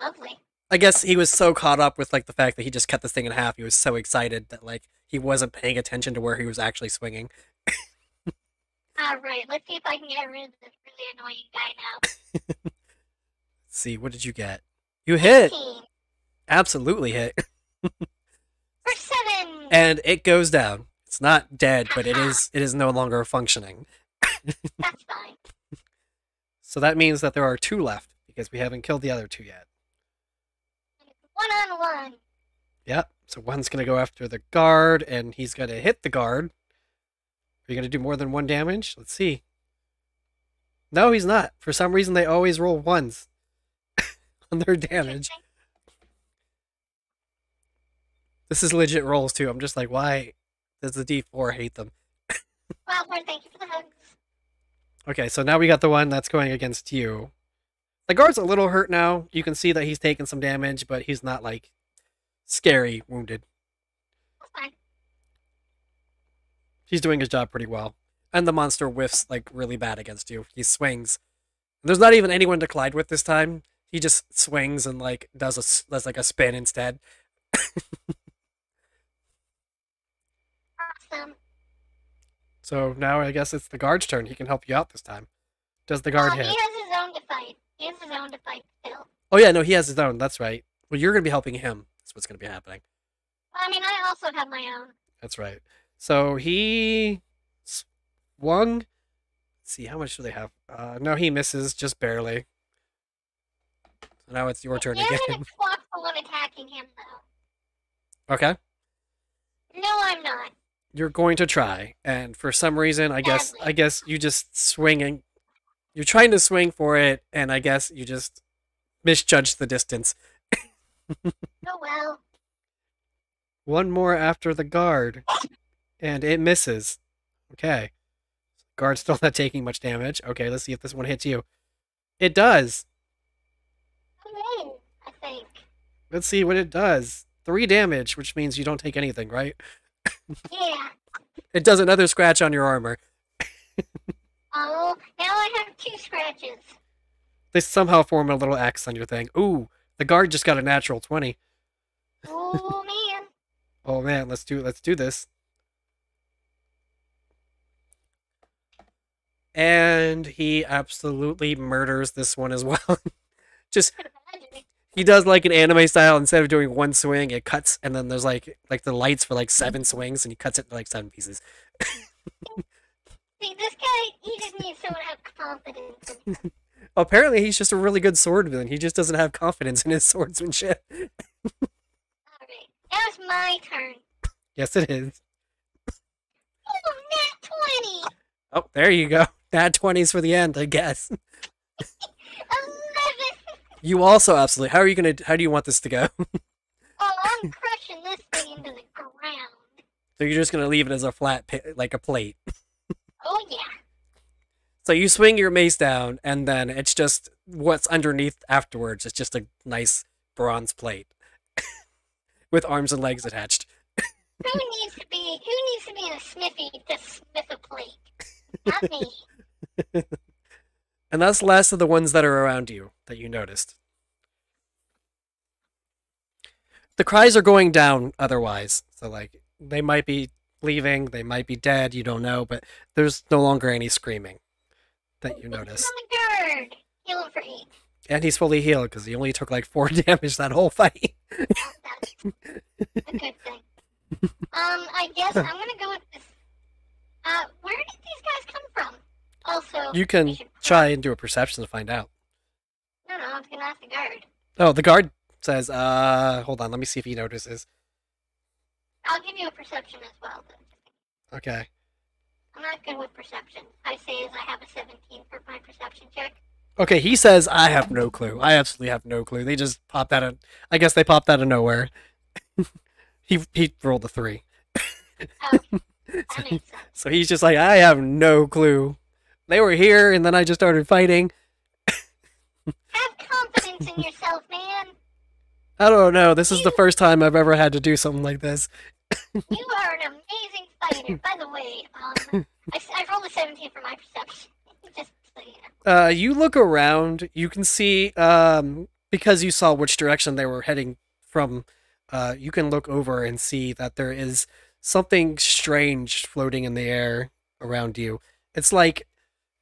lovely. I guess he was so caught up with like the fact that he just cut this thing in half. He was so excited that like he wasn't paying attention to where he was actually swinging. Alright, let's see if I can get rid of this really annoying guy now. Let's see, what did you get? You hit! 18 Absolutely hit. for 7! And it goes down. It's not dead, but it is no longer functioning. That's fine. So that means that there are 2 left, because we haven't killed the other 2 yet. 1-on-1. Yep, so one's going to go after the guard, and he's going to hit the guard. Are you going to do more than 1 damage? Let's see. No, he's not. For some reason, they always roll 1s on their damage. This is legit rolls, too. I'm just like, why does the D4 hate them? Wildhorn, thank you for the hugs. Okay, so now we got the one that's going against you. The guard's a little hurt now. You can see that he's taken some damage, but he's not, like, scary wounded. That's fine. He's doing his job pretty well. And the monster whiffs, like, really bad against you. He swings. There's not even anyone to collide with this time. He just swings and, like, does like a spin instead. So now I guess it's the guard's turn. He can help you out this time. Does the guard He hit? has his own to fight. He has his own to fight still. Oh yeah, no, he has his own. That's right. Well, you're gonna be helping him. That's what's gonna be happening. I mean, I also have my own. That's right. So he swung. Let's see, how much do they have? No, he misses just barely. So now it's your turn Yeah, I'm again. gonna swap the one attacking him, though. Okay. No, I'm not. You're going to try, and for some reason, I guess you just swing and you're trying to swing for it, and I guess you just misjudged the distance. Oh well. One more after the guard, and it misses. Okay. Guard's still not taking much damage. Okay, let's see if this one hits you. It does. Oh, I think. Let's see what it does. 3 damage, which means you don't take anything, right? Yeah. It does another scratch on your armor. Oh, now I have 2 scratches. They somehow form a little X on your thing. Ooh, the guard just got a natural 20. Oh man. Oh man, let's do this. And he absolutely murders this one as well. Just Imagine. he does like an anime style. Instead of doing one swing, it cuts, and then there's like the lights for like 7 swings, and he cuts it to like 7 pieces. See, this guy, he just needs someone to have confidence in him. Apparently, he's just a really good swordsman. He just doesn't have confidence in his swordsmanship. Alright, now it's my turn. Yes, it is. Oh, nat 20! Oh, there you go. Nat 20s for the end, I guess. 11! You also absolutely. How do you want this to go? Oh, I'm crushing this thing into the ground. So you're just gonna leave it as a flat, like a plate. Oh, yeah. So you swing your mace down, and then it's just what's underneath afterwards. It's just a nice bronze plate with arms and legs attached. Who needs to be in a smithy to smith a plate? Not me. And that's the last of the ones that are around you that you noticed. The cries are going down otherwise. So, like, they might be leaving, they might be dead, you don't know, but there's no longer any screaming that you notice. On the guard. Heal him for 8. And he's fully healed because he only took like 4 damage that whole fight. That's a good thing. I guess I'm gonna go with this. Where did these guys come from? Also, You we can should try and do a perception to find out. No, I was gonna ask the guard. Oh, the guard says, hold on, let me see if he notices. I'll give you a perception as well. But Okay. I'm not good with perception. I say is I have a 17 for my perception check. Okay, he says, I have no clue. I absolutely have no clue. They just popped out of, I guess they popped out of nowhere. he rolled a 3. Oh, that makes sense. So he's just like, I have no clue. They were here, and then I just started fighting. Have confidence in yourself, man. I don't know. This is the first time I've ever had to do something like this. You are an amazing fighter. By the way, I rolled a 17 for my perception. Just so you know. You look around. You can see, because you saw which direction they were heading from, you can look over and see that there is something strange floating in the air around you. It's like,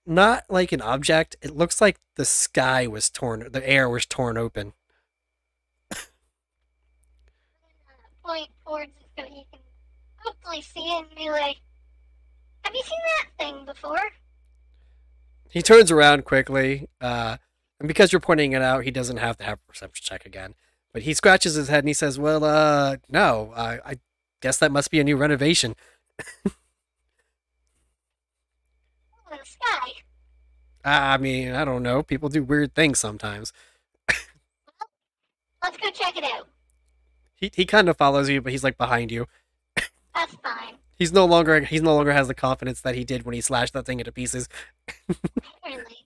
not like an object. It looks like the sky was torn, the air was torn open. Point towards it so you can hopefully see it and be like, have you seen that thing before? He turns around quickly, and because you're pointing it out, he doesn't have to have a perception check again. But he scratches his head and he says, well, no, I guess that must be a new renovation. Oh, the sky. I mean, I don't know. People do weird things sometimes. Let's go check it out. He kind of follows you, but he's like behind you. That's fine. He's no longer has the confidence that he did when he slashed that thing into pieces. Apparently.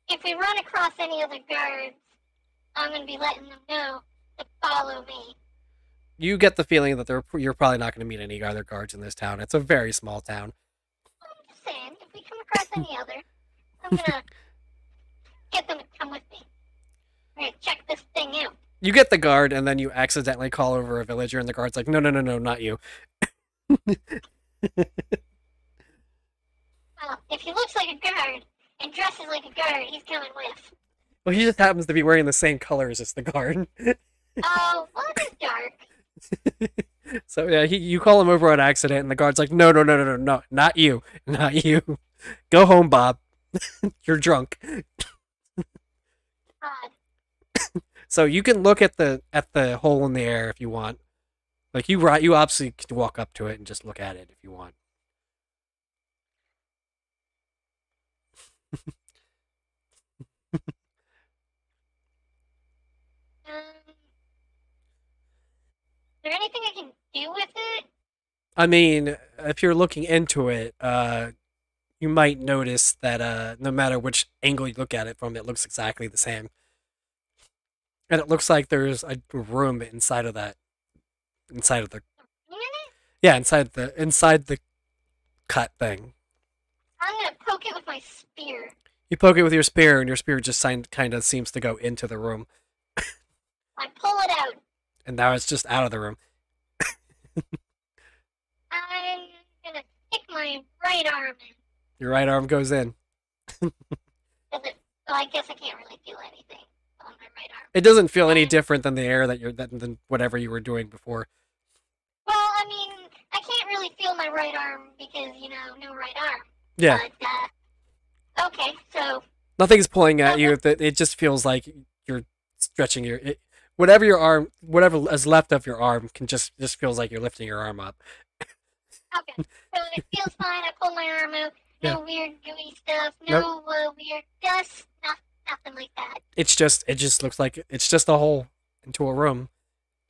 If we run across any other guards, I'm gonna be letting them know to follow me. You get the feeling that you're probably not going to meet any other guards in this town. It's a very small town. I'm just saying, if we come across any other, I'm gonna get them to come with me. We're gonna check this thing out. You get the guard, and then you accidentally call over a villager, and the guard's like, no, not you. Well, if he looks like a guard and dresses like a guard, he's coming with. Well, he just happens to be wearing the same colors as the guard. Oh, well, it's dark. So yeah, you call him over on accident, and the guard's like, no, no, no, no, no, no, not you, not you. Go home, Bob. You're drunk. God. So you can look at the hole in the air if you want. Like you obviously can walk up to it and just look at it if you want. Is there anything I can do with it? I mean, if you're looking into it, you might notice that no matter which angle you look at it from, it looks exactly the same. And it looks like there's a room inside of that, inside of the yeah, inside the cut thing. I'm gonna poke it with my spear. You poke it with your spear, and your spear just kind of seems to go into the room, I pull it out. and now it's just out of the room. I'm gonna stick my right arm in. Your right arm goes in. Does it? Well, I guess I can't really do anything on my right arm. It doesn't feel any different than the air than whatever you were doing before. Well, I mean, I can't really feel my right arm because, no right arm. Yeah, But, okay, so, nothing's pulling at you. It just feels like you're stretching whatever is left of your arm can just feels like you're lifting your arm up. okay. So it feels fine. I pull my arm out. No Yeah. weird gooey stuff. No weird dust. Nothing like that. It just looks like it's just a hole into a room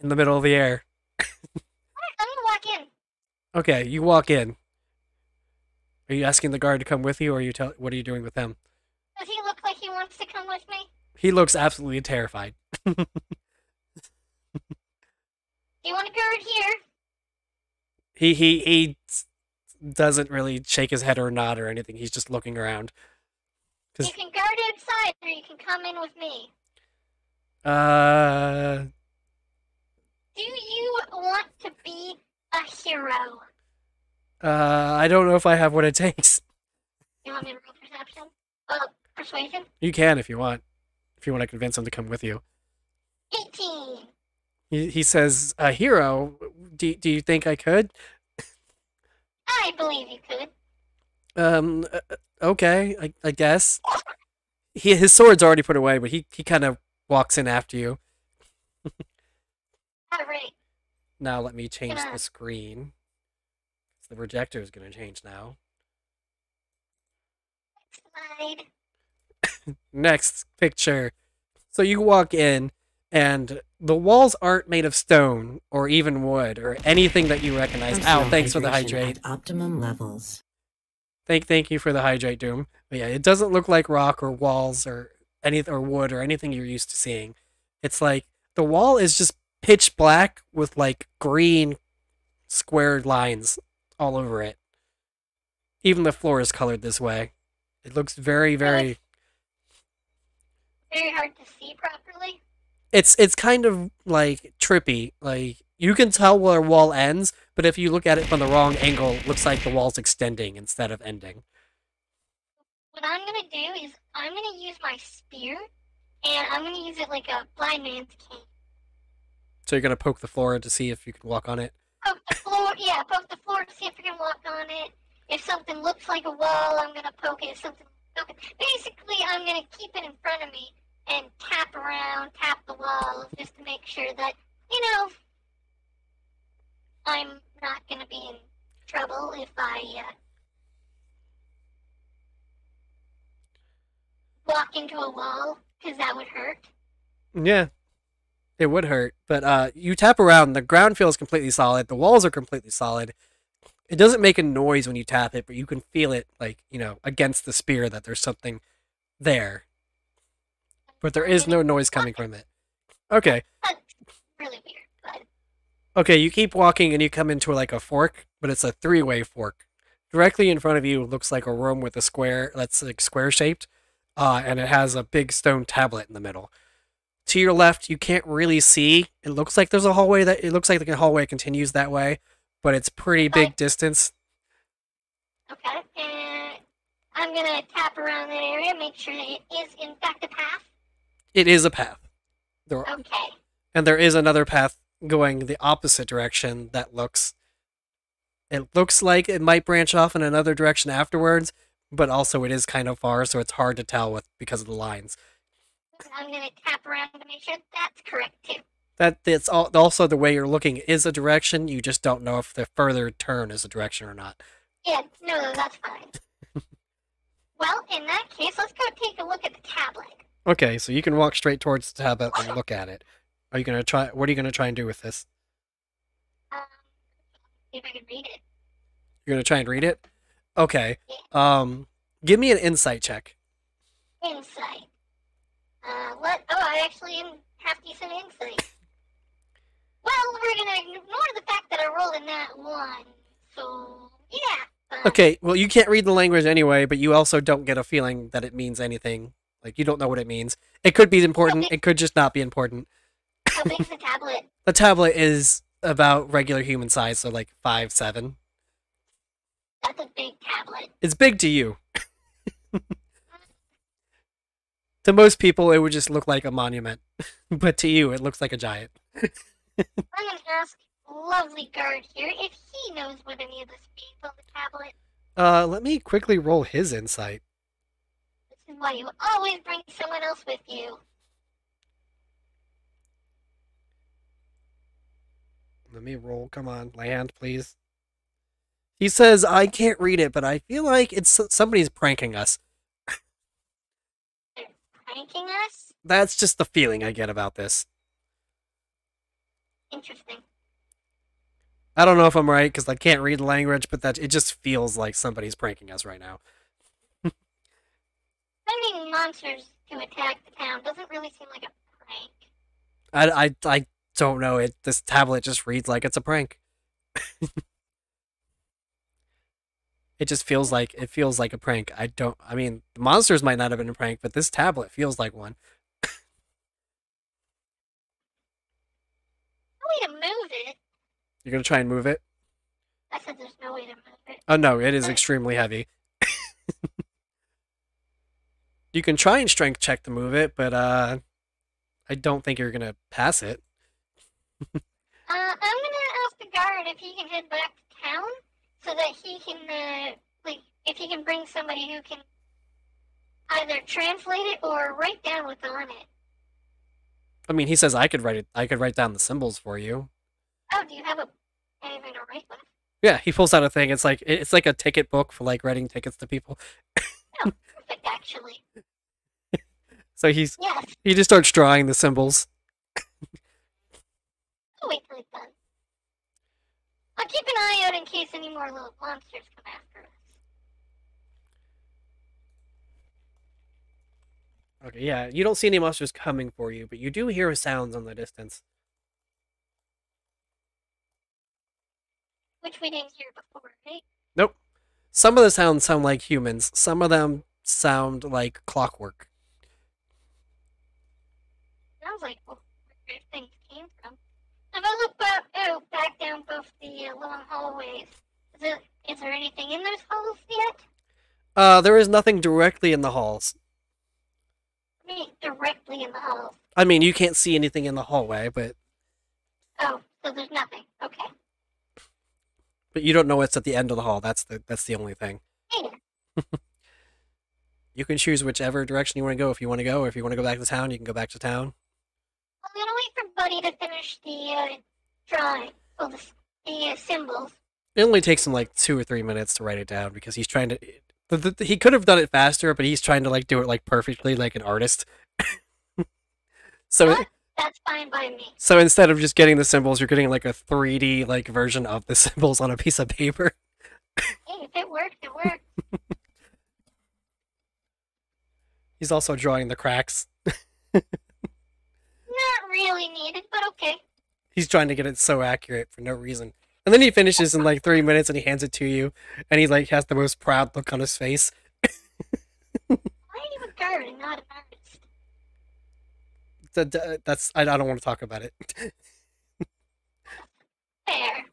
in the middle of the air. Alright, I'm gonna walk in. Okay, you walk in. Are you asking the guard to come with you, or what are you doing with him? Does he look like he wants to come with me? He looks absolutely terrified. Do you want to guard here? He doesn't really shake his head or nod or anything. He's just looking around. You can guard outside, or you can come in with me. Do you want to be a hero? I don't know if I have what it takes. You want me to roll perception? Persuasion? You can if you want. If you want to convince him to come with you. 18. He says, a hero? Do you think I could? I believe you could. Okay, I guess. His sword's already put away, but he kind of walks in after you. Alright. Now let me change the screen. The projector is going to change now. Slide. Next picture. So you walk in, and the walls aren't made of stone or even wood or anything that you recognize. Ow, thanks for the Hydration hydrate. at optimum levels. Thank you for the hydrate, Doom. But yeah, it doesn't look like rock or walls or wood or anything you're used to seeing. It's like the wall is just pitch black with like green squared lines all over it. Even the floor is colored this way. It looks very, very... Very hard to see properly. It's kind of like trippy. Like you can tell where a wall ends, but if you look at it from the wrong angle, it looks like the wall's extending instead of ending. What I'm gonna do is I'm gonna use my spear, and I'm gonna use it like a blind man's cane. So you're gonna poke the floor to see if you can walk on it. Poke the floor, yeah, poke the floor to see if I can walk on it. If something looks like a wall, I'm gonna poke it. If something, basically, I'm gonna keep it in front of me and tap around, tap the walls, just to make sure that, I'm not gonna be in trouble if I walk into a wall, because that would hurt. Yeah, it would hurt. But you tap around, the ground feels completely solid. The walls are completely solid. It doesn't make a noise when you tap it, but you can feel it, like, against the spear that there's something there. But there is no noise coming from it. Okay. That's really weird, but Okay, you keep walking and you come into like a fork, but it's a three-way fork. Directly in front of you looks like a room with a square that's like square-shaped, and it has a big stone tablet in the middle. To your left, you can't really see. It looks like there's a hallway it looks like the hallway continues that way, but it's pretty big distance. Okay, and I'm gonna tap around that area, make sure that it is in fact a path. It is a path. Okay. And there is another path going the opposite direction that looks... It looks like it might branch off in another direction afterwards, but also it is kind of far, so it's hard to tell because of the lines. I'm gonna tap around to make sure that's correct too. That's also the way you're looking is a direction. You just don't know if the further turn is a direction or not. Yeah, no, that's fine. Well, in that case, let's go take a look at the tablet. Okay, so you can walk straight towards the tablet and look at it. Are you gonna try? What are you gonna try and do with this? See if I can read it. You're gonna try and read it? Okay. Yeah. Give me an insight check. Insight. I actually am half decent insight. Well, we're gonna ignore the fact that I rolled in that one. So, yeah. Okay, well, you can't read the language anyway, but you also don't get a feeling that it means anything. Like, you don't know what it means. It could be important, it could just not be important. How big's the tablet? The tablet is about regular human size, so like 5'7". That's a big tablet. It's big to you. To most people, it would just look like a monument. But to you, it looks like a giant. I'm gonna ask lovely guard here if he knows what any of this means on the tablet. Let me quickly roll his insight. This is why you always bring someone else with you. Let me roll. Come on, land, please. He says, I can't read it, but I feel like it's somebody's pranking us. They're pranking us? That's just the feeling I get about this. Interesting. I don't know if I'm right, because I can't read the language, but it just feels like somebody's pranking us right now. Sending monsters to attack the town doesn't really seem like a prank. I don't know. This tablet just reads like it's a prank. It just feels like a prank. I mean, the monsters might not have been a prank, but this tablet feels like one. No way to move it. You're gonna try and move it? I said there's no way to move it. Oh no, it is extremely heavy. You can try and strength check to move it, but I don't think you're gonna pass it. I'm gonna ask the guard if he can head back to town so that he can, if he can bring somebody who can either translate it or write down what's on it. I mean, he says I could write it. I could write down the symbols for you. Oh, do you have anything to write with? Yeah, he pulls out a thing. It's like a ticket book for like writing tickets to people. Oh, perfect, actually. So Yes. he just starts drawing the symbols. I'll wait till it's done. I'll keep an eye out in case any more little monsters come after us. Okay, yeah, you don't see any monsters coming for you, but you do hear sounds in the distance. Which we didn't hear before, right? Nope. Some of the sounds sound like humans. Some of them sound like clockwork. Sounds like where things came from. If I look back down both the long hallways, is there anything in those halls yet? There is nothing directly in the halls. I mean, directly in the halls. I mean, you can't see anything in the hallway, but Oh, so there's nothing. Okay. you don't know what's at the end of the hall. That's the only thing. Hey, You can choose whichever direction you want to go. If you want to go, or if you want to go back to town, you can go back to town. I'm gonna wait for Buddy to finish the drawing. Well, the symbols. It only takes him like 2 or 3 minutes to write it down because he's trying to. He could have done it faster, but he's trying to like do it like perfectly, like an artist. So. That's fine by me. So instead of just getting the symbols, you're getting like a 3D like version of the symbols on a piece of paper. Hey, if it works, it works. He's also drawing the cracks. Not really needed, but okay. He's trying to get it so accurate for no reason. And then he finishes in like 3 minutes and he hands it to you. And he like has the most proud look on his face. Why are you a guard and not an artist? I don't want to talk about it. Fair.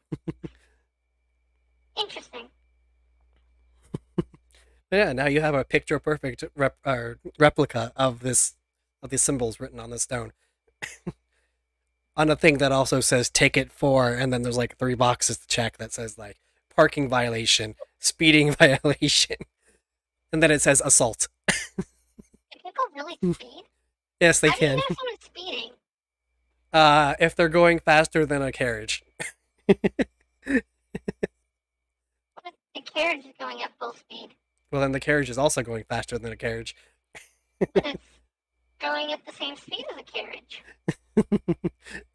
Yeah, now you have a picture perfect replica of these symbols written on the stone. On a thing that also says ticket for, and then there's like 3 boxes to check that says like parking violation, speeding violation, and then it says assault. Can people really speed? Yes, they How do you can. know someone's speeding? If they're going faster than a carriage. What if the carriage is going at full speed? Well, then the carriage is also going faster than a carriage. But it's going at the same speed as a carriage.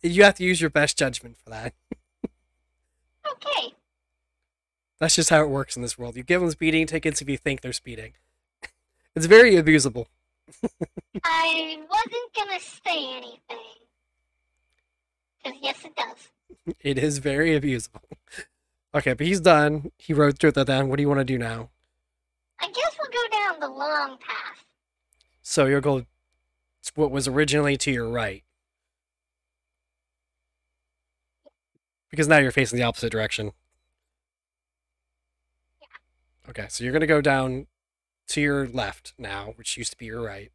You have to use your best judgment for that. Okay. That's just how it works in this world. You give them speeding tickets if you think they're speeding. It's very abusable. I wasn't gonna say anything. Because yes, it does. It is very abusable. Okay, but he's done. He wrote that down. What do you want to do now? I guess we'll go down the long path. So you'll go what was originally to your right. Because now you're facing the opposite direction. Yeah. Okay, so you're going to go down to your left now, which used to be your right.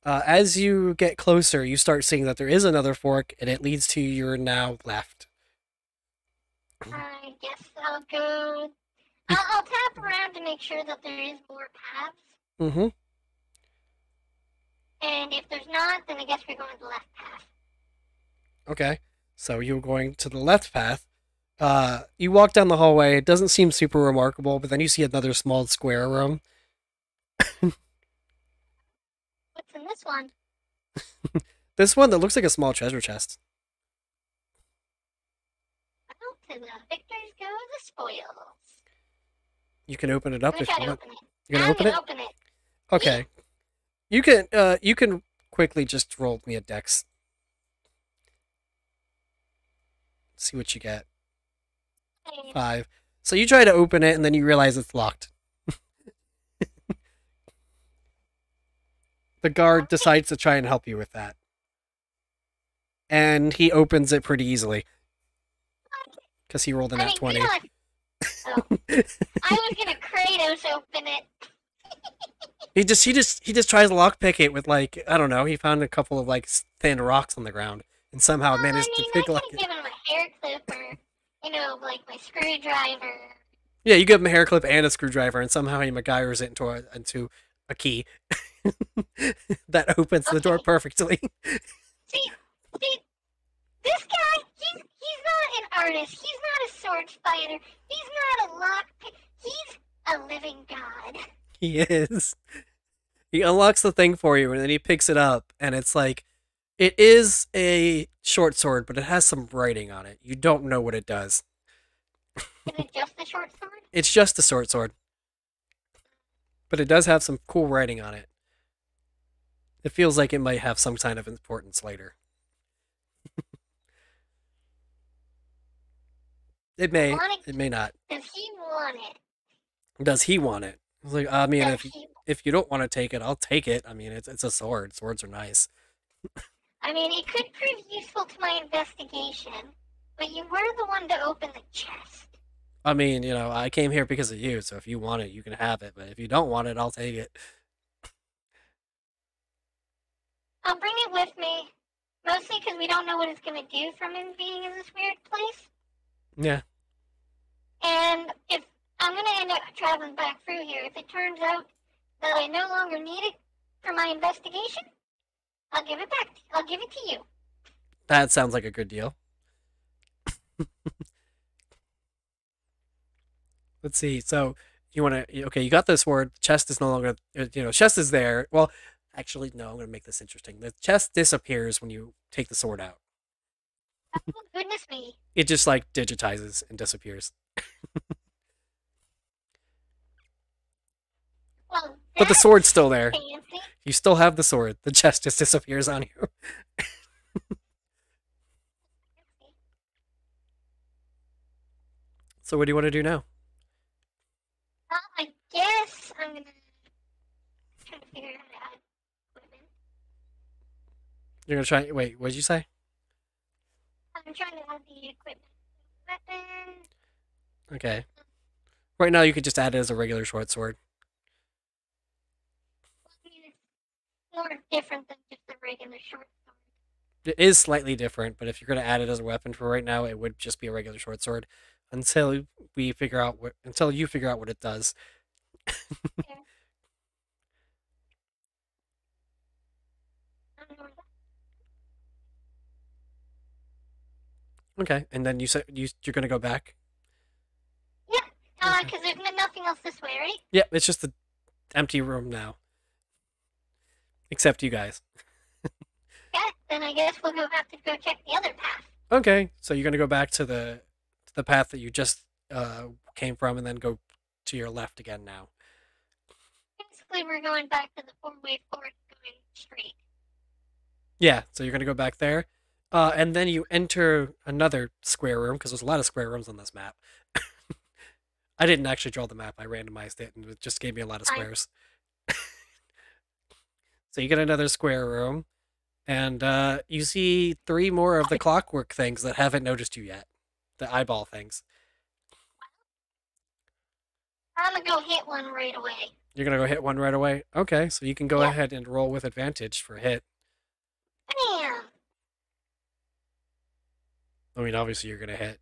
As you get closer, you start seeing that there is another fork, and it leads to your now left. I guess I'll go. I'll tap around to make sure that there is more paths. Mm-hmm. And if there's not, then I guess we're going to the left path. Okay, so you're going to the left path. You walk down the hallway. It doesn't seem super remarkable, but then you see another small square room. What's in this one? This one that looks like a small treasure chest. Well, to the victors go the spoils. You can open it up I'm if gonna you try to want. open it. You're gonna I'm open gonna it? open it. Okay. You can quickly just roll me a dex. See what you get. 5. So you try to open it and then you realize it's locked. The guard decides to try and help you with that. And he opens it pretty easily. Because he rolled a nat 20. You know oh. I was gonna Kratos open it. He just tries to lockpick it with like, I don't know, he found a couple of like thin rocks on the ground and somehow managed to pick I lock could it. give him a hair clip or, like my screwdriver. Yeah, you give him a hair clip and a screwdriver, and somehow he MacGyvers it into a key that opens the door perfectly. See, this guy, he's not an artist. He's not a sword fighter. He's not a lockpick. He's a living god. He is. He unlocks the thing for you, and then he picks it up, and it's like, it is a short sword, but it has some writing on it. You don't know what it does. Is it just a short sword? It's just a short sword. But it does have some cool writing on it. It feels like it might have some kind of importance later. It may. It may not. Does he want it? Does he want it? I was like, I mean, Does he? if you don't want to take it, I'll take it. I mean, it's a sword. Swords are nice. I mean, it could prove useful to my investigation, but you were the one to open the chest. I mean, I came here because of you, so if you want it, you can have it. But if you don't want it, I'll take it. I'll bring it with me, mostly because we don't know what it's going to do from him being in this weird place. Yeah. And if I'm going to end up traveling back through here, if it turns out that I no longer need it for my investigation, I'll give it back. I'll give it to you. That sounds like a good deal. Let's see. So you want to? Okay, you got this sword. Chest is no longer. Chest is there. Well, actually, no. I'm gonna make this interesting. The chest disappears when you take the sword out. Oh, goodness me. It just like digitizes and disappears. Well, But the sword's still there. fancy. You still have the sword. The chest just disappears on you. So what do you want to do now? I guess I'm going to try to figure out how to add equipment. You're gonna try. Wait, what did you say? I'm trying to add the equipment. Weapon. Okay. Right now, you could just add it as a regular short sword. I mean, it's more different than just a regular short sword. It is slightly different, but if you're going to add it as a weapon for right now, it would just be a regular short sword until you figure out what it does. Yeah. I don't know where that- Okay, and then you said you're going to go back. Yeah, because there's nothing else this way, right? Yeah, it's just an empty room now, except you guys. Yeah, then I guess we'll have to go check the other path. Okay, so you're going to go back to the path that you just came from, and then go to your left again now. Basically, we're going back to the four-way forest going straight. Yeah, so you're going to go back there. And then you enter another square room, because there's a lot of square rooms on this map. I didn't actually draw the map, I randomized it, and it just gave me a lot of squares. So you get another square room, and you see 3 more of the clockwork things that haven't noticed you yet. The eyeball things. I'm gonna go hit one right away. You're going to go hit one right away? Okay, so you can go Yeah. ahead and roll with advantage for hit. Bam! I mean, obviously you're going to hit.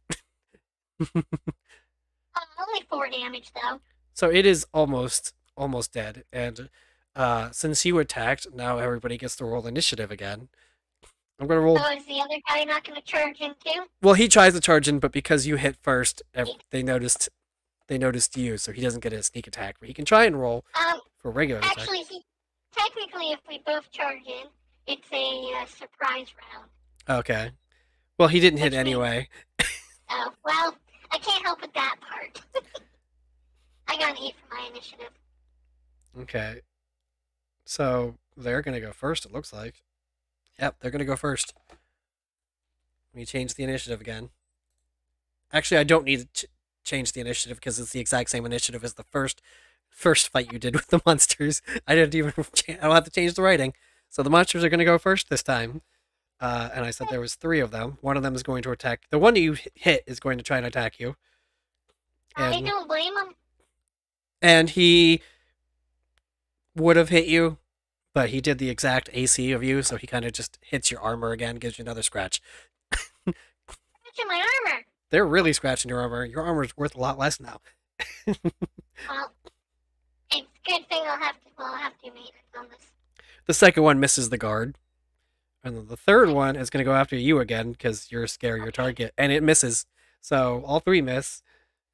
Only 4 damage, though. So it is almost dead, and since you attacked, now everybody gets to roll initiative again. I'm gonna roll. So is the other guy not gonna charge in too? Well, he tries to charge in, but because you hit first, they noticed you, so he doesn't get a sneak attack. But he can try and roll for regular attack. Actually, technically, if we both charge in, it's a surprise round. Okay. Well, he didn't hit Which means- anyway. Oh, well, I can't help with that part. I got an 8 for my initiative. Okay. So they're gonna go first. It looks like. Yep, they're gonna go first. Let me change the initiative again. Actually, I don't need to change the initiative because it's the exact same initiative as the first fight you did with the monsters. I didn't even. I don't have to change the writing. So the monsters are gonna go first this time. And I said there was 3 of them. One of them is going to attack. The one you hit is going to try and attack you. I don't blame him. And he would have hit you, but he did the exact AC of you, so he kind of just hits your armor again, gives you another scratch. Scratching my armor. They're really scratching your armor. Your armor's worth a lot less now. Well, it's a good thing I'll have to do maintenance on this. The second one misses the guard. And then the third one is going to go after you again, because you're a scarier target, and it misses. So all 3 miss.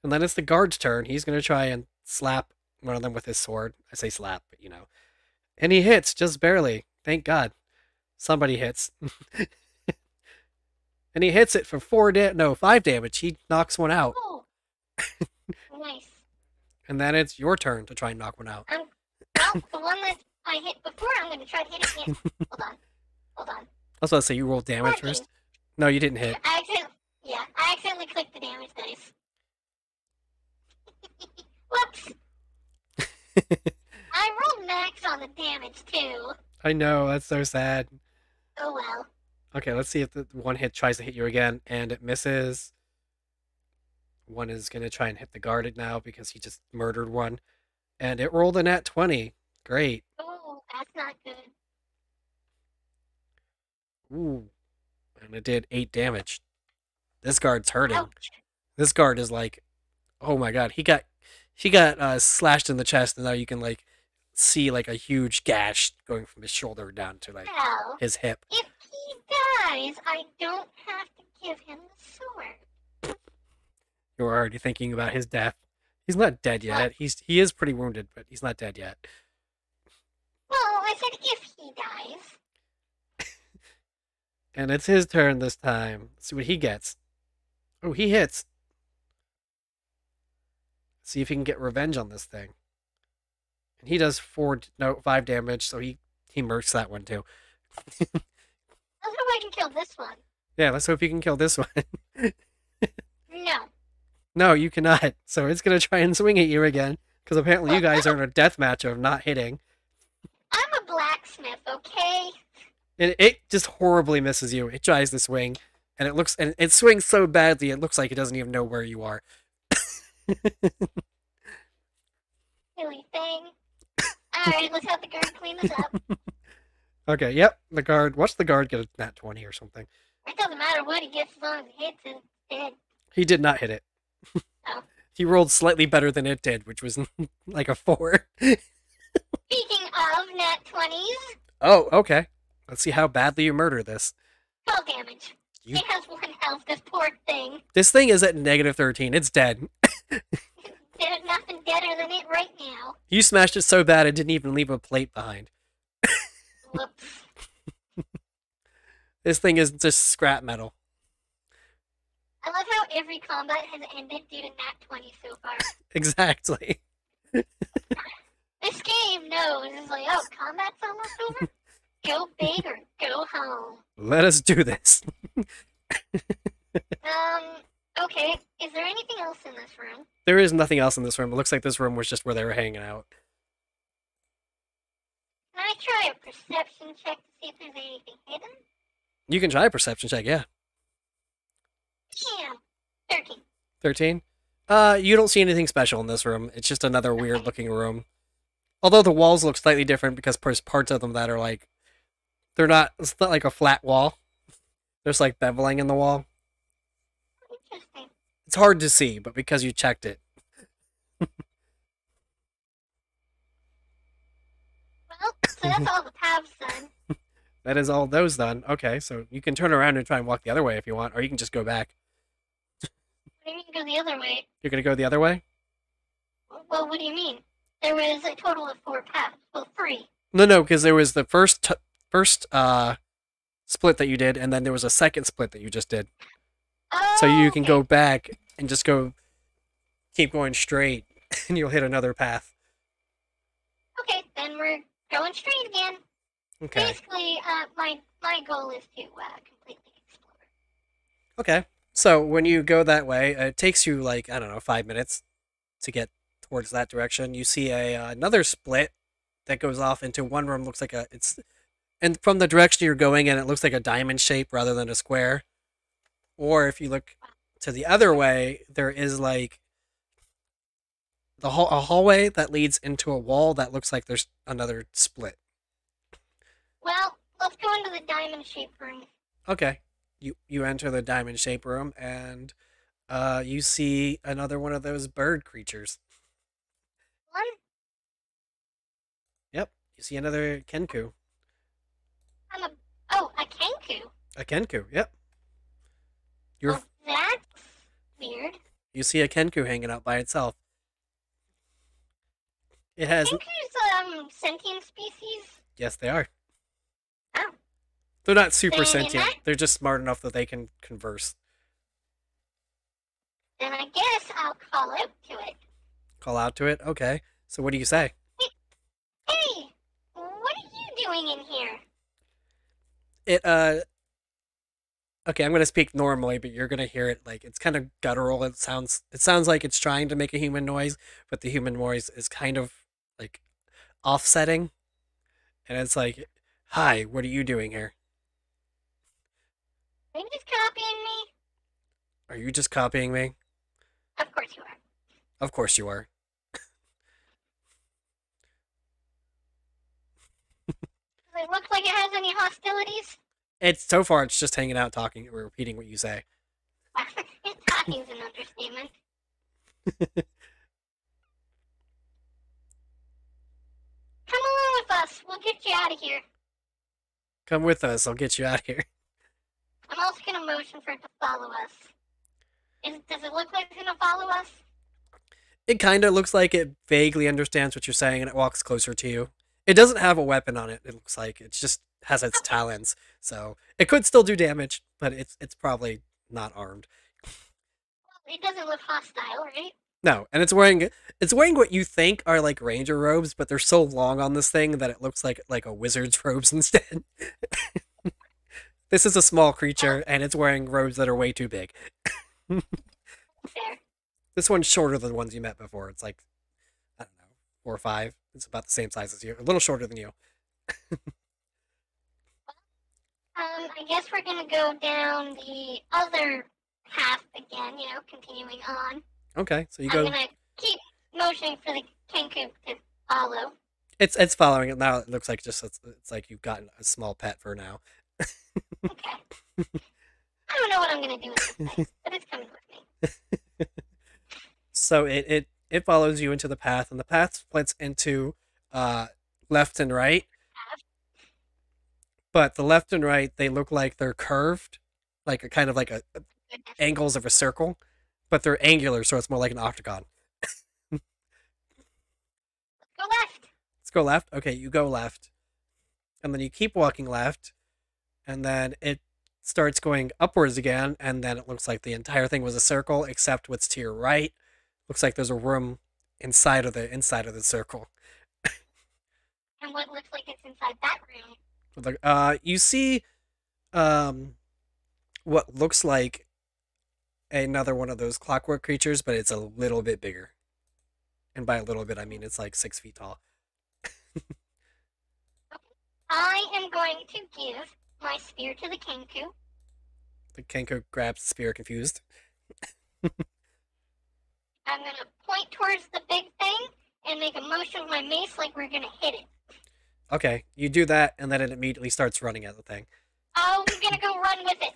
And then it's the guard's turn. He's going to try and slap one of them with his sword. I say slap, but you know. And he hits, just barely. Thank God. Somebody hits. And he hits it for 5 damage. He knocks one out. Oh, nice. And then it's your turn to try and knock one out. Well, the one that I hit before, I'm going to try to hit again. Hold on. I was about to say, you rolled damage Okay. first. No, you didn't hit. I accidentally clicked the damage dice. Whoops. I rolled max on the damage, too. I know, that's so sad. Oh, well. Okay, let's see if the one hit tries to hit you again, and it misses. One is going to try and hit the guarded now because he just murdered one. And it rolled a nat 20. Great. Oh, that's not good. Ooh. And it did 8 damage. This guard's hurting. Ouch. This guard is like, oh my god, he got slashed in the chest, and now you can like see like a huge gash going from his shoulder down to like Well, his hip. if he dies, I don't have to give him the sword. You're already thinking about his death. He's not dead yet. He is pretty wounded, but he's not dead yet. Well, I said if he dies. And it's his turn this time. Let's see what he gets. Oh, he hits. See if he can get revenge on this thing. And he does 5 damage, so he murks that one too. Let's hope I can kill this one. Yeah, let's hope you can kill this one. No. No, you cannot. So it's gonna try and swing at you again, because apparently you guys are in a death match of not hitting. I'm a blacksmith, okay? And it just horribly misses you. It tries to swing, and it swings so badly it looks like it doesn't even know where you are. silly thing. Alright, let's have the guard clean this up. Okay, yep, the guard. Watch the guard get a nat 20 or something. It doesn't matter what he gets as long as he hits it. It's dead. He did not hit it. Oh. He rolled slightly better than it did, which was like a 4. Speaking of nat 20s, Oh, okay. Let's see how badly you murder this. 12 damage. You- It has 1 health, this poor thing. This thing is at negative 13. It's dead. There's nothing deader than it right now. You smashed it so bad it didn't even leave a plate behind. Whoops. This thing is just scrap metal. I love how every combat has ended due to nat 20 so far. Exactly. This game knows. It's like, oh, combat's almost over? Go big or go home. Let us do this. Okay. Is there anything else in this room? There is nothing else in this room. It looks like this room was just where they were hanging out. Can I try a perception check to see if there's anything hidden? You can try a perception check, yeah. Damn. 13. 13? You don't see anything special in this room. It's just another weird looking room. Although the walls look slightly different because there's parts of them that are like, it's not like a flat wall. There's like beveling in the wall. Interesting. It's hard to see, but because you checked it. Well, so that's all the paths then. That is all those done. Okay, so you can turn around and try and walk the other way if you want, or you can just go back. What do you mean go the other way? You're gonna go the other way? Well, what do you mean? There was a total of 4 paths. Well, 3. No, because there was the first split that you did, and then there was a second split that you just did. Oh, So you can okay. go back and just keep going straight, and you'll hit another path. Okay, then we're going straight again. Okay. Basically, my goal is to completely explore. Okay. So when you go that way, it takes you like, I don't know, 5 minutes to get towards that direction. You see another split that goes off into one room. Looks like and from the direction you're going in, it looks like a diamond shape rather than a square. Or if you look to the other way, there is like a hallway that leads into a wall that looks like there's another split. Well, let's go into the diamond-shaped room. Okay. You enter the diamond shape room and you see another one of those bird creatures. One? Yep. You see another Kenku. A Kenku. A Kenku, yep. Well, that's weird. You see a Kenku hanging out by itself. It has... Kenku's, sentient species? Yes, they are. Oh. They're not super Then in sentient. that- They're just smart enough that they can converse. Then I guess I'll call out to it. Call out to it? Okay. So what do you say? Hey, what are you doing in here? It, Okay, I'm gonna speak normally, but you're gonna hear it like it's kind of guttural. It sounds like it's trying to make a human noise, but the human noise is kind of like offsetting. And it's like, "Hi, what are you doing here? Are you just copying me? Are you just copying me? Of course you are. Of course you are." Does it look like it has any hostilities? So far it's just hanging out, talking, or repeating what you say. Talking's an understatement. Come along with us. We'll get you out of here. Come with us. I'll get you out of here. I'm also gonna motion for it to follow us. Does it look like it's gonna follow us? It kind of looks like it vaguely understands what you're saying, and it walks closer to you. It doesn't have a weapon on it. It looks like it just has its talons, so it could still do damage, but it's probably not armed. It doesn't look hostile, right? No, and it's wearing what you think are like ranger robes, but they're so long on this thing that it looks like a wizard's robes instead. This is a small creature, and it's wearing robes that are way too big. Fair. This one's shorter than the ones you met before. It's like, I don't know, 4 or 5. It's about the same size as you. A little shorter than you. I guess we're gonna go down the other path again, continuing on. Okay, so you I'm go. gonna keep motioning for the Kenku to follow. It's following it now. It looks like it's like you've gotten a small pet for now. Okay. I don't know what I'm gonna do with this thing, but it's coming with me. So it follows you into the path, and the path splits into left and right. But the left and right, they look like they're curved, like a kind of like a Goodness. angles of a circle, but they're angular, so it's more like an octagon. Go left. Let's go left. Okay, you go left, and then you keep walking left, and then it starts going upwards again, and then it looks like the entire thing was a circle, except what's to your right. Looks like there's a room inside of the circle. And what looks like it's inside that room. You see what looks like another one of those clockwork creatures, but it's a little bit bigger. And by a little bit, I mean it's like 6 feet tall. I am going to give my spear to the Kenku. The Kenko grabs the spear, confused. I'm gonna point towards the big thing and make a motion with my mace like we're gonna hit it. Okay, you do that, and then it immediately starts running at the thing. Oh, we're gonna go run with it.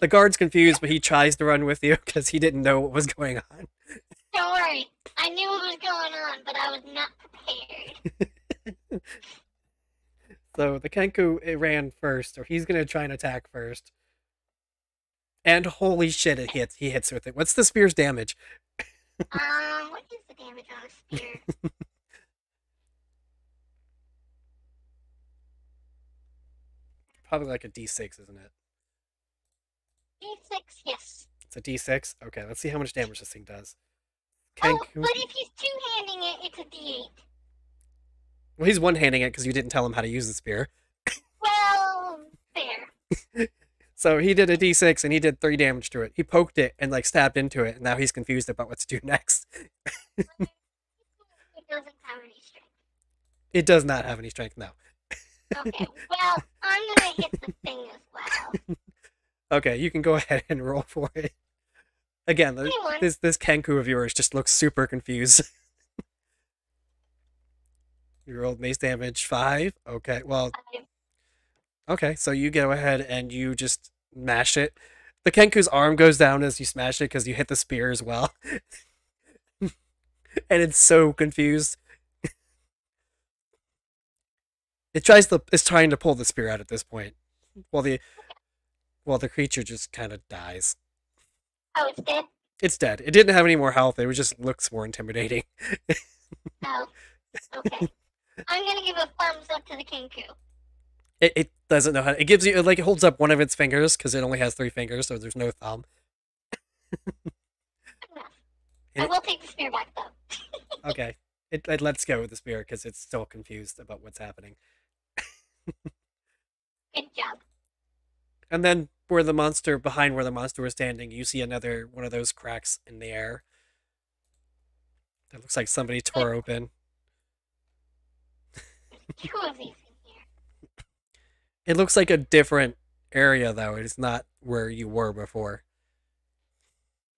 The guard's confused, but he tries to run with you because he didn't know what was going on. Don't worry. I knew what was going on, but I was not prepared. So the Kenku, it ran first, or he's going to try and attack first. And holy shit, it hits. He hits with it. What's the spear's damage? What is the damage on a spear? Probably like a D6, isn't it? D6, yes. It's a D6? Okay, let's see how much damage this thing does. Oh, Kenku. but if he's two-handing it, it's a D8. Well, he's one-handing it because you didn't tell him how to use the spear. Well, fair. So he did a D6 and he did 3 damage to it. He poked it and like stabbed into it, and now he's confused about what to do next. It doesn't have any strength. It does not have any strength now. Okay, well, I'm gonna hit the thing as well. Okay, you can go ahead and roll for it. Again, Anyone? this Kenku of yours just looks super confused. You rolled mace damage 5. Okay, well, okay, so you go ahead and you just mash it. The Kenku's arm goes down as you smash it because you hit the spear as well. And it's so confused. It's trying to pull the spear out at this point. While the creature just kind of dies. Oh, it's dead? It's dead. It didn't have any more health. It just looks more intimidating. Oh, okay. I'm gonna give a thumbs up to the Kenku. It doesn't know how. It gives you like it holds up one of its fingers because it only has 3 fingers, so there's no thumb. I will take the spear back, though. Okay, it lets go with the spear because it's still confused about what's happening. Good job. And then behind where the monster was standing, you see another one of those cracks in the air. That looks like somebody tore open. Two of these in here. It looks like a different area though. It's not where you were before.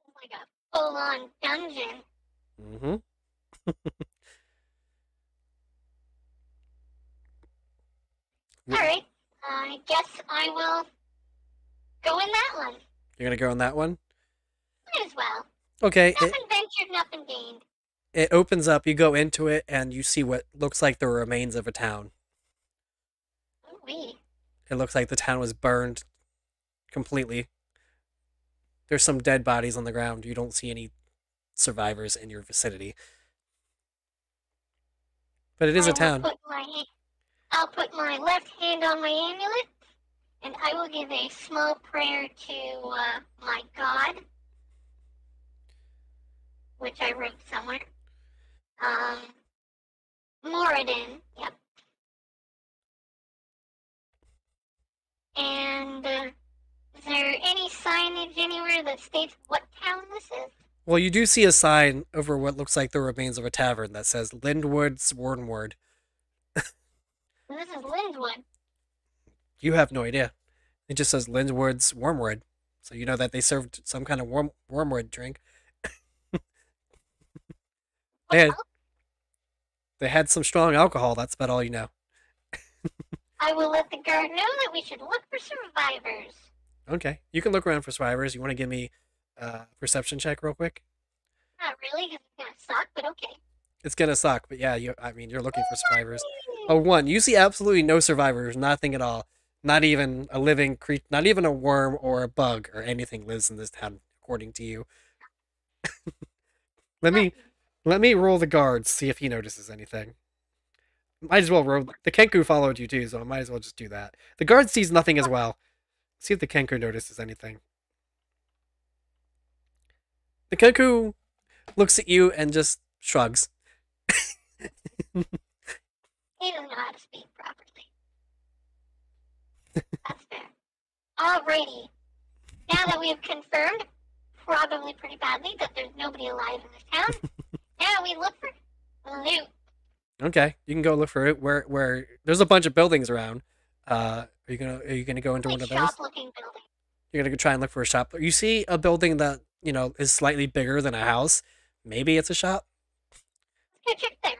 It's like a full-on dungeon. Mm-hmm. Alright, I guess I will go in that one. You're gonna go on that one? Might as well. Okay. Nothing ventured, nothing gained. It opens up, you go into it, and you see what looks like the remains of a town. Ooh-wee. It looks like the town was burned completely. There's some dead bodies on the ground. You don't see any survivors in your vicinity. But it is a town. I'll put my left hand on my amulet, and I will give a small prayer to my god, which I wrote somewhere. Moradin, yep. And is there any signage anywhere that states what town this is? Well, you do see a sign over what looks like the remains of a tavern that says Lindwood's Wormwood. This is Lindwood. You have no idea. It just says Lindwood's Wormwood. So you know that they served some kind of wormwood drink. What else? They had some strong alcohol. That's about all you know. I will let the guard know that we should look for survivors. Okay, you can look around for survivors. You want to give me a perception check real quick? Not really, because it's gonna suck, but okay. It's gonna suck, but yeah, I mean, you're looking for survivors. A 1. You see absolutely no survivors, nothing at all. Not even a living creature, not even a worm or a bug or anything lives in this town, according to you. Let me roll the guards, see if he notices anything. Might as well roll. The Kenku followed you too, so I might as well just do that. The guard sees nothing as well. See if the Kenku notices anything. The Kenku looks at you and just shrugs. He doesn't know how to speak properly. That's fair. Alrighty. Now that we have confirmed, probably pretty badly, that there's nobody alive in this town, now we look for loot. Okay, you can go look for it. Where there's a bunch of buildings around. Are you gonna go into Like one of those? shop-looking building. You're gonna go try and look for a shop. You see a building that is slightly bigger than a house. Maybe it's a shop. Let's go check there.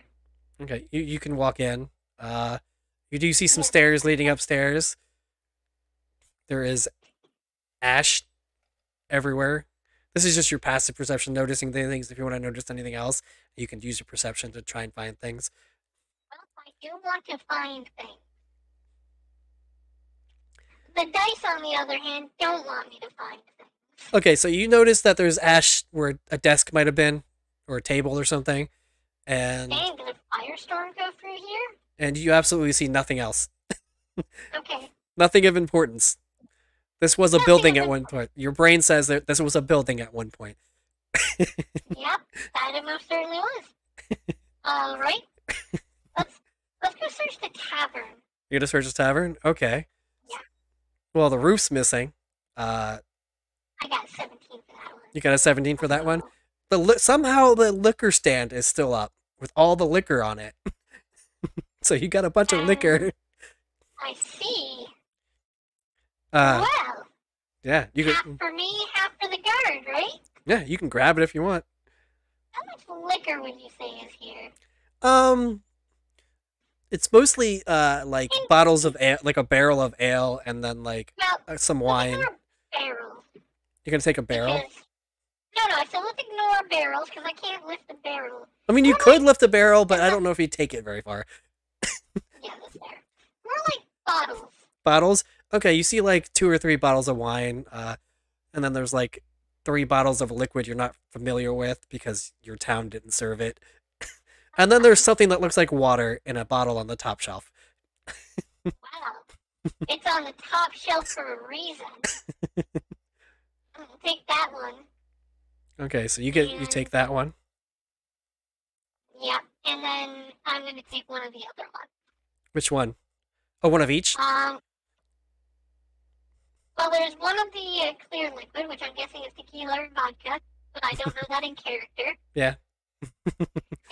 Okay, you can walk in. You do see some stairs leading upstairs. There is ash everywhere. This is just your passive perception, noticing things. If you want to notice anything else, you can use your perception to try and find things. Well, I do want to find things. The dice, on the other hand, don't want me to find things. Okay, so you notice that there's ash where a desk might have been, or a table or something, and Dang, did a firestorm go through here? and you absolutely see nothing else. Okay. Nothing of importance. This was a building at one point. Your brain says that this was a building at one point. Yep, that it most certainly was. Alright. Let's go search the tavern. You're gonna search the tavern? Okay. Yeah. Well, the roof's missing. I got 17 for that one. You got a 17 for that one? Somehow the liquor stand is still up with all the liquor on it. So you got a bunch of liquor. I see. Well, yeah, half for me, half for the guard, right? Yeah, you can grab it if you want. How much liquor would you say is here? It's mostly like bottles of ale, like a barrel of ale, and then like some wine. Barrels. You're gonna take a barrel? No, I said let's ignore barrels because I can't lift the barrel. I mean, you could lift a barrel, but I don't know if you'd take it very far. Yeah, that's fair. More like bottles. Bottles? Okay, you see like 2 or 3 bottles of wine, and then there's like 3 bottles of a liquid you're not familiar with because your town didn't serve it. And then there's something that looks like water in a bottle on the top shelf. Wow. It's on the top shelf for a reason. I'm gonna take that one. Okay, so you take that one. Yeah, and then I'm gonna take one of the other ones. Which one? Oh, one of each? Well, there's one of the clear liquid, which I'm guessing is tequila or vodka, but I don't know that in character. Yeah.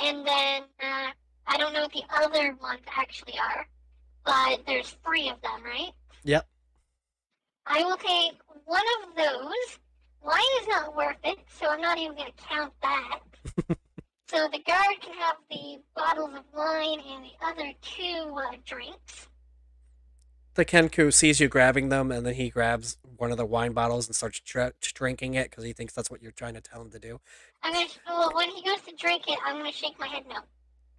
And then, I don't know what the other ones actually are, but there's 3 of them, right? Yep. I will take one of those. Wine is not worth it, so I'm not even going to count that. So the guard can have the bottles of wine and the other 2 drinks. The Kenku sees you grabbing them, and then he grabs one of the wine bottles and starts drinking it because he thinks that's what you're trying to tell him to do. Well, when he goes to drink it, I'm going to shake my head no.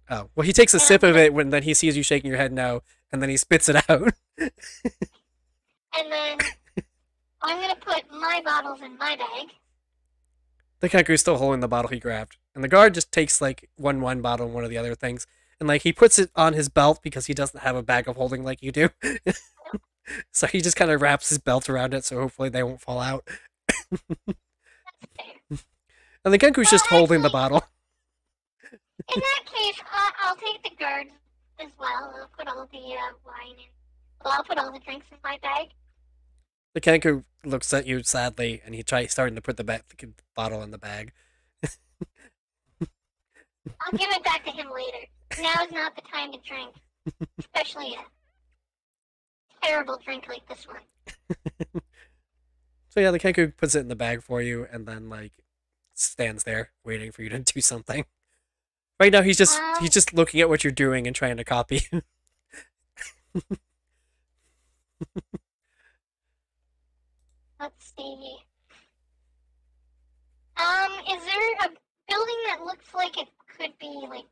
Oh, well, he takes a sip of it when then he sees you shaking your head no, and then he spits it out. And then I'm going to put my bottles in my bag. The Kenku's still holding the bottle he grabbed, and the guard just takes like one wine bottle and one of the other things, and like he puts it on his belt because he doesn't have a bag of holding like you do. So he just kind of wraps his belt around it, so hopefully they won't fall out. That's fair. And the Kenku's just holding the bottle. In that case, I'll take the guards as well. I'll put all the wine in. Well, I'll put all the drinks in my bag. The Kenku looks at you sadly, and he tries starting to put the bottle in the bag. I'll give it back to him later. Now's not the time to drink. Especially a terrible drink like this one. So yeah, the Kenku puts it in the bag for you, and then like stands there waiting for you to do something. Right now, he's just looking at what you're doing and trying to copy. Let's see. Is there a building that looks like it could be like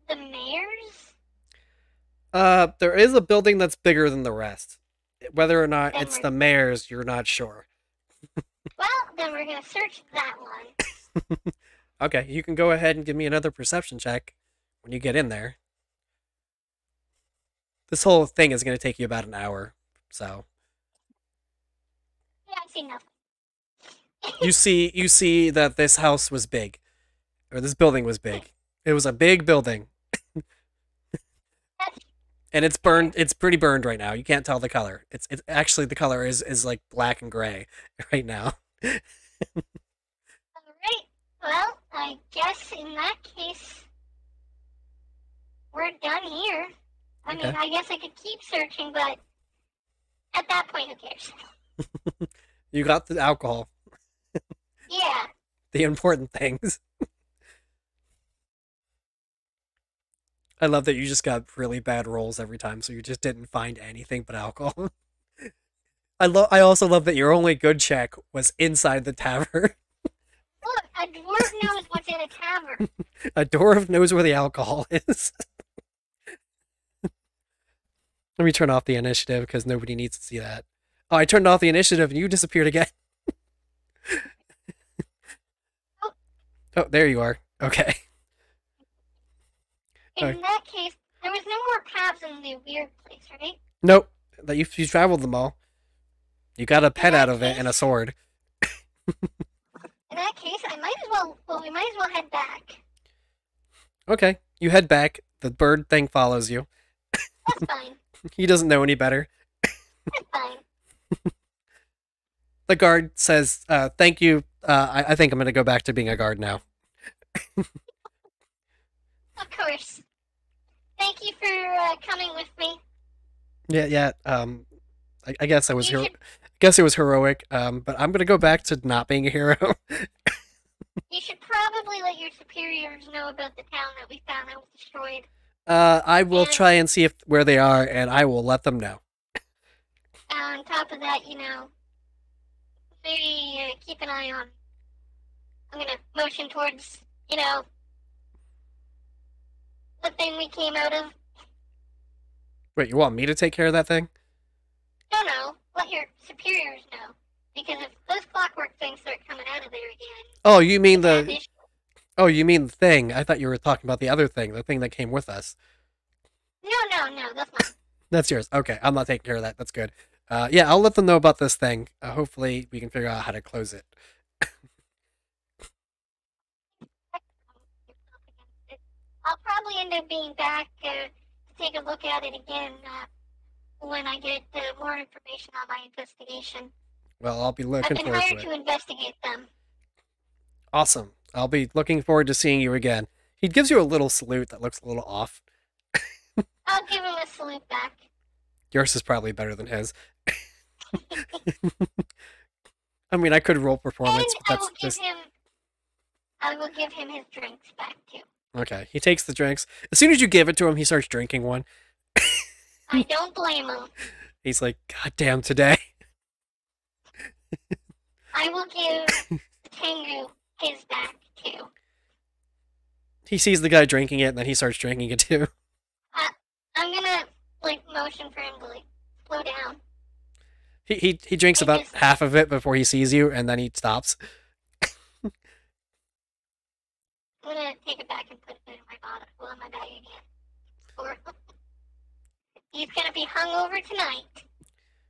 the mayor's? There is a building that's bigger than the rest. Whether or not Then it's we're- the mayor's, you're not sure. Well, then we're gonna search that one. Okay, you can go ahead and give me another perception check when you get in there. This whole thing is going to take you about an hour, so Yeah, I see nothing. you see that this house was big, or this building was big. It was a big building, and it's burned. It's pretty burned right now. You can't tell the color. It's actually the color is like black and gray right now. Alright, well, I guess in that case, we're done here. I mean, Okay. I guess I could keep searching, but at that point, who cares? You got the alcohol, Yeah, the important things. I love that you just got really bad rolls every time, so you just didn't find anything but alcohol. I also love that your only good check was inside the tavern. look, a dwarf knows what's in a tavern. A dwarf knows where the alcohol is. Let me turn off the initiative because nobody needs to see that. Oh, I turned off the initiative and you disappeared again. Oh, there you are. Okay. In Okay. that case, there was no more paths in the weird place, right? Nope. That you traveled them all. You got a pet out of it and a sword. In that case, I might as well, we might as well head back. Okay. You head back. The bird thing follows you. That's fine. He doesn't know any better. That's fine. The guard says, thank you. I think I'm going to go back to being a guard now. Of course. Thank you for coming with me. Yeah. I guess I was You hero. should- I guess it was heroic. But I'm going to go back to not being a hero. You should probably let your superiors know about the town that we found that was destroyed. I will Yeah. try and see where they are, and I will let them know. On top of that, maybe keep an eye on. I'm gonna motion towards, the thing we came out of. Wait, you want me to take care of that thing? No, let your superiors know. Because if those clockwork things start coming out of there again, Oh, you mean bad the issue. thing? I thought you were talking about the other thing, the thing that came with us. No, that's not. That's yours. Okay, I'm not taking care of that. That's good. Yeah, I'll let them know about this thing. Hopefully, we can figure out how to close it. I'll probably end up being back to take a look at it again when I get more information on my investigation. Well, I'll be I've looking been forward hired to to it. investigate them. Awesome. I'll be looking forward to seeing you again. He gives you a little salute that looks a little off. I'll give him a salute back. Yours is probably better than his. I mean, I could roll And performance, but I that's will give just him. I will give him his drinks back too. okay. He takes the drinks. As soon as you give it to him, he starts drinking one. I don't blame him. He's like, "God damn, today." I will give Tengu his back too. He sees the guy drinking it, and then he starts drinking it too. I'm gonna motion for him to slow down. He drinks I about just- half of it before he sees you, and then he stops. I'm gonna take it back and put it in my bottle, in my bag again. Or he's gonna be hungover tonight.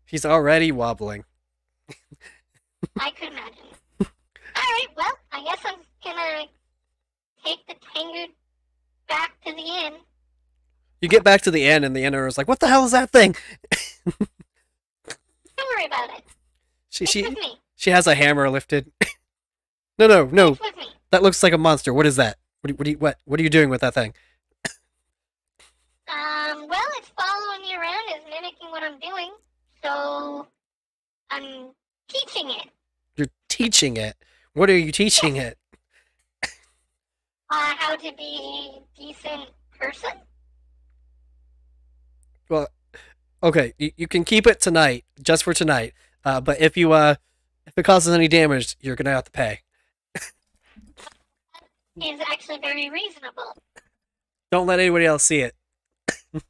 He's already wobbling. I could imagine. Alright, well, I guess I'm gonna take the Tengu back to the inn. You get back to the inn, and the inn owner's like, "What the hell is that thing?" Don't worry about it. She It's she with me. she has a hammer lifted. No. It's with me. That looks like a monster. What is that? What are you doing with that thing? Well, it's following me around, it's mimicking what I'm doing, so I'm teaching it. You're teaching it. What are you teaching it? how to be a decent person? Well, okay, you can keep it tonight, just for tonight. But if it causes any damage, you're gonna have to pay. Is actually very reasonable. Don't let anybody else see it. Who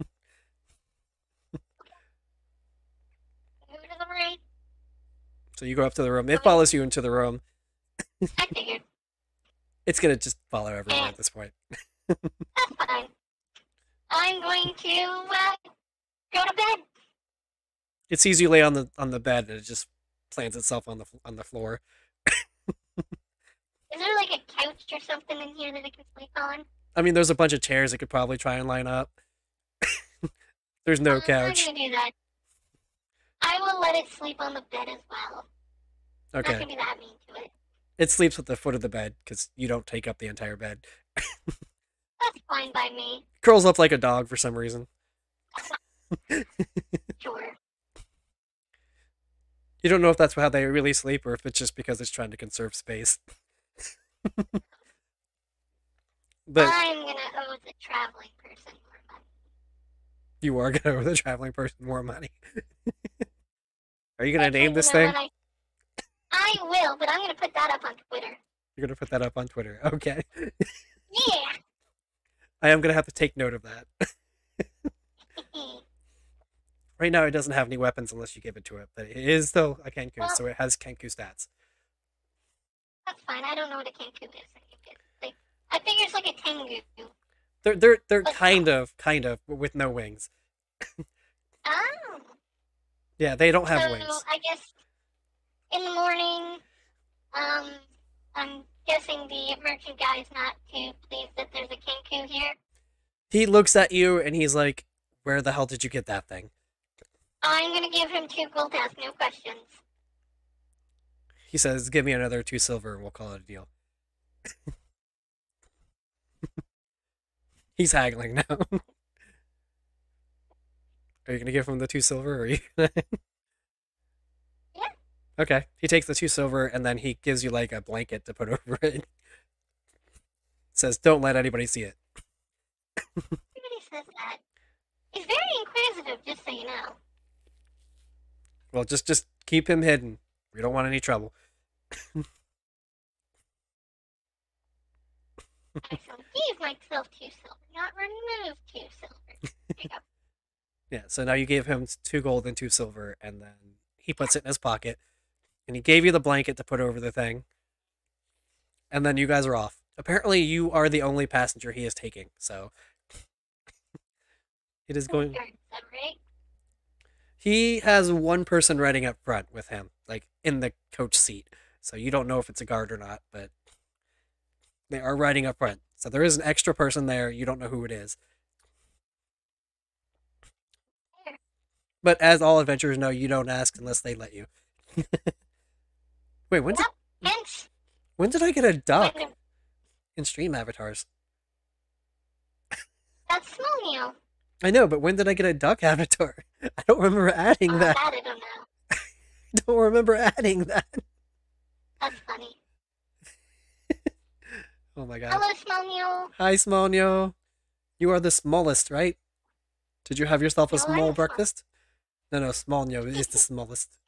doesn't worry? So you go up to the room. It follows you into the room. I figured. It's gonna just follow everyone at this point. That's fine. I'm going to go to bed. It sees you lay on the bed and it just plants itself on the floor. Is there like a couch or something in here that I can sleep on? I mean, there's a bunch of chairs it could probably try and line up. There's no couch. I'm gonna do that. I will let it sleep on the bed as well. Not Okay. gonna be that mean to it. It sleeps at the foot of the bed because you don't take up the entire bed. That's fine by me. Curls up like a dog for some reason. Sure. You don't know if that's how they really sleep or if it's just because it's trying to conserve space. But I'm gonna owe the traveling person more money. you are gonna owe the traveling person more money. Are you gonna Actually, name you this know thing? what, I will, but I'm gonna put that up on Twitter. You're gonna put that up on Twitter. Okay. Yeah. I am gonna have to take note of that. Right now, it doesn't have any weapons unless you give it to it, but it is still a Kenku, Well- so it has Kenku stats. That's fine. I don't know what a Kenku is. Like, I figure it's like a Tengu. They're But- kind of, but with no wings. Oh. Yeah, they don't have So wings. I guess in the morning, I'm guessing the merchant guy is not too pleased that there's a Kenku here. He looks at you and he's like, "Where the hell did you get that thing?" I'm gonna give him 2 gold, ask no questions. He says, "Give me another 2 silver and we'll call it a deal." He's haggling now. Are you gonna give him the 2 silver or are you gonna... Yeah. Okay. He takes the 2 silver and then he gives you like a blanket to put over it. Says, "Don't let anybody see it." Everybody says that. He's very inquisitive, just so you know. Well, just keep him hidden. We don't want any trouble. Excellent. Give myself 2 silver, not remove 2 silver. There you go. Yeah, so now you gave him 2 gold and 2 silver, and then he puts it in his pocket, and he gave you the blanket to put over the thing, and then you guys are off. Apparently, you are the only passenger he is taking, so it is going. Sure, is that right? He has one person riding up front with him, like in the coach seat, so you don't know if it's a guard or not, but they are riding up front. So there is an extra person there. You don't know who it is. But as all adventurers know, you don't ask unless they let you. Wait, Hence, when did I get a duck when the- in stream avatars? that's Smonio. I know, but when did I get a duck avatar? I don't remember adding that. That I don't know. I don't remember adding that. That's funny. Oh my god. Hello, Smonio. Hi, Smonio. You are the smallest, right? Did you have yourself a No, I'm small not small. breakfast? No, Smonio is the smallest.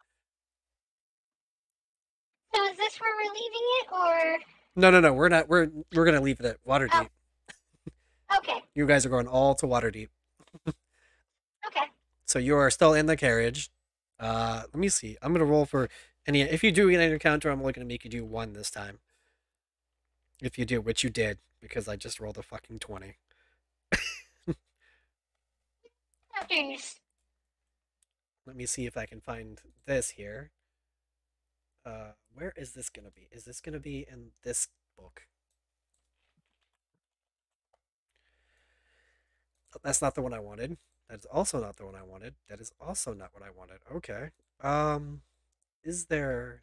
So is this where we're leaving it, or No, we're not. We're gonna leave it at Waterdeep. okay? You guys are going all to Waterdeep. Okay. So you are still in the carriage. Let me see. I'm gonna roll for any. If you do get an encounter, I'm only gonna make you do 1 this time. If you do, which you did, because I just rolled a fucking 20. After Let me see if I can find this here. Where is this gonna be? Is this gonna be in this book? Oh, that's not the one I wanted. That is also not the one I wanted. That is also not what I wanted. Okay. Is there...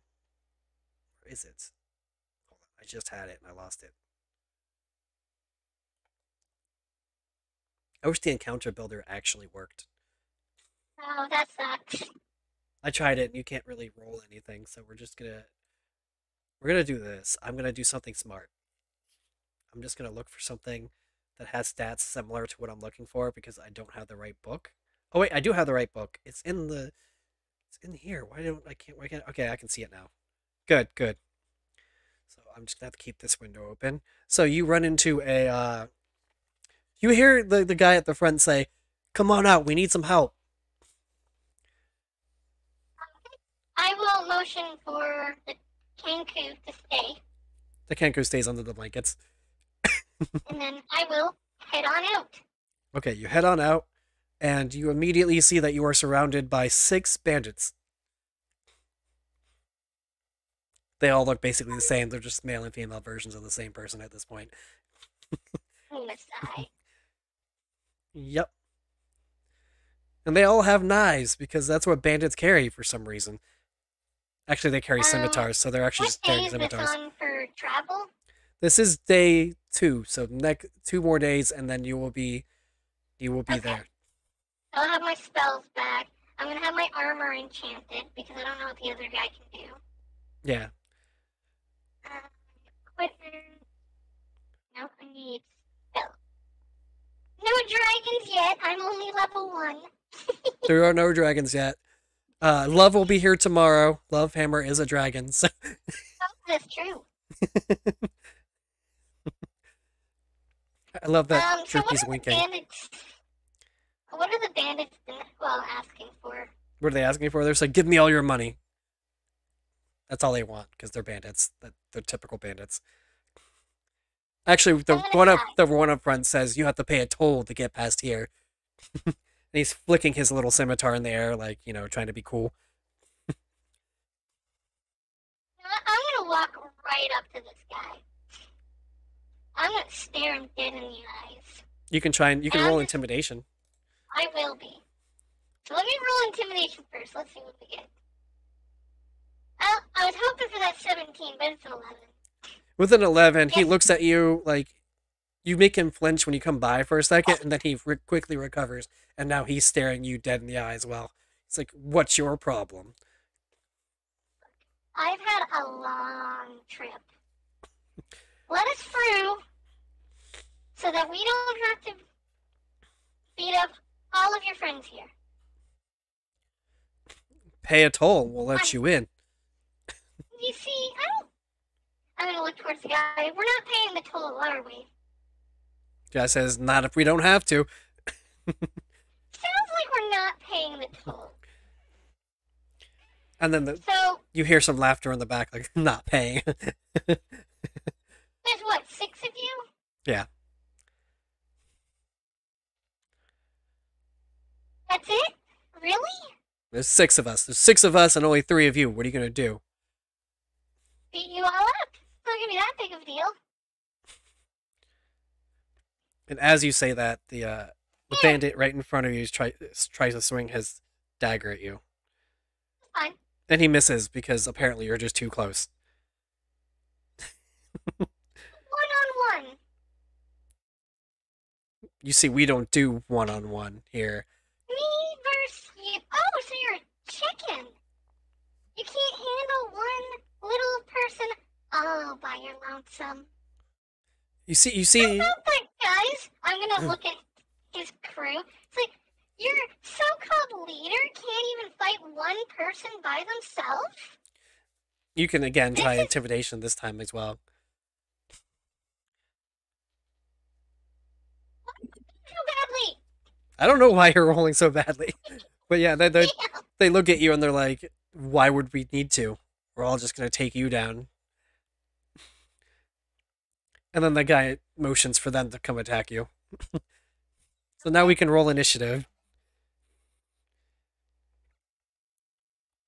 Where is it? Hold on. I just had it and I lost it. I wish the encounter builder actually worked. oh, that sucks. I tried it and you can't really roll anything, so we're gonna do this. I'm gonna do something smart. I'm just gonna look for something that has stats similar to what I'm looking for because I don't have the right book. Oh wait, I do have the right book. It's in here. Why can't okay, I can see it now. Good, good. So I'm just gonna have to keep this window open. So you run into a you hear the guy at the front say, "Come on out, we need some help." I will motion for the Kenku to stay, The Kenku stays under the blankets. and then I will head on out. Okay, you head on out, and you immediately see that you are surrounded by 6 bandits. They all look basically the same. They're just male and female versions of the same person at this point. Messiah. Yep. And they all have knives because that's what bandits carry for some reason. Actually, they carry scimitars, so they're actually What just day carrying is this scimitars. on for travel? This is day 2, so next 2 more days, and then you will be Okay. there. I'll have my spells back. I'm gonna have my armor enchanted because I don't know what the other guy can do. Yeah. Equipment. No, I need spell. No dragons yet. I'm only level 1. There are no dragons yet. Love will be here tomorrow. Love Hammer is a dragon. So Oh, that's true. I love that So what Droopy's are the winking. bandits? What are the bandits asking for? What are they asking for? They're saying, "Give me all your money." That's all they want because they're bandits. They're typical bandits. Actually, the one up front says you have to pay a toll to get past here. And he's flicking his little scimitar in the air, like, trying to be cool. I'm gonna walk right up to this guy. I'm gonna stare him dead in the eyes. You can roll intimidation. I will be. So let me roll intimidation first. Let's see what we get. I was hoping for that 17, but it's an 11. With an 11, he Yes. looks at you like you make him flinch when you come by for a second, and then he quickly recovers, and now he's staring you dead in the eye as well. It's like, "What's your problem?" I've had a long trip. Let us through so that we don't have to beat up all of your friends here. Pay a toll, we'll let you in. You see, I'm gonna look towards the guy. We're not paying the toll, are we? Guy says, "Not if we don't have to." Sounds like we're not paying the toll. And then So, you hear some laughter in the back, like, "Not paying." there's what, 6 of you? Yeah. That's it? Really? There's 6 of us. There's 6 of us and only 3 of you. What are you gonna do? Beat you all up? It's not gonna be that big of a deal. And as you say that, the bandit right in front of you tries to swing his dagger at you. Fine. And he misses because apparently you're just too close. One-on-one. You see, we don't do one-on-one here. Me versus you. Oh, so you're a chicken. You can't handle one little person all by your lonesome. You see, How about that, guys? I'm gonna look at his crew. It's like, your so-called leader can't even fight one person by themselves? you can again try intimidation this time as well. Too badly. I don't know why you're rolling so badly. But yeah, they look at you and they're like, "Why would we need to? We're all just gonna take you down." And then the guy motions for them to come attack you. So now we can roll initiative.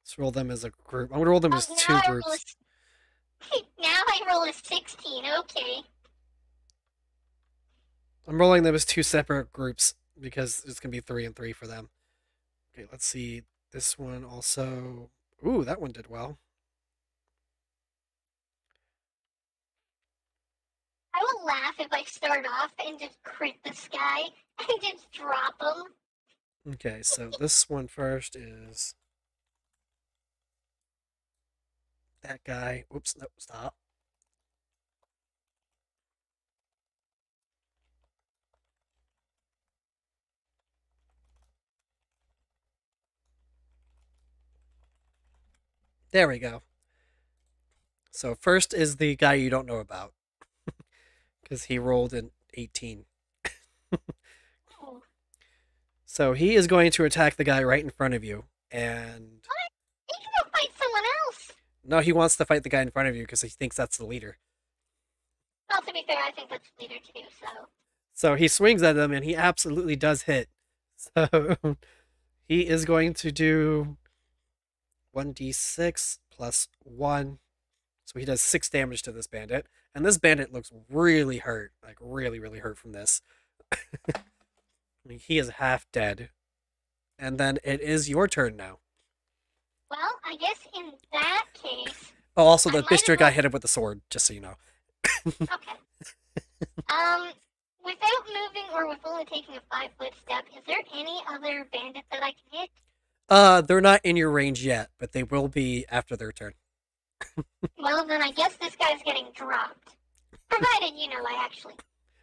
Let's roll them as a group. I'm gonna roll them as Oh, 2 now groups. Now I roll a 16, okay. I'm rolling them as 2 separate groups because it's gonna be 3 and 3 for them. Okay, let's see. This one also. Ooh, that one did well. I will laugh if I start off and just crit this guy and just drop him. Okay, so this one first is that guy. Oops, no, stop. There we go. So first is the guy you don't know about. Because he rolled an 18. Oh, So he is going to attack the guy right in front of you. And he can go fight someone else. no, he wants to fight the guy in front of you because he thinks that's the leader. Well, to be fair, I think that's leader too, so. So he swings at him and he absolutely does hit. So he is going to do 1d6 plus 1. So he does 6 damage to this bandit. And this bandit looks really hurt. Like, really, really hurt from this. I mean, he is half dead. And then it is your turn now. Well, I guess in that case. Oh, also, I the might as Mr. guy well- hit him with a sword, just so you know. Okay. Without moving or with only taking a 5-foot step, is there any other bandit that I can hit? They're not in your range yet, but they will be after their turn. Well, then I guess this guy's getting dropped. Provided, I actually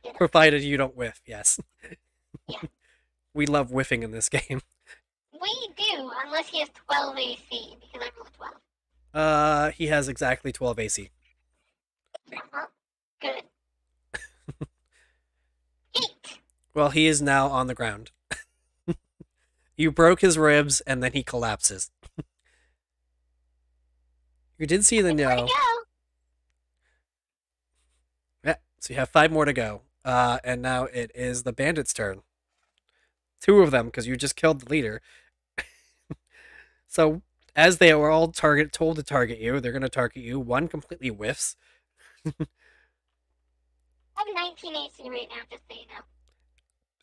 did it. Provided you don't whiff, yes. Yeah. We love whiffing in this game. We do, unless he has 12 AC, because I rolled 12. He has exactly 12 AC. Well, good. 8. Well, he is now on the ground. You broke his ribs, and then he collapses. You did see the Where to no. go? Yeah, so you have 5 more to go. And now it is the bandit's turn. 2 of them, because you just killed the leader. So, as they were all told to target you, they're going to target you. One completely whiffs. I have 19 AC right now, just so you know.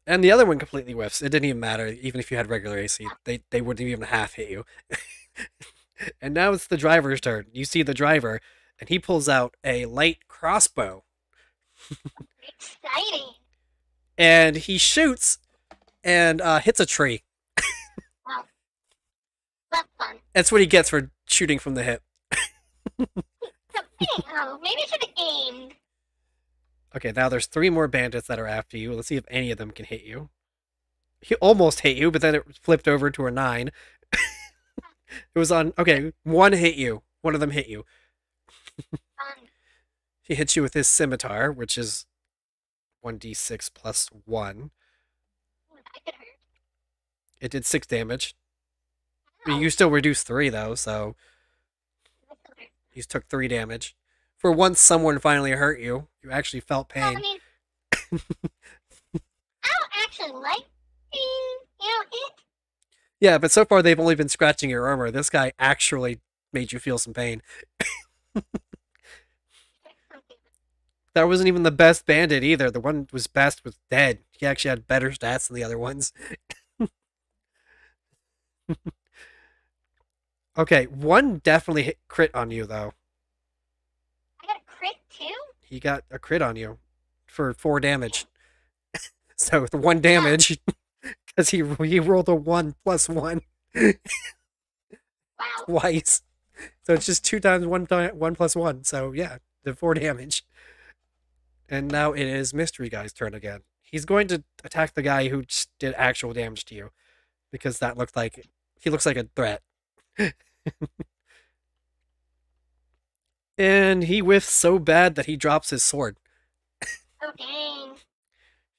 And the other one completely whiffs. It didn't even matter, even if you had regular AC. They wouldn't even half hit you. And now it's the driver's turn. You see the driver, and he pulls out a light crossbow. Exciting. And he shoots and hits a tree. Well, that's fun. That's what he gets for shooting from the hip. So, maybe I should have aimed. Okay, now there's 3 more bandits that are after you. Let's see if any of them can hit you. He almost hit you, but then it flipped over to a 9. It was on... Okay, 1 hit you. One of them hit you. He hits you with his scimitar, which is 1d6 plus 1. That could hurt. It did 6 damage. Oh, You still reduced 3, though, so that could hurt. you took 3 damage. For once someone finally hurt you, you actually felt Well, I pain. mean, I don't actually like being, hit. Yeah, but so far they've only been scratching your armor. This guy actually made you feel some pain. That wasn't even the best bandit either. The one was best was dead. He actually had better stats than the other ones. Okay, one definitely hit crit on you, though. I got a crit too? He got a crit on you for 4 damage. So, the 1 damage, because he rolled a 1 plus 1 Wow. twice. So, it's just 2 times 1 plus 1. So, yeah, the 4 damage. And now it is Mystery Guy's turn again. He's going to attack the guy who just did actual damage to you. Because that looked like... He looks like a threat. And he whiffs so bad that he drops his sword. Oh, dang.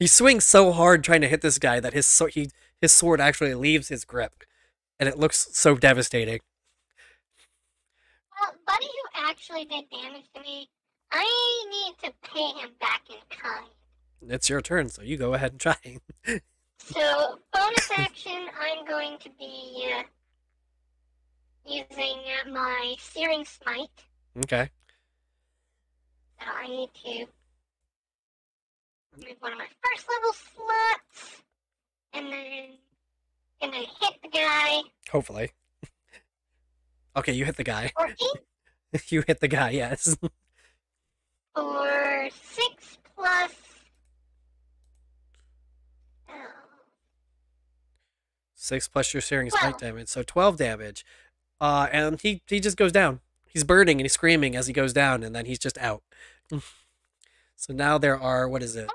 He swings so hard trying to hit this guy that his sword actually leaves his grip. And it looks so devastating. Well, buddy who actually did damage to me, I need to pay him back in kind. It's your turn, so you go ahead and try. So, bonus action, I'm going to be using my Searing Smite. Okay. So I need to move one of my first level slots, and then gonna hit the guy Hopefully. Okay, you hit the guy. for 8 You hit the guy, yes. for 6 plus. Oh, 6 plus your searing 12. smite damage, so 12 damage. And he just goes down. He's burning and he's screaming as he goes down, and then he's just out. So now there are, what is it?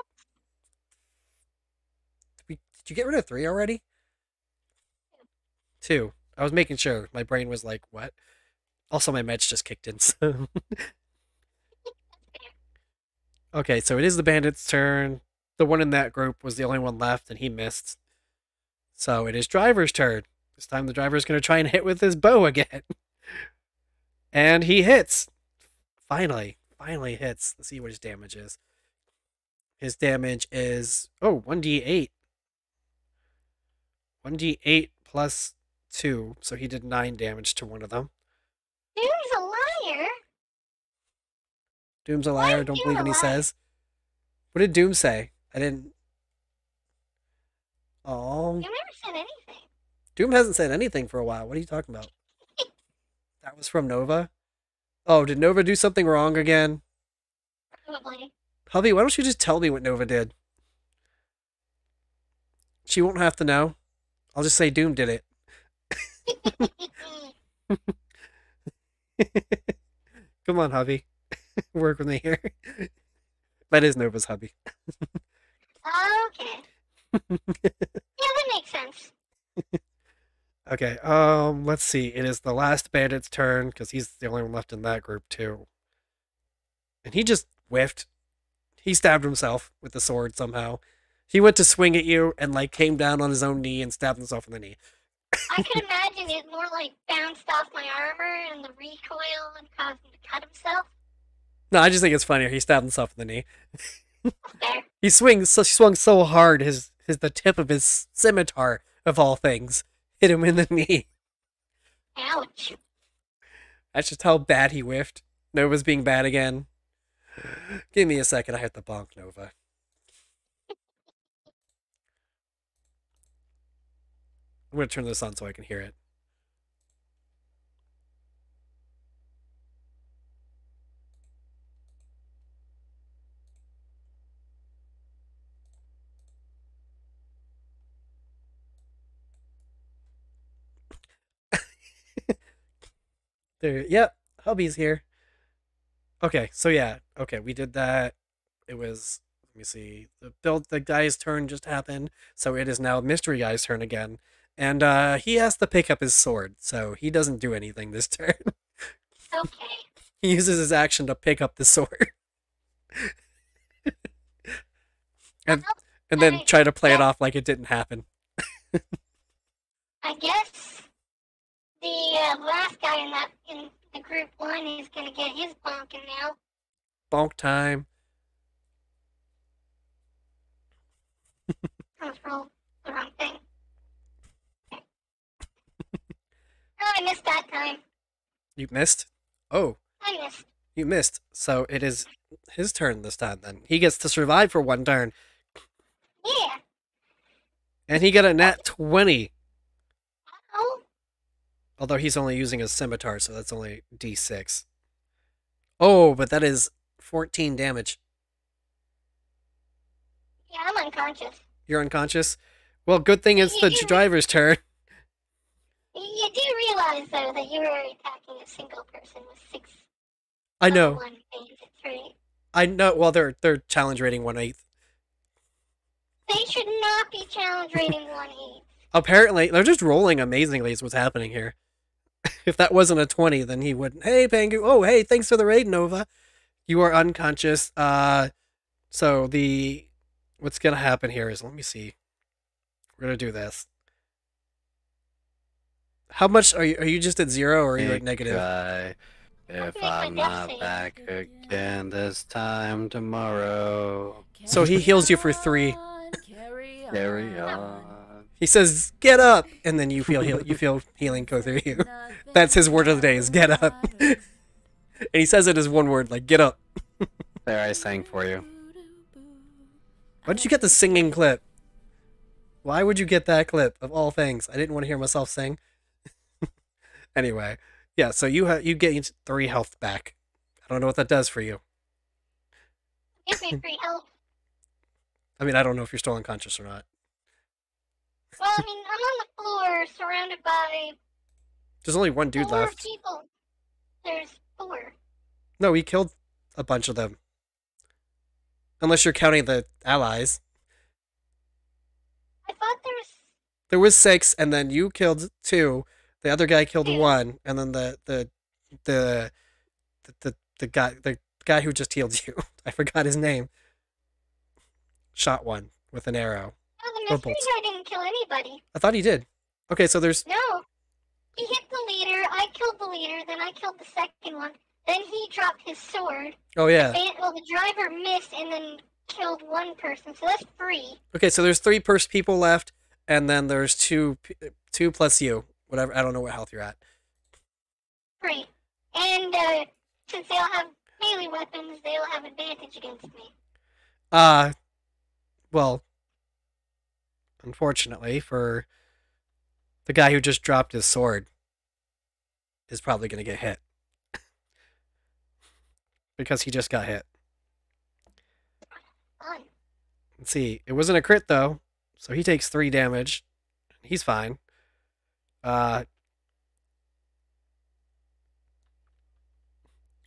Did you get rid of 3 already? 2. I was making sure. My brain was like, what? Also, my meds just kicked in, so... Okay, so it is the bandit's turn. The one in that group was the only one left, and he missed. So it is driver's turn. This time the driver's going to try and hit with his bow again. And he hits. Finally hits. Let's see what his damage is. His damage is, 1d8. 1d8 plus 2, so he did 9 damage to one of them. Doom's a liar. Doom's a Why liar, is don't Doom believe a when he liar? says. What did Doom say? I didn't... Oh, You never said anything. Doom hasn't said anything for a while. What are you talking about? That was from Nova? Oh, did Nova do something wrong again? Probably. Hubby, why don't you just tell me what Nova did? She won't have to know. I'll just say Doom did it. Come on, hubby. Work with me here. That is Nova's hubby. Okay. Yeah, that makes sense. Okay, let's see. It is the last bandit's turn, because he's the only one left in that group, too. And he just whiffed. He stabbed himself with the sword somehow. He went to swing at you and, like, came down on his own knee and stabbed himself in the knee. I could imagine it more like bounced off my armor and the recoil and caused him to cut himself. No, I just think it's funnier. He stabbed himself in the knee. There. He swung so hard, the tip of his scimitar, of all things, hit him in the knee. Ouch. That's just how bad he whiffed. Nova's being bad again. Give me a second, I have to bonk Nova. I'm gonna turn this on so I can hear it. There, yep, hubby's here. Okay, so yeah, okay, we did that. It was, let me see, the guy's turn just happened, so it is now Mystery Guy's turn again. And he has to pick up his sword, so he doesn't do anything this turn. Okay. He uses his action to pick up the sword. and then try to play it off like it didn't happen. I guess the last guy in the group one is gonna get his bonking now. Bonk time. I was rolled the wrong thing. Oh, I missed that time. You missed? Oh, I missed. you missed. So it is his turn this time then. He gets to survive for one turn. Yeah. And he got a nat 20. Oh, Although he's only using a scimitar, so that's only d6. Oh, but that is 14 damage. yeah, I'm unconscious. You're unconscious? Well, good thing it's the driver's turn. You do realize, though, that you were attacking a single person with 6 I know. one phase, right? I know. Well, they're challenge rating 1/8. They should not be challenge rating 1/8. Apparently, they're just rolling amazingly is what's happening here. If that wasn't a 20, then he wouldn't. Hey, Pangu. Oh, hey, thanks for the raid, Nova. You are unconscious. So what's gonna happen here is, let me see. We're gonna do this. How much are you just at 0 or are you at negative? Guy, if I'm not back again this time tomorrow. So he heals you for 3. Carry on. He says, "Get up," and then you feel healing go through you. That's his word of the day: is "get up." And he says it as one word, like "get up." There, I sang for you. Why did you get the singing clip? Why would you get that clip of all things? I didn't want to hear myself sing. Anyway, yeah. So you get 3 health back. I don't know what that does for you. Give me free help. I mean, I don't know if you're still unconscious or not. Well, I mean, I'm on the floor, surrounded by There's only one dude 4 left. people. There's 4. No, he killed a bunch of them. Unless you're counting the allies. I thought There was 6, and then you killed 2. The other guy killed 1, and then the the the guy who just healed you. I forgot his name. Shot one with an arrow. No, the Or mystery bolts. guy didn't kill anybody. I thought he did. Okay, so there's No. He hit the leader, I killed the leader, then I killed the second one. Then he dropped his sword. oh yeah. The driver missed and then killed one person, so that's 3. Okay, so there's 3 people left, and then there's 2 plus you. Whatever. I don't know what health you're at. 3. And since they all have melee weapons, they all have advantage against me. Well, unfortunately for the guy who just dropped his sword is probably going to get hit. Because he just got hit. Fun. Let's see. It wasn't a crit, though, so he takes 3 damage. He's fine.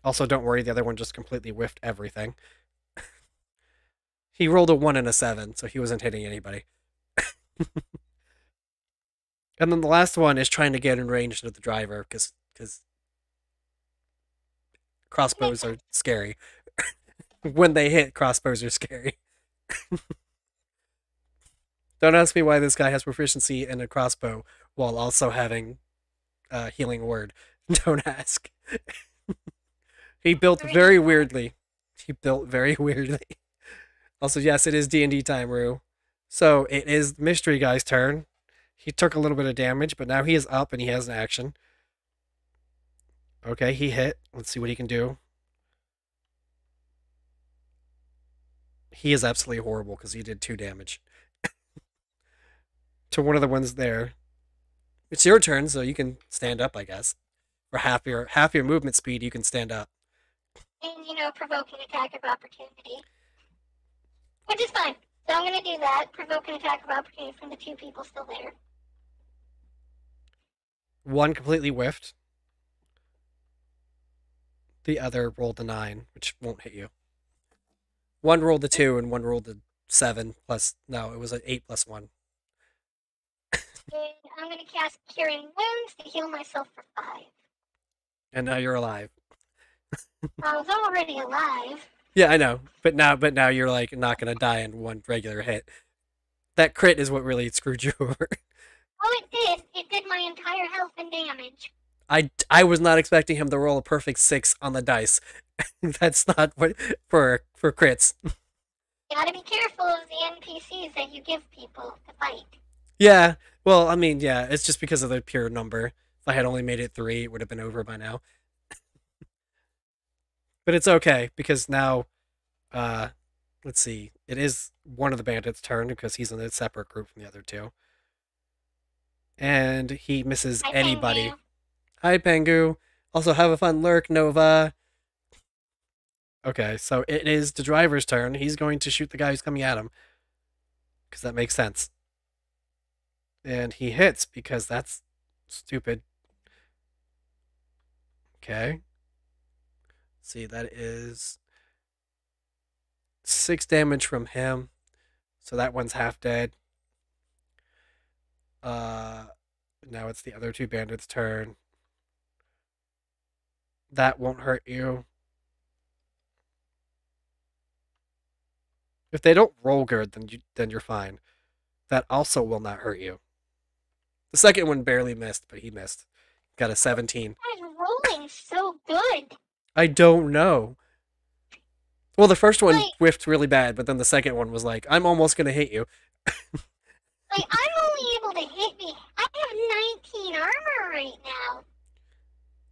Also, don't worry, the other one just completely whiffed everything. He rolled a 1 and a 7, so he wasn't hitting anybody. And then the last one is trying to get in range of the driver, because crossbows are scary. When they hit, crossbows are scary. Don't ask me why this guy has proficiency in a crossbow while also having healing word. Don't ask. He built very weirdly. He built very weirdly. Also, yes, it is D&D time, Rue. So, it is Mystery Guy's turn. He took a little bit of damage, but now he is up and he has an action. Okay, he hit. Let's see what he can do. He is absolutely horrible because he did 2 damage. To one of the ones there. It's your turn, so you can stand up, I guess. For half your movement speed, you can stand up. And, provoke an attack of opportunity. Which is fine. So I'm going to do that. Provoke an attack of opportunity from the 2 people still there. One completely whiffed. The other rolled a 9, which won't hit you. One rolled a 2 and one rolled a 7 plus... No, it was an 8 plus 1. And I'm going to cast Curing Wounds to heal myself for 5. And now you're alive. I was already alive. Yeah, I know. But now you're like not gonna die in one regular hit. That crit is what really screwed you over. Oh, it did. It did my entire health and damage. I was not expecting him to roll a perfect 6 on the dice. That's not what for crits. You gotta be careful of the NPCs that you give people to fight. Yeah. Well, I mean, yeah, it's just because of the pure number. If I had only made it 3, it would have been over by now. But it's okay, because now, let's see, it is one of the bandits' turn, because he's in a separate group from the other 2. And he misses Hi, anybody. Pengu. Hi, Pengu. Also, have a fun lurk, Nova. Okay, so it is the driver's turn. He's going to shoot the guy who's coming at him. Because that makes sense. And he hits, because that's stupid. Okay. See, that is 6 damage from him. So that one's half dead. Now it's the other 2 bandits' turn. That won't hurt you. If they don't roll good, then you're fine. That also will not hurt you. The second one barely missed, but he missed. Got a 17. I'm rolling so good. I don't know. Well, the first one Like- whiffed really bad, but then the second one was like, I'm almost going to hit you. Like, I'm only able to hit me. I have 19 armor right now.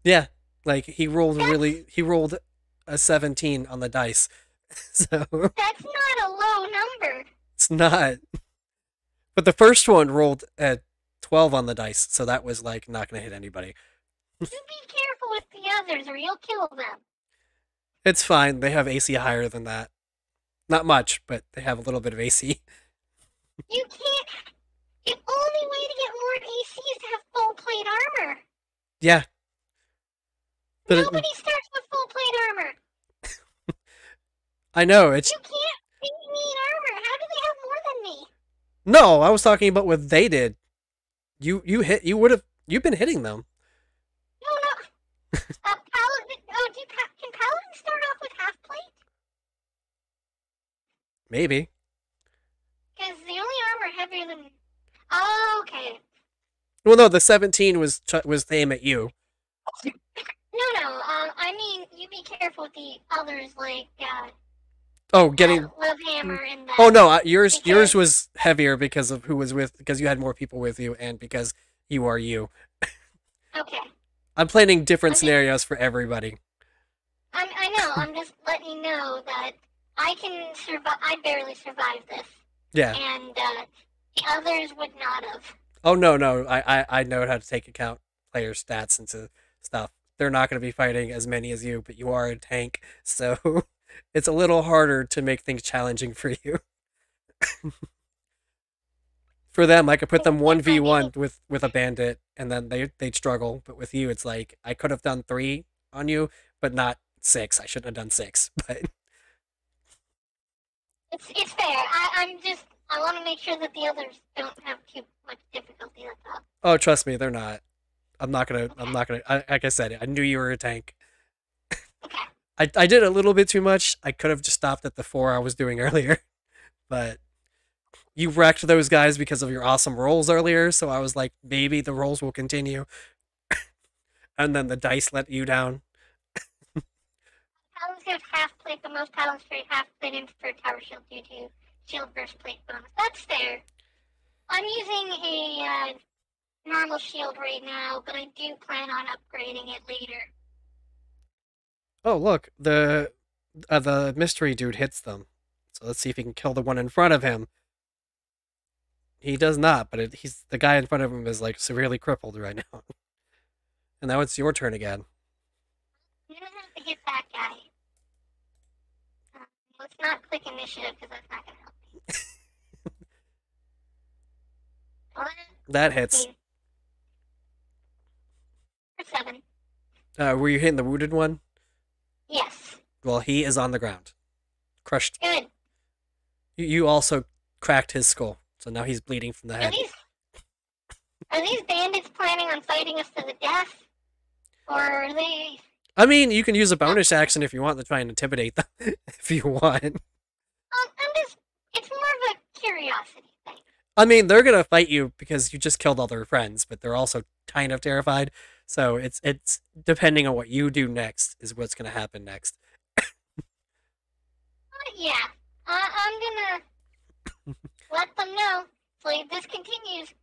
Yeah, like he rolled a 17 on the dice. So That's not a low number. it's not. But the first one rolled at 12 on the dice, so that was like not going to hit anybody. You be careful with the others or you'll kill them. It's fine. They have AC higher than that. Not much, but they have a little bit of AC. You can't. The only way to get more AC is to have full plate armor. Yeah. But Nobody starts with full plate armor. I know, it's You can't beat me in armor. How do they have more than me? No, I was talking about what they did. You've been hitting them. No. Maybe. Because the only armor heavier than. Oh, okay. Well, no, the 17 was aimed at you. No. I mean, you be careful with the others, like Oh, getting. Love Hammer and that. Oh no, yours because- was heavier because of who was with, because you had more people with you, and because you are you. Okay. I'm planning different Okay. scenarios for everybody. I know. I'm just letting you know that I can survive. I barely survived this, Yeah. and the others would not have. Oh no, I know how to take account player stats into stuff. They're not going to be fighting as many as you, but you are a tank, so it's a little harder to make things challenging for you. For them, I could put them 1v1 with a bandit, and then they'd struggle. But with you, it's like I could have done 3 on you, but not 6. I shouldn't have done 6, but It's fair. I want to make sure that the others don't have too much difficulty. That's all. oh, trust me, they're not. I'm not gonna. Like I said, I knew you were a tank. Okay. I did a little bit too much. I could have just stopped at the 4 I was doing earlier, but you wrecked those guys because of your awesome rolls earlier. So I was like, maybe the rolls will continue, and then the dice let you down. Talons give half plate, but most talons trade half plate in for tower shield due to shield burst plate bonus. That's fair. I'm using a normal shield right now, but I do plan on upgrading it later. Oh, look, the mystery dude hits them. So let's see if he can kill the one in front of him. He does not, but he's the guy in front of him is like severely crippled right now. And now it's your turn again. I'm gonna have to hit that guy. Let's not click initiative because that's not gonna help me. That hits. For 7. Were you hitting the wounded one? Yes. Well, he is on the ground. Crushed. Good. You also cracked his skull, so now he's bleeding from the Are head. these bandits planning on fighting us to the death? Or are they... I mean, you can use a bonus action if you want to try and intimidate them, if you want. It's more of a curiosity thing. I mean, they're gonna fight you because you just killed all their friends, but they're also kind of terrified. So it's depending on what you do next is what's gonna happen next. Yeah. I'm gonna let them know. So if this continues,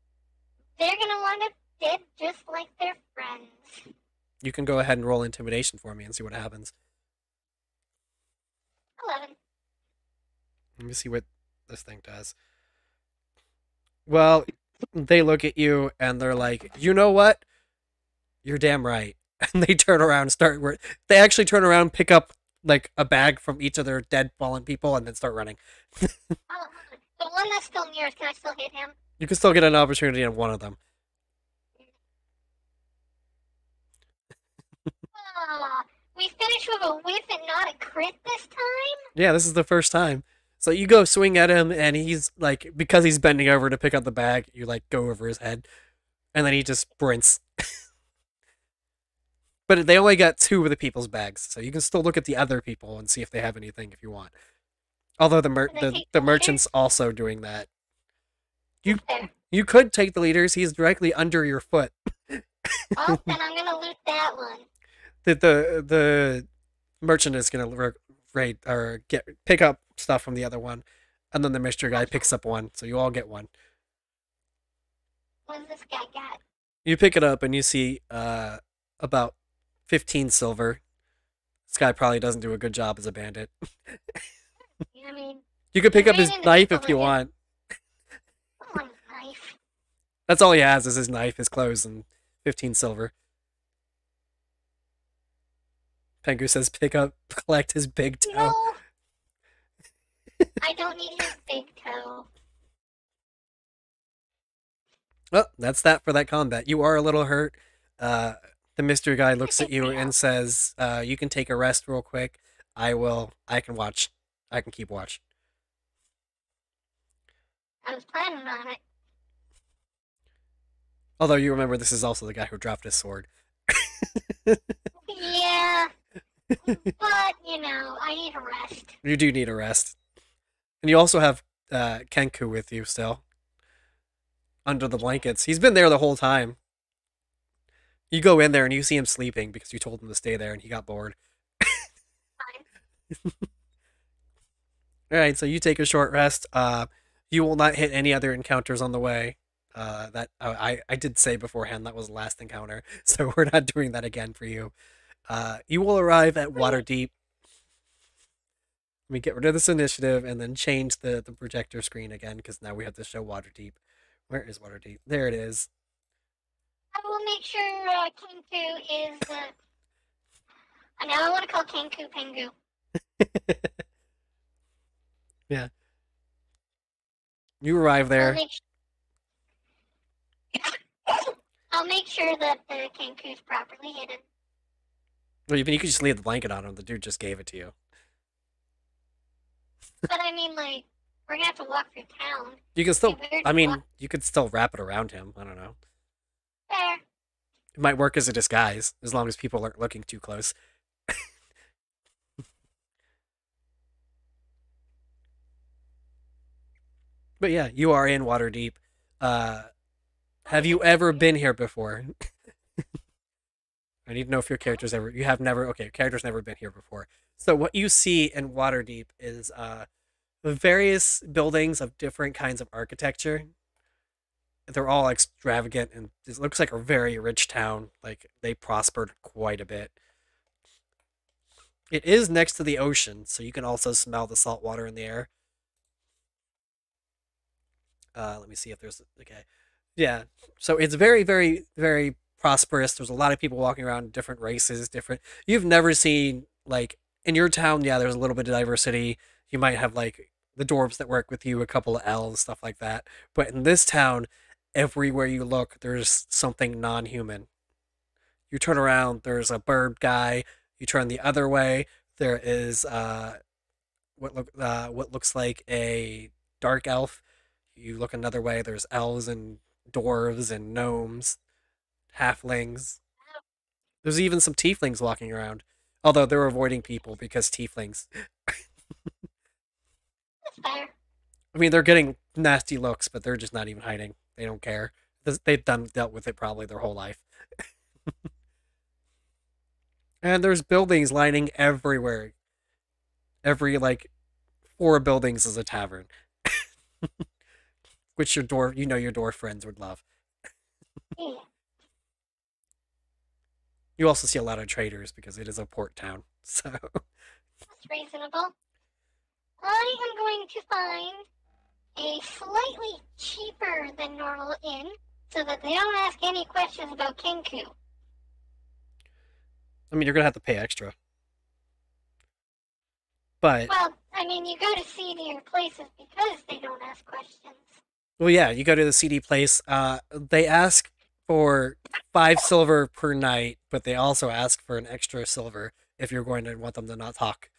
they're gonna want it dead just like their friends. You can go ahead and roll intimidation for me and see what happens. 11. Let me see what this thing does. Well, they look at you and they're like, you know what? You're damn right. And they turn around and start. They actually turn around, pick up like a bag from each of their dead fallen people, and then start running. The one that's still nearest, can I still hit him? You can still get an opportunity on one of them. We finished with a whiff and not a crit this time? Yeah, this is the first time. So you go swing at him, and he's like, because he's bending over to pick up the bag, you like go over his head, and then he just sprints. But they only got 2 of the people's bags, so you can still look at the other people and see if they have anything if you want. Although the merchant's also doing that. You could take the leaders. He's directly under your foot. Well, then I'm gonna loot that one. The merchant is gonna raid or pick up stuff from the other one, and then the mystery guy picks up one, so you all get one. What's this guy got? You pick it up and you see about 15 silver. This guy probably doesn't do a good job as a bandit. I mean, You could pick up his ran into knife people if you with want. someone's knife. That's all he has is his knife, his clothes, and 15 silver. Pengu says collect his big toe. No. I don't need his big toe. Well, that's that for that combat. You are a little hurt. The mystery guy looks at you and says, you can take a rest real quick. I can watch. I can keep watch. I was planning on it. Although you remember this is also the guy who dropped his sword. Yeah. But, I need a rest. You do need a rest. And you also have Kenku with you still. Under the blankets. He's been there the whole time. You go in there and you see him sleeping because you told him to stay there and he got bored. Fine. Alright, so you take a short rest. You will not hit any other encounters on the way. I did say beforehand that was the last encounter, so we're not doing that again for you. You will arrive at Waterdeep. Let me get rid of this initiative and then change the projector screen again because now we have to show Waterdeep. Where is Waterdeep? There it is. I will make sure Kenku is. Now I want to call Kenku Pengu. Yeah. You arrive there. I'll make sure that the Kenku's properly hidden. Well, you could just leave the blanket on him. The dude just gave it to you. But I mean, like, we're gonna have to walk through town. You can still. It'd be weird I to mean, walk- you could still wrap it around him. I don't know. Fair. It might work as a disguise as long as people aren't looking too close. But yeah, you are in Waterdeep. Have you ever been here before? I need to know if your character's ever. You have never. Okay, your character's never been here before. So what you see in Waterdeep is various buildings of different kinds of architecture. They're all extravagant and it looks like a very rich town. Like they prospered quite a bit. It is next to the ocean, so you can also smell the salt water in the air. Let me see if there's okay. Yeah. So it's very, very, very prosperous. There's a lot of people walking around, different races, different. You've never seen like in your town. Yeah, there's a little bit of diversity. You might have like the dwarves that work with you, a couple of elves, stuff like that. But in this town, everywhere you look, there's something non-human. You turn around, there's a bird guy. You turn the other way, there is what looks like a dark elf. You look another way, there's elves and dwarves and gnomes, halflings. There's even some tieflings walking around. Although they're avoiding people because tieflings. That's fair. I mean, they're getting nasty looks, but they're just not even hiding. They don't care. They've dealt with it probably their whole life. And there's buildings lining everywhere. Every, like, 4 buildings is a tavern. Which your dwarf friends would love. Yeah. You also see a lot of traders because it is a port town. So That's reasonable. I am going to find a slightly cheaper than normal inn so that they don't ask any questions about Kenku. I mean, you're gonna have to pay extra. But Well, I mean, you go to seedier places because they don't ask questions. well, yeah, you go to the CD place. They ask for 5 silver per night, but they also ask for an extra silver if you're going to want them to not talk.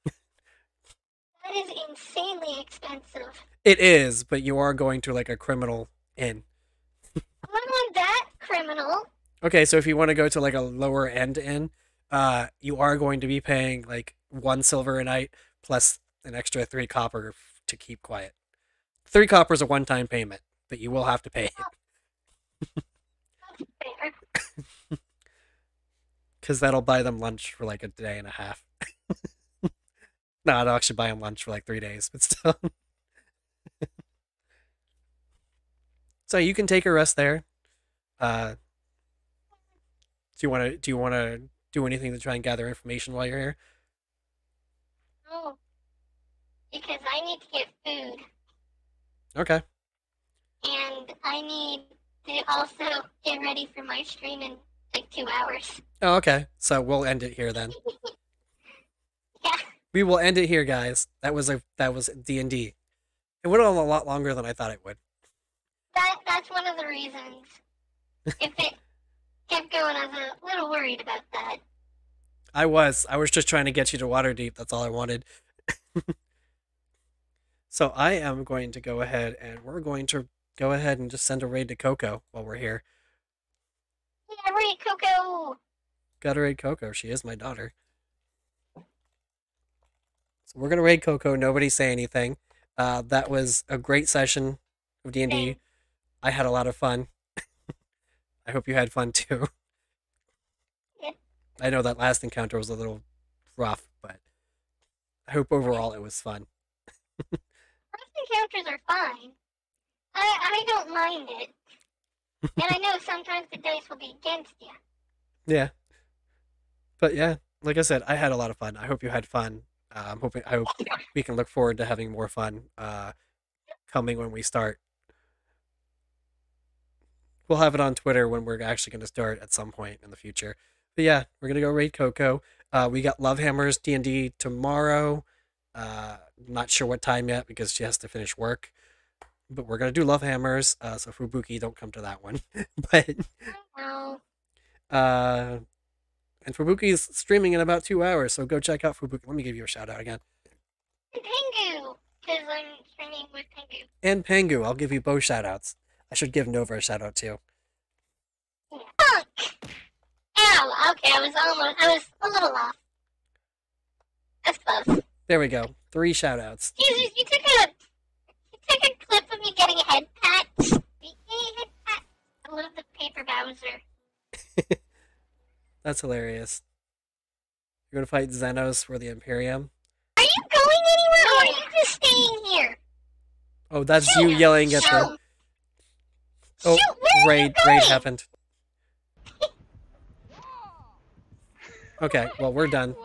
That is insanely expensive. It is, but you are going to like a criminal inn. I'm not that criminal. Okay, so if you want to go to like a lower end inn, you are going to be paying like 1 silver a night plus an extra 3 copper to keep quiet. 3 copper is a one-time payment, but you will have to pay it. That's fair. Because that'll buy them lunch for like a day and a half. No, it'll actually buy them lunch for like 3 days, but still. So you can take a rest there. Do you want to do anything to try and gather information while you're here? Oh. Because I need to get food. Okay. And I need to also get ready for my stream in like 2 hours. Oh, okay. So we'll end it here then. Yeah. We will end it here, guys. That was D&D. It went on a lot longer than I thought it would. That's one of the reasons. If it kept going, I was a little worried about that. I was just trying to get you to Waterdeep. That's all I wanted. So I am going to go ahead and we're going to go ahead and just send a raid to Coco while we're here. Yeah, raid Coco! Gotta raid Coco. She is my daughter. So we're gonna raid Coco. Nobody say anything. That was a great session of D&D. Same. I had a lot of fun. I hope you had fun too. Yeah. I know that last encounter was a little rough, but I hope overall it was fun. First encounters are fine. I don't mind it. And I know sometimes the dice will be against you. Yeah. But yeah, like I said, I had a lot of fun. I hope you had fun. I hope we can look forward to having more fun coming when we start. We'll have it on Twitter when we're actually going to start at some point in the future. But yeah, we're going to go raid Coco. We got Love Hammers D&D tomorrow. Not sure what time yet because she has to finish work. But we're going to do Love Hammers. So Fubuki, don't come to that one. But No. and Fubuki's streaming in about 2 hours, so go check out Fubuki. Let me give you a shout out again. And Pengu, because I'm streaming with Pengu. And Pengu, I'll give you both shout outs. I should give Nova a shout out too. Yeah. Fuck! Ow! Okay, I was a little off. That's close. There we go. 3 shout outs. Jesus, you took a clip of me getting a head pat. Head pat. I love the paper Bowser. That's hilarious. You're gonna fight Xenos for the Imperium? Are you going anywhere, or are you just staying here? Oh, that's Shoot you him. yelling at the... Shoot. Oh, Shoot, where are raid you going? happened. Okay, well, we're done.